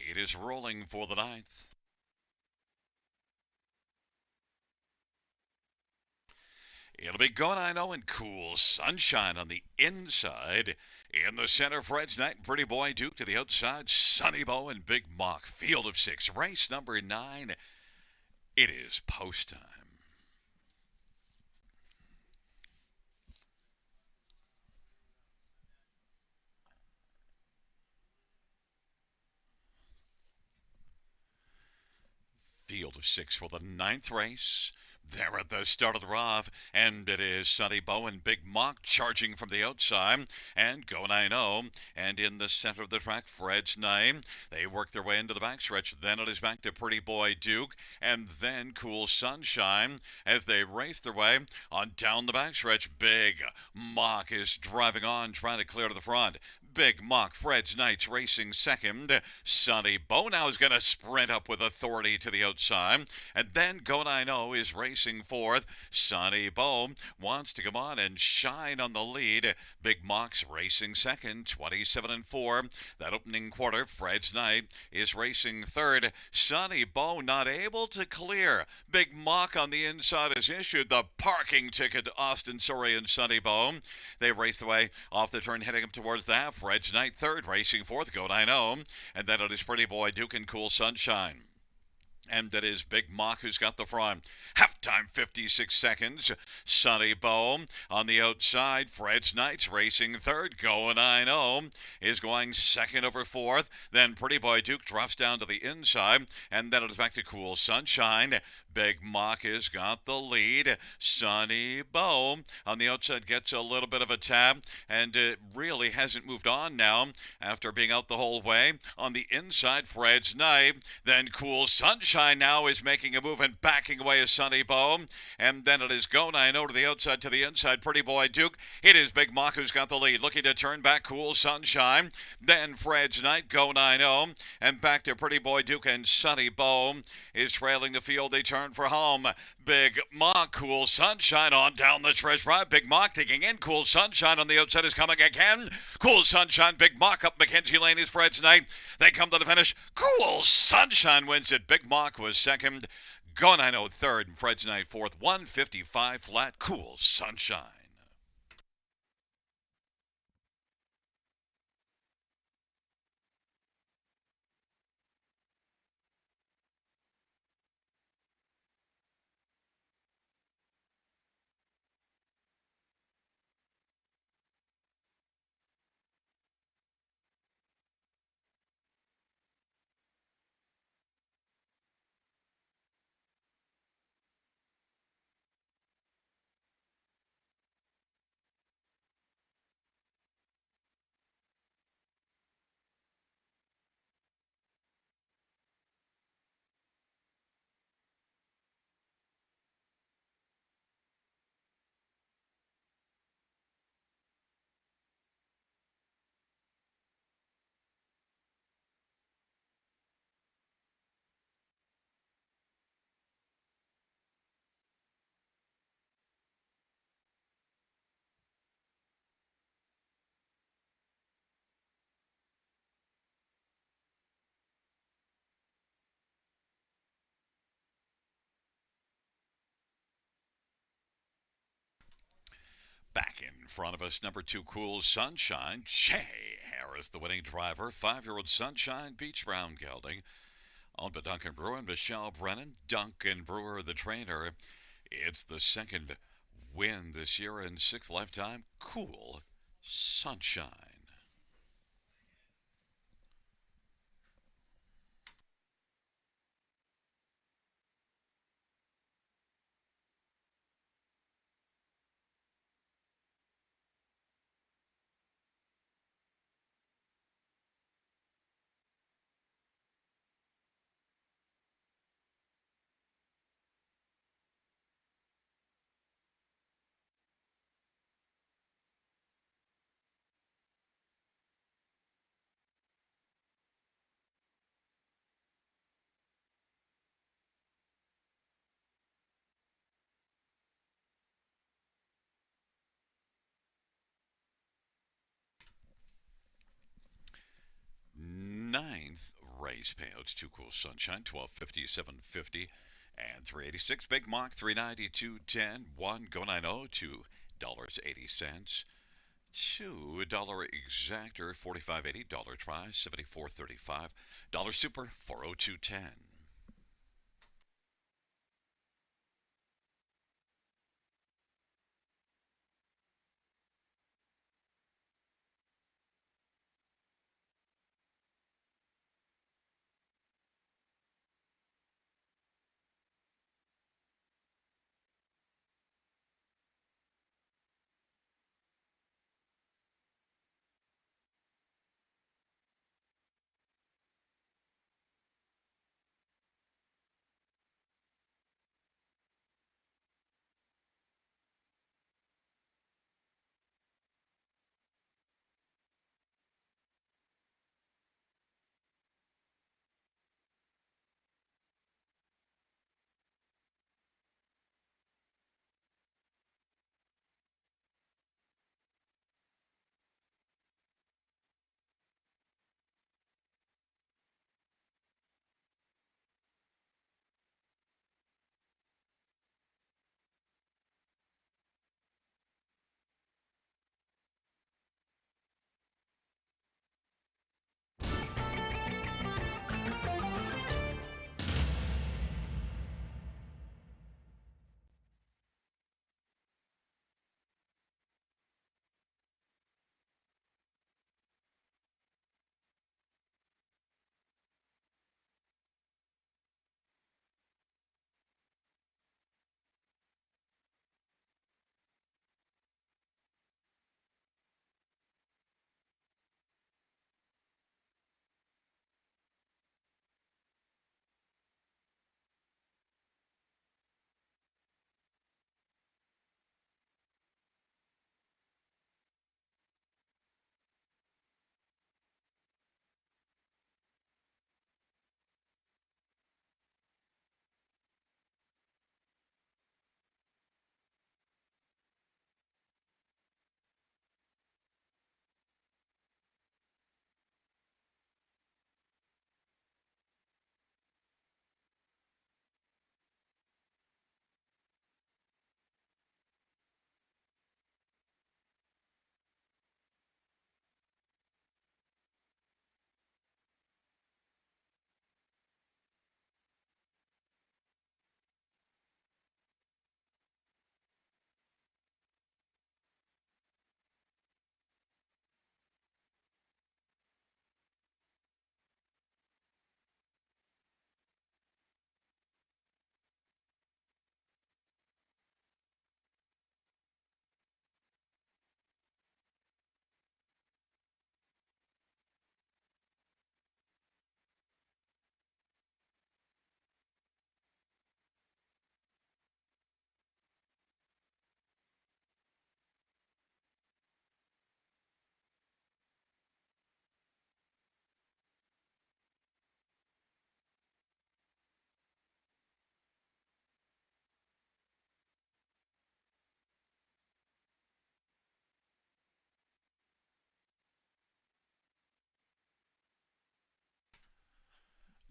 Gate is rolling for the 9th. It'll be Going I Know and Cool Sunshine on the inside. In the center, Fred's Night, Pretty Boy Duke to the outside, Sunny Bo and Big Mock. Field of 6, race number 9. It is post time. Field of six for the ninth race. There at the start of the rough, and it is Sonny Bow and Big Mock charging from the outside, and Go 9-0, and in the center of the track, Fred's Name. They work their way into the backstretch, then it is back to Pretty Boy Duke, and then Cool Sunshine as they race their way on down the backstretch. Big Mock is driving on, trying to clear to the front. Big Mock, Fred's Knights racing second. Sonny Bow now is going to sprint up with authority to the outside. And then Go 9-0 is racing fourth. Sonny Bow wants to come on and shine on the lead. Big Mock's racing second, 27-4. That opening quarter, Fred's Knight is racing third. Sonny Bow not able to clear. Big Mock on the inside has issued the parking ticket to Austin Surrey and Sonny Bow. They race the way off the turn, heading up towards the half. Fred's Knight third, racing fourth, Go 9-0. And then it is Pretty Boy Duke and Cool Sunshine. And it is Big Mock who's got the front. Halftime 56 seconds. Sonny Bow on the outside. Fred's Knights racing third. Go 9-0 is going second over fourth. Then Pretty Boy Duke drops down to the inside. And then it is back to Cool Sunshine. Big Mock has got the lead. Sonny Bow on the outside gets a little bit of a tap. And it really hasn't moved on now after being out the whole way. On the inside, Fred's Knight. Then Cool Sunshine now is making a move and backing away as Sonny Bow. And then it is Go 9-0 to the inside, Pretty Boy Duke. It is Big Mock who's got the lead. Looking to turn back, Cool Sunshine. Then Fred's Knight, Go 9-0. And back to Pretty Boy Duke, and Sonny Bow is trailing the field. They turn for home. Big Mock, Cool Sunshine on down the stretch right. Big Mock taking in. Cool Sunshine on the outside is coming again. Cool Sunshine, Big Mock up Mackenzie Lane is Fred's Knight. They come to the finish. Cool Sunshine wins it. Big Mock was second. Go 9-0 third, and Fred's Knight fourth. 155 flat. Cool Sunshine. Back in front of us, number two, Cool Sunshine. Jay Harris, the winning driver. 5-year-old Sunshine beats Brown Gelding. Owned by Duncan Brewer and Michelle Brennan. Duncan Brewer, the trainer. It's the second win this year and sixth lifetime. Cool Sunshine. Ninth race payouts, two Cool Sunshine, 1250, 750, and 386. Big Mock, 390, 210, one Go 90, $2.80. $2 exactor, 45.80. Dollar try, 74.35. Dollar super, 402.10.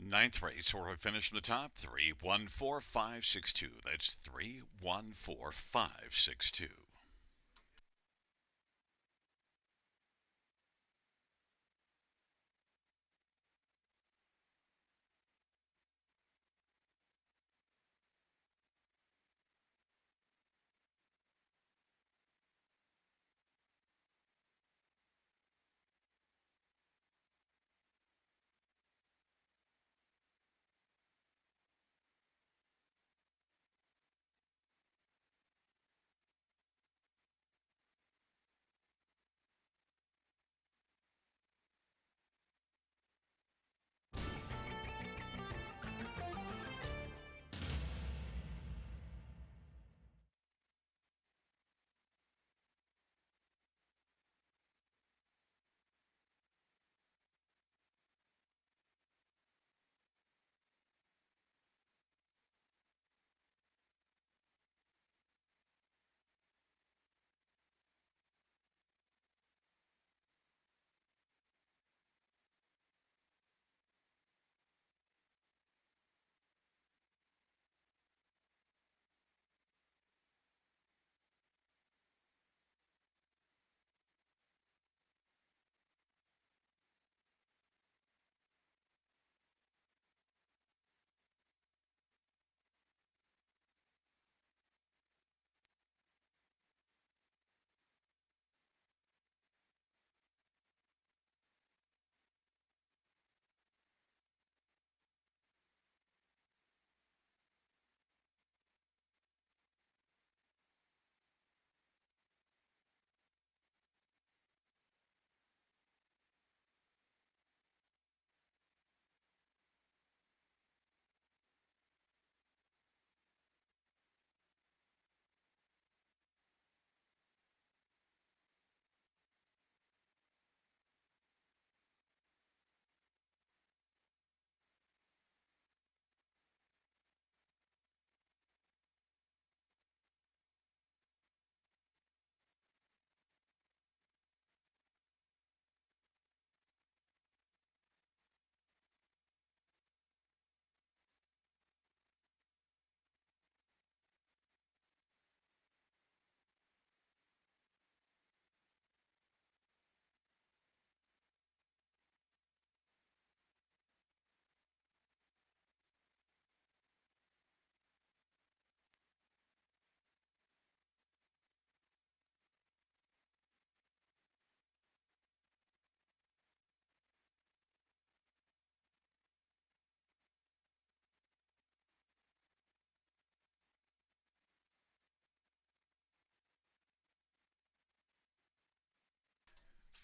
Ninth race, or we finish from the top. 314562. That's 314562.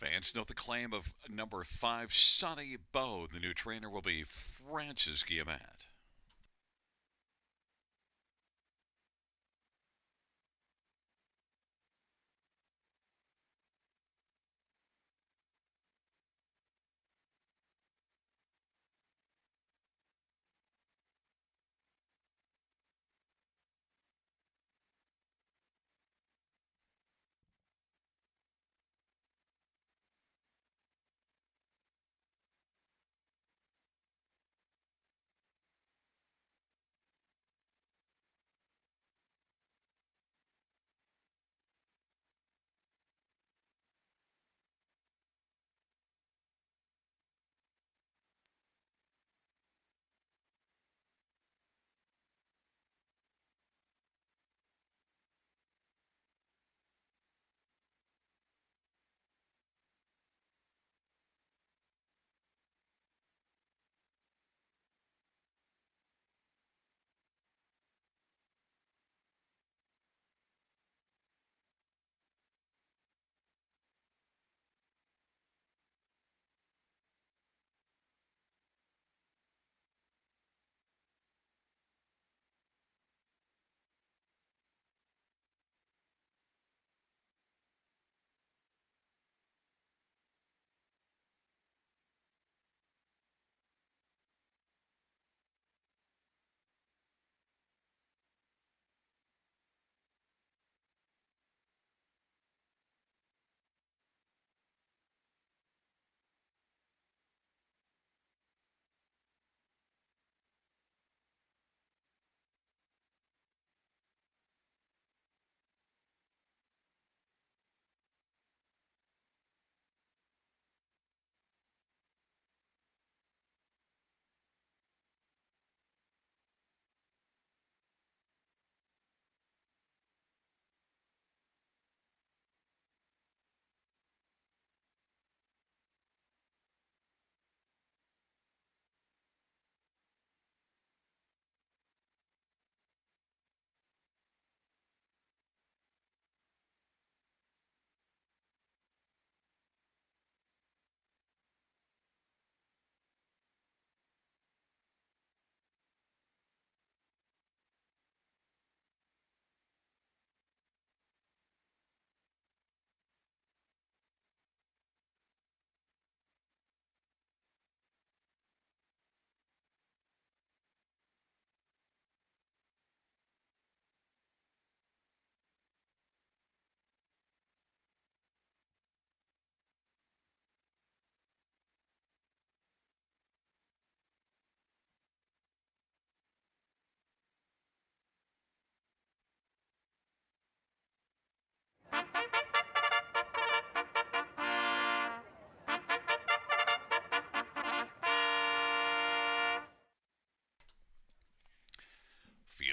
Fans note the claim of number 5, Sonny Bow. The new trainer will be Francis Guillemet.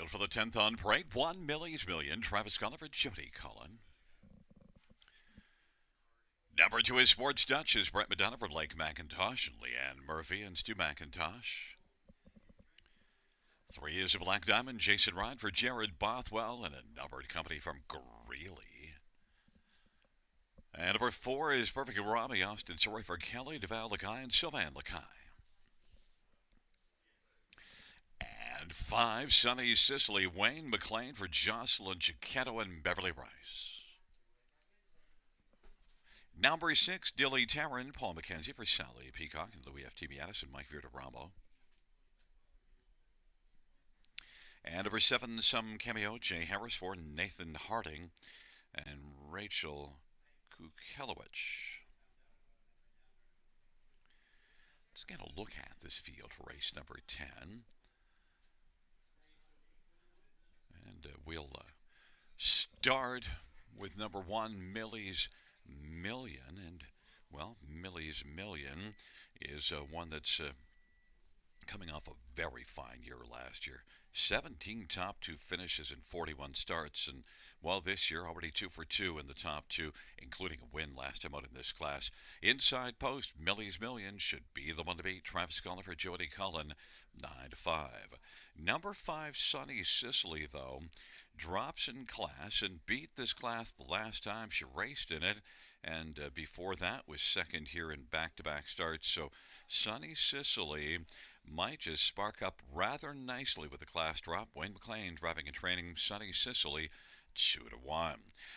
Field for the 10th on parade. 1 Millie's Million. Travis Gulliver, Jody Cullen. Number 2 is Sports Dutch is Brett Madonna for Blake McIntosh and Leanne Murphy and Stu McIntosh. 3 is a Black Diamond, Jason Ryan for Jared Bothwell and a numbered company from Greeley. And number 4 is Perfect Rami, Austin Sorry for Kelly, DeVal Lakai, and Sylvan Lakai. And 5, Sunny Sicily, Wayne McLean for Jocelyn Chiquetto and Beverly Rice. Number 6, Dilly Taryn, Paul McKenzie for Sally Peacock and Louis F. T. Addison, Mike Rambo. And number 7, some cameo, Jay Harris for Nathan Harding and Rachel Kukelowicz. Let's get a look at this field for race number 10. And we'll start with number 1, Millie's Million. And, well, Millie's Million is one that's coming off a very fine year last year. 17 top 2 finishes and 41 starts. And, well, this year already 2 for 2 in the top 2, including a win last time out in this class. Inside post, Millie's Million should be the one to beat. Travis Gulliver, Jody Cullen, 9-5. Number 5, Sunny Sicily, though, drops in class and beat this class the last time she raced in it. And before that was second here in back-to-back starts. So Sunny Sicily might just spark up rather nicely with the class drop. Wayne McLean driving and training Sunny Sicily 2-1.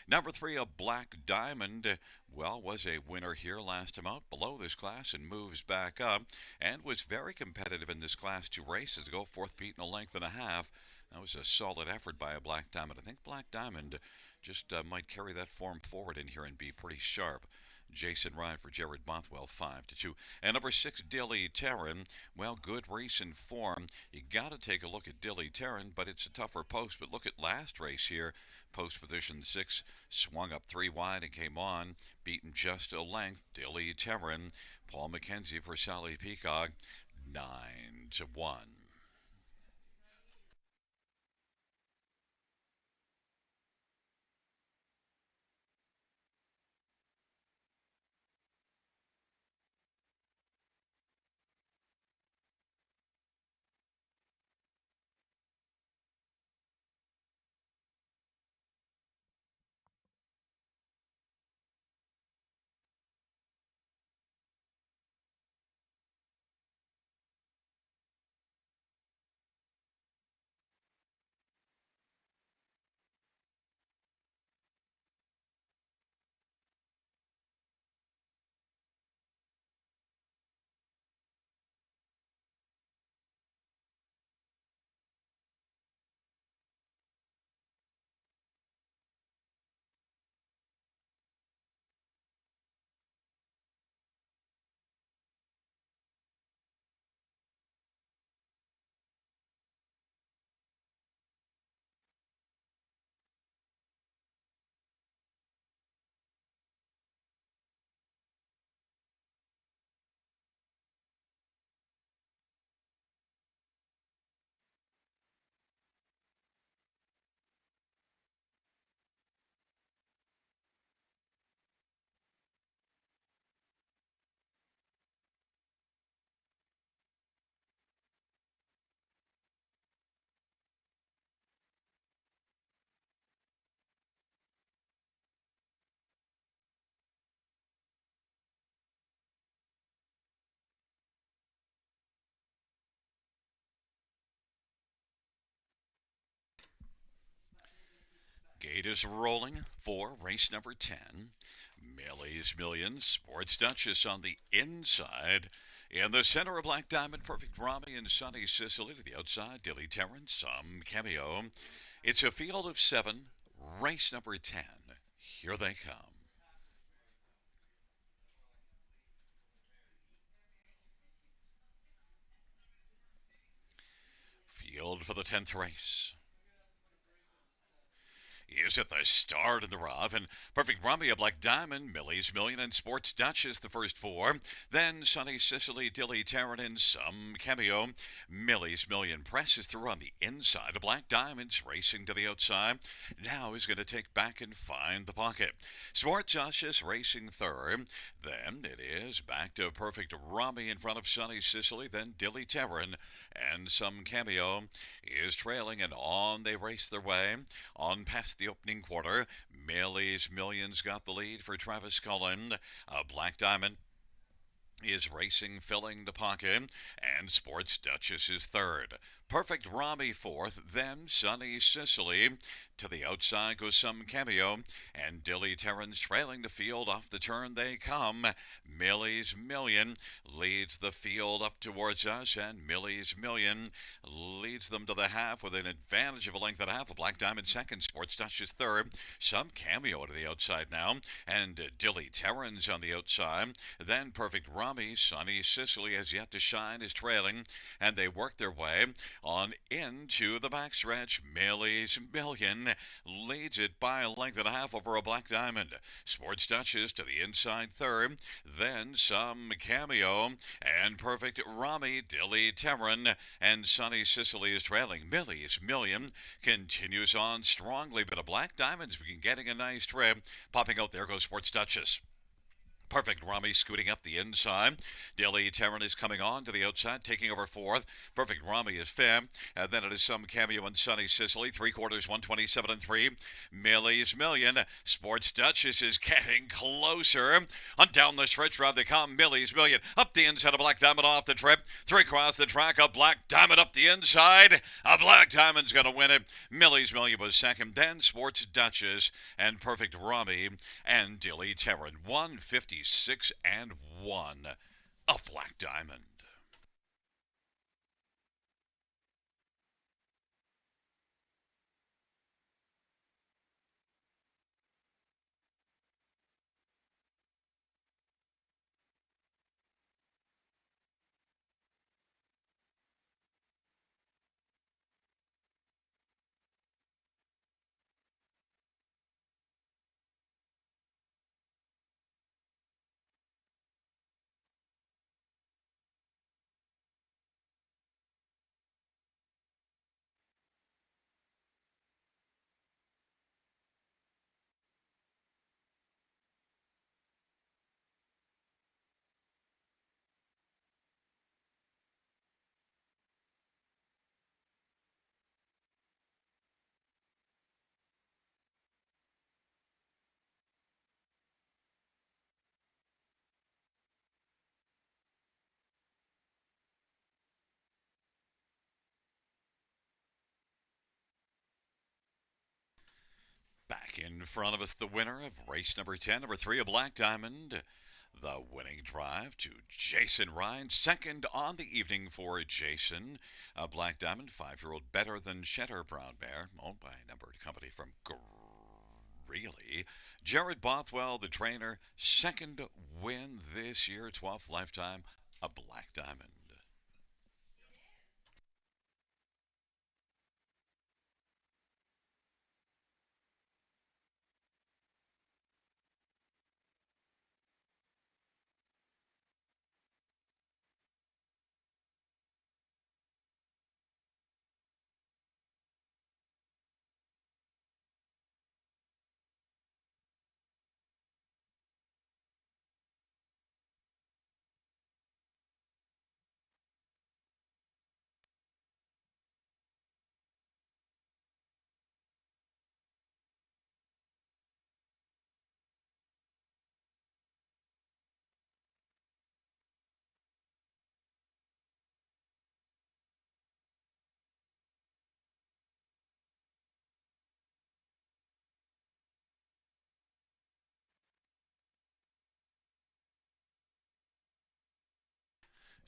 Number 3, a Black Diamond, well, was a winner here last time out below this class and moves back up and was very competitive in this class 2 races to go, 4th beat in a length and a half. That was a solid effort by a Black Diamond. I think Black Diamond just might carry that form forward in here and be pretty sharp. Jason Ryan for Jared Bothwell, 5-2. And number 6, Dilly Taryn. Well, good recent form. You got to take a look at Dilly Taryn, but it's a tougher post. But look at last race here. Post position 6, swung up 3 wide and came on, beaten just a length. Dilly Taryn. Paul McKenzie for Sally Peacock, 9-1. Gate is rolling for race number 10. Millie's Millions, Sports Duchess on the inside. In the center, a Black Diamond, Perfect Rami and Sunny Sicily. To the outside, Dilly Taryn, some cameo. It's a field of 7, race number 10. Here they come. Field for the 10th race. is at the start of the rough, and Perfect Rummy, a Black Diamond, Millie's Million, and Sports Duchess, the first four. Then Sunny Sicily, Dilly Tarrant, and some cameo. Millie's Million presses through on the inside. A Black Diamond's racing to the outside. Now is going to take back and find the pocket. Sports Duchess racing third. Then it is back to Perfect Rummy in front of Sunny Sicily. Then Dilly Tarrant and some cameo is trailing, and on they race their way on past the opening quarter. Millie's Millions got the lead for Travis Cullen. Black Diamond is racing, filling the pocket, and Sports Duchess is third. Perfect Rami fourth, then Sunny Sicily. To the outside goes some cameo, and Dilly Terrans trailing the field. Off the turn they come. Millie's Million leads the field up towards us, and Millie's Million leads them to the half with an advantage of a length and a half. A Black Diamond second, Sports Duchess third. Some cameo to the outside now, and Dilly Terrans on the outside. Then Perfect Rami, Sunny Sicily has yet to shine, is trailing, and they work their way on into the backstretch. Millie's Million leads it by a length and a half over a Black Diamond. Sports Duchess to the inside third. Then some cameo, and Perfect Rami, Dilly Terran, and Sunny Sicily is trailing. Millie's Million continues on strongly, but a Black Diamond's been getting a nice trip. Popping out there goes Sports Duchess. Perfect Rami scooting up the inside. Dilly Terran is coming on to the outside, taking over fourth. Perfect Rami is fifth. And then it is some cameo in Sunny Sicily. 3/4, 127 and 3. Millie's Million. Sports Duchess is getting closer. On down the stretch route they come. Millie's Million up the inside. A Black Diamond off the trip. 3 across the track. A Black Diamond up the inside. A Black Diamond's going to win it. Millie's Million was second. Then Sports Duchess and Perfect Rami and Dilly Terran. 156 and 1. A Black Diamond. Back in front of us, the winner of race number 10, number 3, a Black Diamond. The winning drive to Jason Ryan. Second on the evening for Jason. A Black Diamond, 5-year-old better than Cheddar Brown Bear, owned by a numbered company from Greeley. Jared Bothwell, the trainer, second win this year, 12th lifetime, a Black Diamond.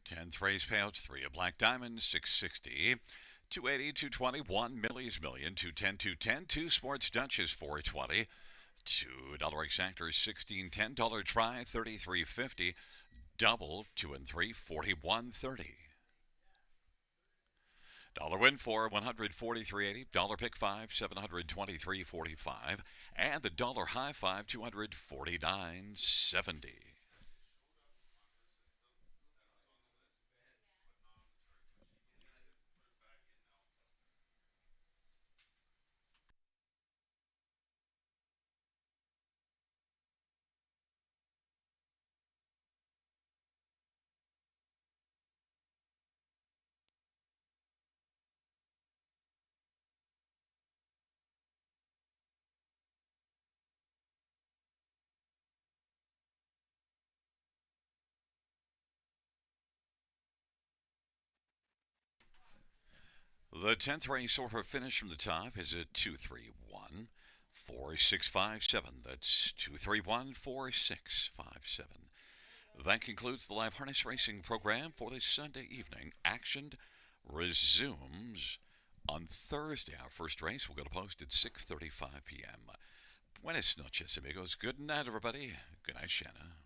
10th race payouts, 3 a Black Diamond, 660. 280, 220, 1 Millie's Million, 210, 210, 2 Sports Duchess, 420. $2 exactors, 16, $10 try, 33.50. Double, 2 and 3, 41.30. Dollar win for 143.80. Dollar pick five 723.45, and the dollar high five 249.70. The 10th race order finish from the top is a 231 4657. That's 231 4657. That concludes the live harness racing program for this Sunday evening. Action resumes on Thursday. Our first race will go to post at 6:35 p.m. Buenas noches, amigos. Good night, everybody. Good night, Shanna.